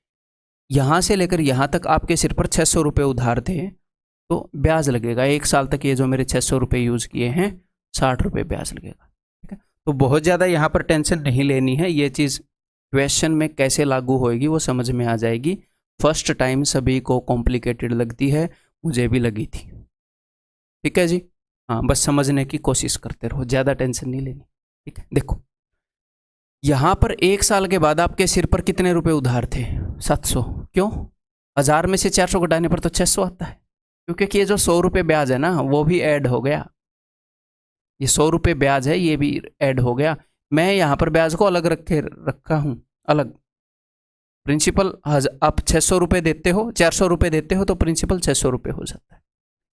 यहाँ से लेकर यहाँ तक आपके सिर पर 600 रुपये उधार थे, तो ब्याज लगेगा 1 साल तक, ये जो मेरे 600 रुपये यूज़ किए हैं 60 रुपये ब्याज लगेगा। ठीक है, तो बहुत ज़्यादा यहाँ पर टेंशन नहीं लेनी है, ये चीज़ क्वेश्चन में कैसे लागू होएगी वो समझ में आ जाएगी। फर्स्ट टाइम सभी को कॉम्प्लिकेटेड लगती है, मुझे भी लगी थी। ठीक है जी, हाँ, बस समझने की कोशिश करते रहो, ज़्यादा टेंशन नहीं लेनी। ठीक है, देखो यहाँ पर 1 साल के बाद आपके सिर पर कितने रुपए उधार थे, 700। क्यों, 1000 में से 400 घटाने पर तो 600 आता है, क्योंकि ये जो 100 रुपये ब्याज है ना वो भी ऐड हो गया, ये 100 रुपये ब्याज है ये भी ऐड हो गया। मैं यहाँ पर ब्याज को अलग रखा हूँ, अलग। प्रिंसिपल आप 600 रुपये देते हो, 400 रुपये देते हो तो प्रिंसिपल 600 रुपये हो जाता है।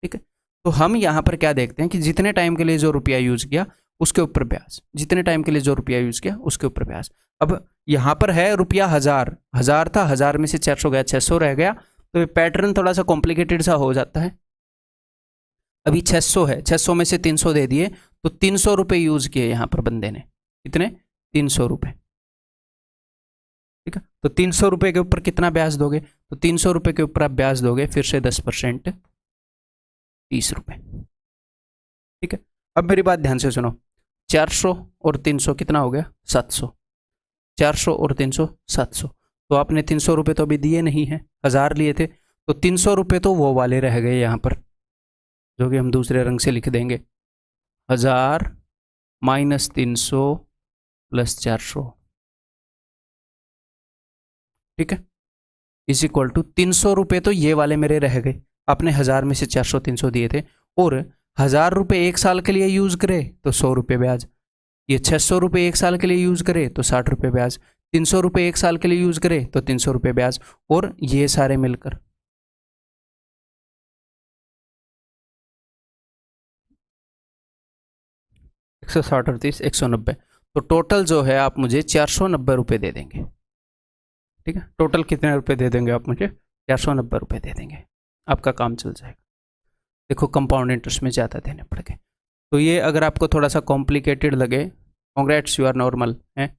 ठीक है, तो हम यहाँ पर क्या देखते हैं कि जितने टाइम के लिए जो रुपया यूज किया उसके ऊपर ब्याज, जितने टाइम के लिए जो रुपया यूज किया उसके ऊपर ब्याज। अब यहाँ पर है रुपया 1000 था, 1000 में से 400 गया, 600 रह गया, तो ये पैटर्न थोड़ा सा कॉम्प्लिकेटेड सा हो जाता है। अभी 600 है, 600 में से 300 दे दिए, तो 300 रुपये यूज किए यहाँ पर बंदे ने, कितने, 300 रुपये। ठीक है, तो 300 रुपये के ऊपर कितना ब्याज दोगे, तो 300 रुपये के ऊपर आप ब्याज दोगे फिर से 10%, 30 रुपये। ठीक है, अब मेरी बात ध्यान से सुनो, 400 और 300 कितना हो गया, 700, 400 और 300 700, तो आपने 300 रुपये तो अभी दिए नहीं है, 1000 लिए थे, तो 300 रुपये तो वो वाले रह गए यहाँ पर, जो कि हम दूसरे रंग से लिख देंगे, 1000 माइनस 300 प्लस 400, ठीक है, इज इक्वल टू 300 रुपये तो ये वाले मेरे रह गए, आपने 1000 में से 400 300 दिए थे, और 1000 रुपये 1 साल के लिए यूज़ करे तो 100 रुपये ब्याज, ये 600 रुपये 1 साल के लिए यूज़ करे तो 60 रुपये ब्याज, 300 रुपये 1 साल के लिए यूज़ करे तो 300 रुपये ब्याज, और ये सारे मिलकर 160 और 30 190, तो टोटल जो है आप मुझे 490 रुपये दे देंगे। ठीक है, टोटल कितने रुपए दे देंगे आप मुझे, 490 रुपये दे देंगे, आपका काम चल जाएगा। देखो कंपाउंड इंटरेस्ट में ज़्यादा देने पड़ गए, तो ये अगर आपको थोड़ा सा कॉम्प्लिकेटेड लगे कॉन्ग्रेट्स, यू आर नॉर्मल है।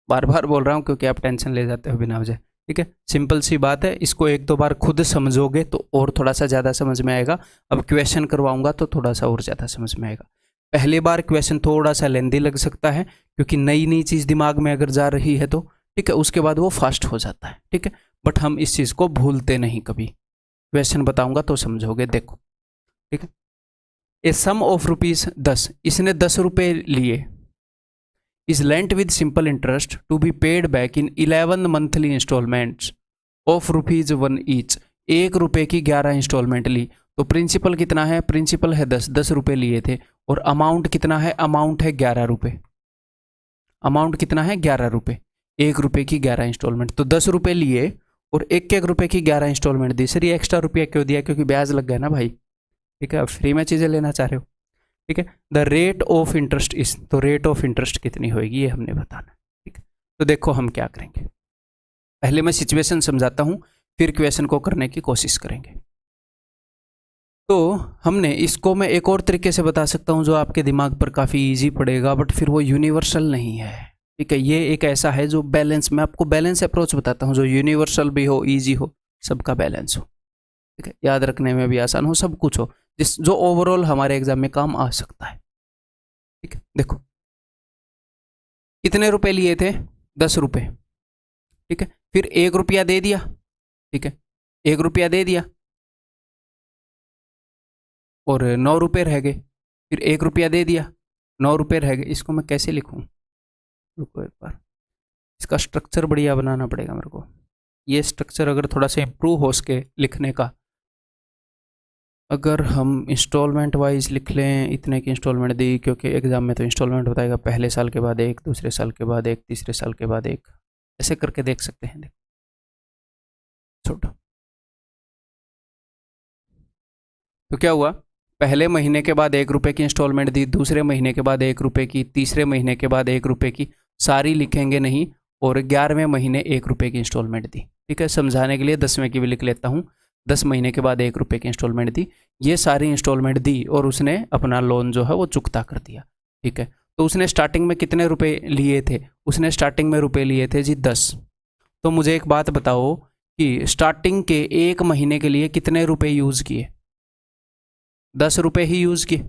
बार बार बोल रहा हूँ क्योंकि आप टेंशन ले जाते हो बिना वजह। ठीक है, सिंपल सी बात है, इसको एक दो बार खुद समझोगे तो और थोड़ा सा ज़्यादा समझ में आएगा। अब क्वेश्चन करवाऊंगा तो थोड़ा सा और ज़्यादा समझ में आएगा। पहली बार क्वेश्चन थोड़ा सा लेंदी लग सकता है क्योंकि नई नई चीज़ दिमाग में अगर जा रही है तो, ठीक है, उसके बाद वो फास्ट हो जाता है। ठीक है, बट हम इस चीज़ को भूलते नहीं कभी। क्वेश्चन बताऊंगा तो समझोगे। देखो, ठीक है, ए सम ऑफ ₹10, इसने 10 रुपये लिए, is lent with simple interest to be paid back in 11 monthly instalments of ₹1 each. 1 रुपये की 11 इंस्टॉलमेंट ली, तो प्रिंसिपल कितना है? प्रिंसिपल है 10 रुपये लिए थे, और अमाउंट कितना है? अमाउंट है 11 रुपये। अमाउंट कितना है? 11 रुपये। 1 रुपये की 11 इंस्टॉलमेंट, तो 10 रुपये लिए और 1 रुपये की 11 इंस्टॉलमेंट दी। सर ये एक्स्ट्रा रुपया क्यों दिया? क्योंकि ब्याज लग गया ना भाई। ठीक है, अब फ्री में चीज़ें लेना चाह रहे हो। ठीक है, द रेट ऑफ इंटरेस्ट इस, तो रेट ऑफ इंटरेस्ट कितनी होगी ये हमने बताना। ठीक है, तो देखो हम क्या करेंगे, पहले मैं सिचुएशन समझाता हूँ, फिर क्वेश्चन को करने की कोशिश करेंगे। तो हमने इसको मैं एक और तरीके से बता सकता हूँ जो आपके दिमाग पर काफ़ी इजी पड़ेगा, बट फिर वो यूनिवर्सल नहीं है। ठीक है, ये एक ऐसा है जो बैलेंस, मैं आपको बैलेंस अप्रोच बताता हूँ जो यूनिवर्सल भी हो, ईजी हो, सबका बैलेंस हो। ठीक है, याद रखने में भी आसान हो, सब कुछ हो, जिस जो ओवरऑल हमारे एग्जाम में काम आ सकता है। ठीक है, देखो कितने रुपए लिए थे? 10 रुपये। ठीक है, फिर 1 रुपया दे दिया। ठीक है, 1 रुपया दे दिया और 9 रुपये रह गए। फिर 1 रुपया दे दिया, 9 रुपये रह गए। इसको मैं कैसे लिखूं? रुको एक बार, इसका स्ट्रक्चर बढ़िया बनाना पड़ेगा मेरे को। ये स्ट्रक्चर अगर थोड़ा सा इम्प्रूव हो सके लिखने का, अगर हम इंस्टॉलमेंट वाइज लिख लें, इतने की इंस्टॉलमेंट दी, क्योंकि एग्जाम में तो इंस्टॉलमेंट बताएगा, पहले साल के बाद एक, दूसरे साल के बाद एक, तीसरे साल के बाद एक, ऐसे करके देख सकते हैं। देख छोटो, तो क्या हुआ? पहले महीने के बाद 1 रुपये की इंस्टॉलमेंट दी, दूसरे महीने के बाद 1 रुपये की, तीसरे महीने के बाद 1 रुपये की, सारी लिखेंगे नहीं, और 11वें महीने 1 रुपये की इंस्टॉलमेंट दी। ठीक है, समझाने के लिए 10वें की भी लिख लेता हूँ। 10 महीने के बाद 1 रुपये की इंस्टॉलमेंट दी, ये सारी इंस्टॉलमेंट दी और उसने अपना लोन जो है वो चुकता कर दिया। ठीक है, तो उसने स्टार्टिंग में कितने रुपए लिए थे? उसने स्टार्टिंग में रुपए लिए थे जी 10। तो मुझे एक बात बताओ कि स्टार्टिंग के 1 महीने के लिए कितने रुपए यूज़ किए? 10 रुपये ही यूज़ किए।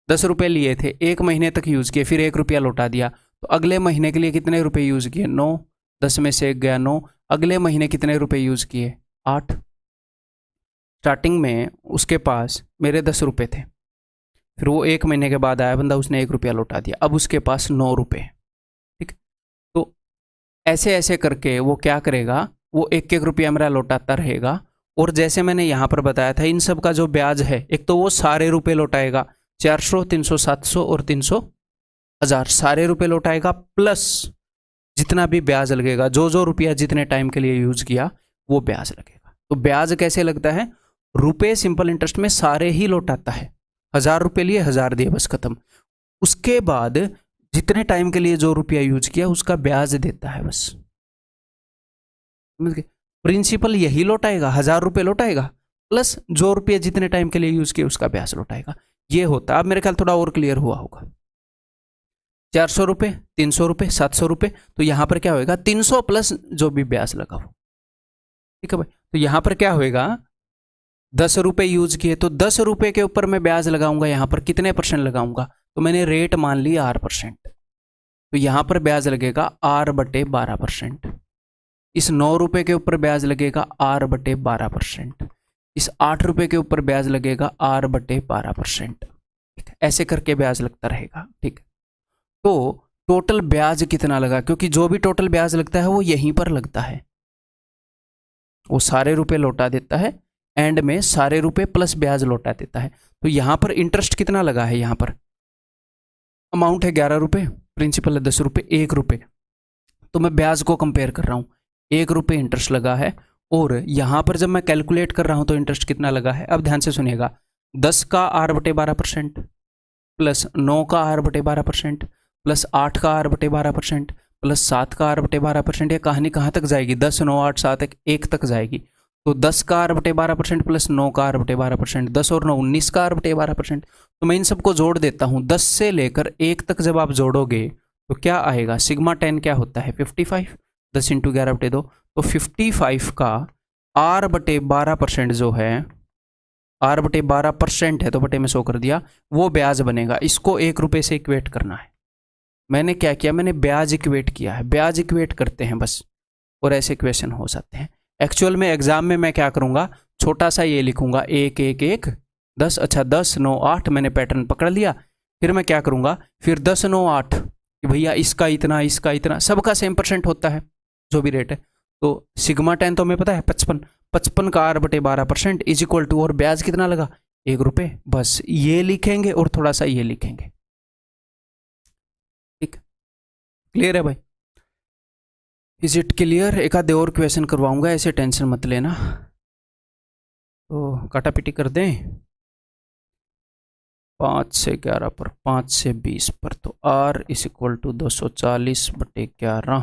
10 रुपये लिए थे, 1 महीने तक यूज़ किए, फिर 1 रुपया लौटा दिया। तो अगले महीने के लिए कितने रुपए यूज़ किए? 9। 10 में से 1 गया 9। अगले महीने कितने रुपए यूज़ किए? 8। स्टार्टिंग में उसके पास मेरे 10 रुपये थे, फिर वो 1 महीने के बाद आया बंदा, उसने 1 रुपया लौटा दिया, अब उसके पास 9 रुपये। ठीक, तो ऐसे ऐसे करके वो क्या करेगा? वो 1-1 रुपया मेरा लौटाता रहेगा। और जैसे मैंने यहाँ पर बताया था, इन सब का जो ब्याज है, एक तो वो सारे रुपए लौटाएगा, 400, 300, 700 और 300, 1000 सारे रुपए लौटाएगा, प्लस जितना भी ब्याज लगेगा, जो रुपया जितने टाइम के लिए यूज किया वो ब्याज लगेगा। तो ब्याज कैसे लगता है? रुपए सिंपल इंटरेस्ट में सारे ही लौटाता है। 1000 रुपये लिए, 1000 दिए, बस खत्म। उसके बाद जितने टाइम के लिए जो रुपया यूज किया उसका ब्याज देता है, बस। प्रिंसिपल यही लौटाएगा, 1000 रुपये लौटाएगा, प्लस जो रुपये जितने टाइम के लिए यूज किए उसका ब्याज लौटाएगा। ये होता, अब मेरे ख्याल थोड़ा और क्लियर हुआ होगा। 400 रुपये, 300 रुपये, 700 रुपये, तो यहां पर क्या होएगा? 300 प्लस जो भी ब्याज लगा हो। ठीक है भाई, तो यहां पर क्या होएगा? 10 रुपये यूज किए, तो 10 रुपये के ऊपर मैं ब्याज लगाऊंगा, यहां पर कितने % लगाऊंगा? तो मैंने रेट मान ली 8%, तो यहां पर ब्याज लगेगा R/12%। इस 9 रुपये के ऊपर ब्याज लगेगा R/12%। इस 8 रुपये के ऊपर ब्याज लगेगा R/12%। ठीक है, ऐसे करके ब्याज लगता रहेगा। ठीक है, तो टोटल ब्याज कितना लगा? क्योंकि जो भी टोटल ब्याज लगता है वो यहीं पर लगता है, वो सारे रुपए लौटा देता है, एंड में सारे रुपए प्लस ब्याज लौटा देता है। तो यहां पर इंटरेस्ट कितना लगा है? यहां पर अमाउंट है 11 रुपये, प्रिंसिपल है 10 रुपये, 1 रुपये, तो मैं ब्याज को कंपेयर कर रहा हूं। 1 रुपये इंटरेस्ट लगा है, और यहां पर जब मैं कैलकुलेट कर रहा हूं तो इंटरेस्ट कितना लगा है? अब ध्यान से सुनिएगा, 10 का R/12%, प्लस 9 का R/12%, प्लस 8 का R/12%, प्लस 7 का R/12%। ये कहानी कहाँ तक जाएगी? 10, 9, 8, 7, 1 तक जाएगी। तो 10 का R/12% प्लस 9 का R/12%, 10 और 9 19 का R/12%। तो मैं इन सबको जोड़ देता हूँ। 10 से लेकर 1 तक जब आप जोड़ोगे तो क्या आएगा, सिग्मा 10 क्या होता है 55, 10 इंटू 11/2, तो 55 का R/12% जो है, R/12% है तो बटे में 100 कर दिया, वो ब्याज बनेगा। इसको 1 रुपये से इक्वेट करना है। मैंने क्या किया, मैंने ब्याज इक्वेट किया है, ब्याज इक्वेट करते हैं बस, और ऐसे क्वेश्चन हो सकते हैं। एक्चुअल में एग्जाम में मैं क्या करूंगा, छोटा सा ये लिखूंगा 1 1 1 10, अच्छा 10 9 8, मैंने पैटर्न पकड़ लिया। फिर मैं क्या करूंगा, फिर 10 9 8 कि भैया इसका इतना, इसका इतना, सबका सेम परसेंट होता है जो भी रेट है। तो सिग्मा 10 तो हमें पता है 55, 55 का R/12% इज इक्वल टू, और ब्याज कितना लगा 1 रुपये, बस ये लिखेंगे और थोड़ा सा ये लिखेंगे। ठीक, क्लियर है भाई? Is it clear? एक आधे और क्वेश्चन करवाऊंगा, ऐसे टेंशन मत लेना। तो काटा पीटी कर दें, 5 से 11 पर, 5 से 20 पर, तो R इज इक्वल टू 240/11,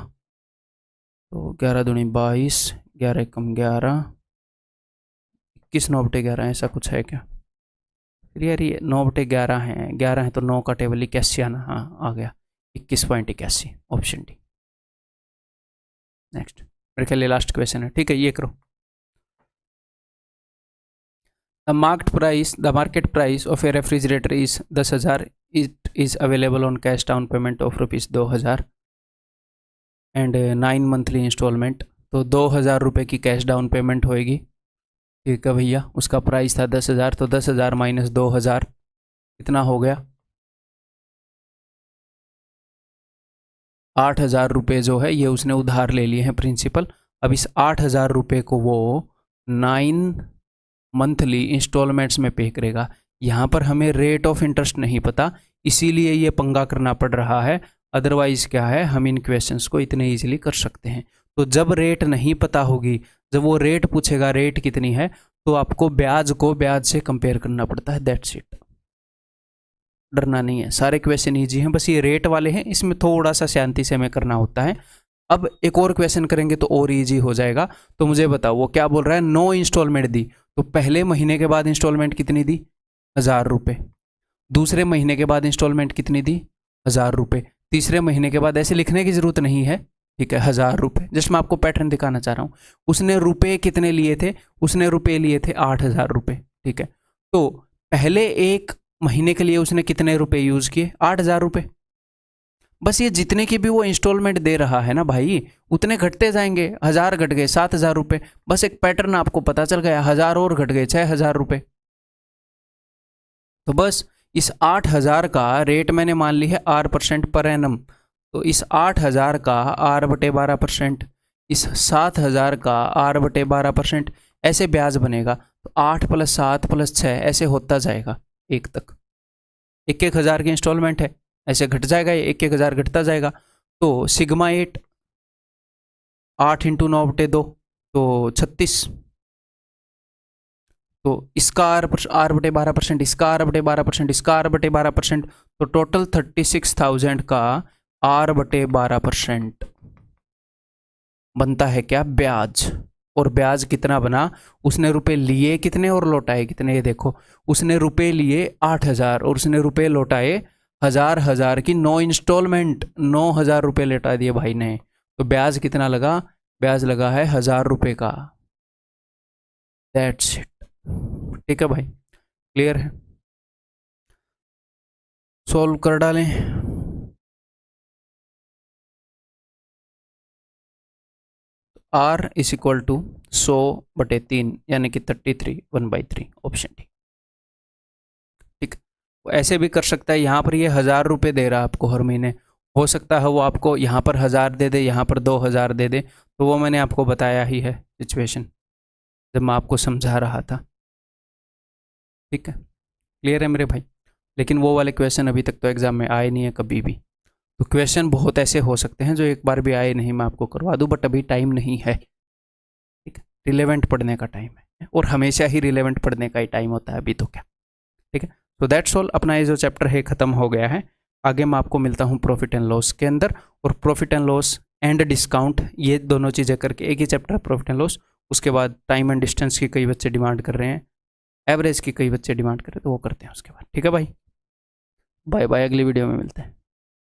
तो 11 दूनी 22, 11 कम 11, 21 9/11, ऐसा कुछ है क्या? फिर यार ये 9/11 है, 11 है तो 9 का टेबल 81 आना, हाँ आ गया 21.81, ऑप्शन डी। नेक्स्ट, मेरे ख्याल लास्ट क्वेश्चन है, ठीक है ये करो। The market price of a refrigerator is 10,000, it is available on cash down payment of ₹2,000 and 9 monthly instalment. तो 2,000 रुपये की कैश डाउन पेमेंट होएगी, ठीक है भैया। उसका प्राइस था 10,000, तो 10,000 माइनस 2,000 कितना हो गया, 8,000 रुपये जो है ये उसने उधार ले लिए हैं प्रिंसिपल। अब इस 8,000 रुपये को वो 9 मंथली इंस्टॉलमेंट्स में पे करेगा। यहाँ पर हमें रेट ऑफ इंटरेस्ट नहीं पता, इसीलिए ये पंगा करना पड़ रहा है। अदरवाइज क्या है, हम इन क्वेश्चंस को इतने इजीली कर सकते हैं। तो जब रेट नहीं पता होगी, जब वो रेट पूछेगा रेट कितनी है, तो आपको ब्याज को ब्याज से कंपेयर करना पड़ता है, दैट्स इट। डरना नहीं है, सारे क्वेश्चन ईजी हैं, बस ये रेट वाले हैं, इसमें थोड़ा सा शांति से हमें करना होता है। अब एक और क्वेश्चन करेंगे तो और इजी हो जाएगा। तो मुझे बताओ वो क्या बोल रहा है, 9 इंस्टॉलमेंट दी, तो पहले महीने के बाद इंस्टॉलमेंट कितनी दी, 1,000 रुपये। दूसरे महीने के बाद इंस्टॉलमेंट कितनी दी, 1,000 रुपये। तीसरे महीने के बाद, ऐसे लिखने की जरूरत नहीं है, ठीक है, 1,000 रुपये। जस्ट मैं आपको पैटर्न दिखाना चाह रहा हूँ। उसने रुपये कितने लिए थे, उसने रुपये लिए थे 8,000 रुपये, ठीक है। तो पहले एक महीने के लिए उसने कितने रुपए यूज किए, 8,000 रुपये। बस ये जितने की भी वो इंस्टॉलमेंट दे रहा है ना भाई, उतने घटते जाएंगे, 1,000 घट गए 7,000 रुपये, बस एक पैटर्न आपको पता चल गया, 1,000 और घट गए 6,000 रुपये। तो बस इस 8,000 का रेट मैंने मान ली है R% पर एनम, तो इस 8,000 का R/12%, इस 7,000 का R/12%, ऐसे ब्याज बनेगा। तो 8 + 7 + 6 ऐसे होता जाएगा 1 तक। 1,000 की इंस्टॉलमेंट है, ऐसे घट जाएगा, ये 1,000 घटता जाएगा। तो सिग्मा 8 8 × 9/2 तो 36, तो इसका R/12%, इसका R/12%, इसका R/12%, तो टोटल 36,000 का R/12% बनता है क्या, ब्याज। और ब्याज कितना बना, उसने रुपए लिए कितने और लौटाए कितने, ये देखो, उसने रुपए लिए 8,000 और उसने रुपए लौटाए 1,000 की 9 इंस्टॉलमेंट, 9,000 रुपये लौटा दिए भाई ने। तो ब्याज कितना लगा, ब्याज लगा है 1,000 रुपये का, दैट्स इट। ठीक है भाई, क्लियर है? सॉल्व कर डालें। R इज इक्वल टू 100/3 यानी कि 33 1/3, ऑप्शन डी। ठीक, ऐसे भी कर सकता है, यहाँ पर ये 1,000 रुपये दे रहा है आपको हर महीने, हो सकता है वो आपको यहाँ पर 1,000 दे दे, यहाँ पर 2,000 दे दे। तो वो मैंने आपको बताया ही है सिचुएशन जब मैं आपको समझा रहा था। ठीक है, क्लियर है मेरे भाई? लेकिन वो वाले क्वेश्चन अभी तक तो एग्जाम में आए नहीं है कभी भी। तो क्वेश्चन बहुत ऐसे हो सकते हैं जो एक बार भी आए नहीं, मैं आपको करवा दूं, बट अभी टाइम नहीं है। ठीक है, रिलेवेंट पढ़ने का टाइम है, और हमेशा ही रिलेवेंट पढ़ने का ही टाइम होता है, अभी तो क्या। ठीक है, तो दैट्स ऑल, अपना ये जो चैप्टर है ख़त्म हो गया है। आगे मैं आपको मिलता हूँ प्रॉफिट एंड लॉस के अंदर, और profit and loss and discount, ये दोनों चीज़ें करके एक ही चैप्टर है प्रॉफिट एंड लॉस। उसके बाद टाइम एंड डिस्टेंस की कई बच्चे डिमांड कर रहे हैं, एवरेज की कई बच्चे डिमांड कर रहे हैं, तो वो करते हैं उसके बाद। ठीक है भाई, बाय बाय, अगली वीडियो में मिलते हैं।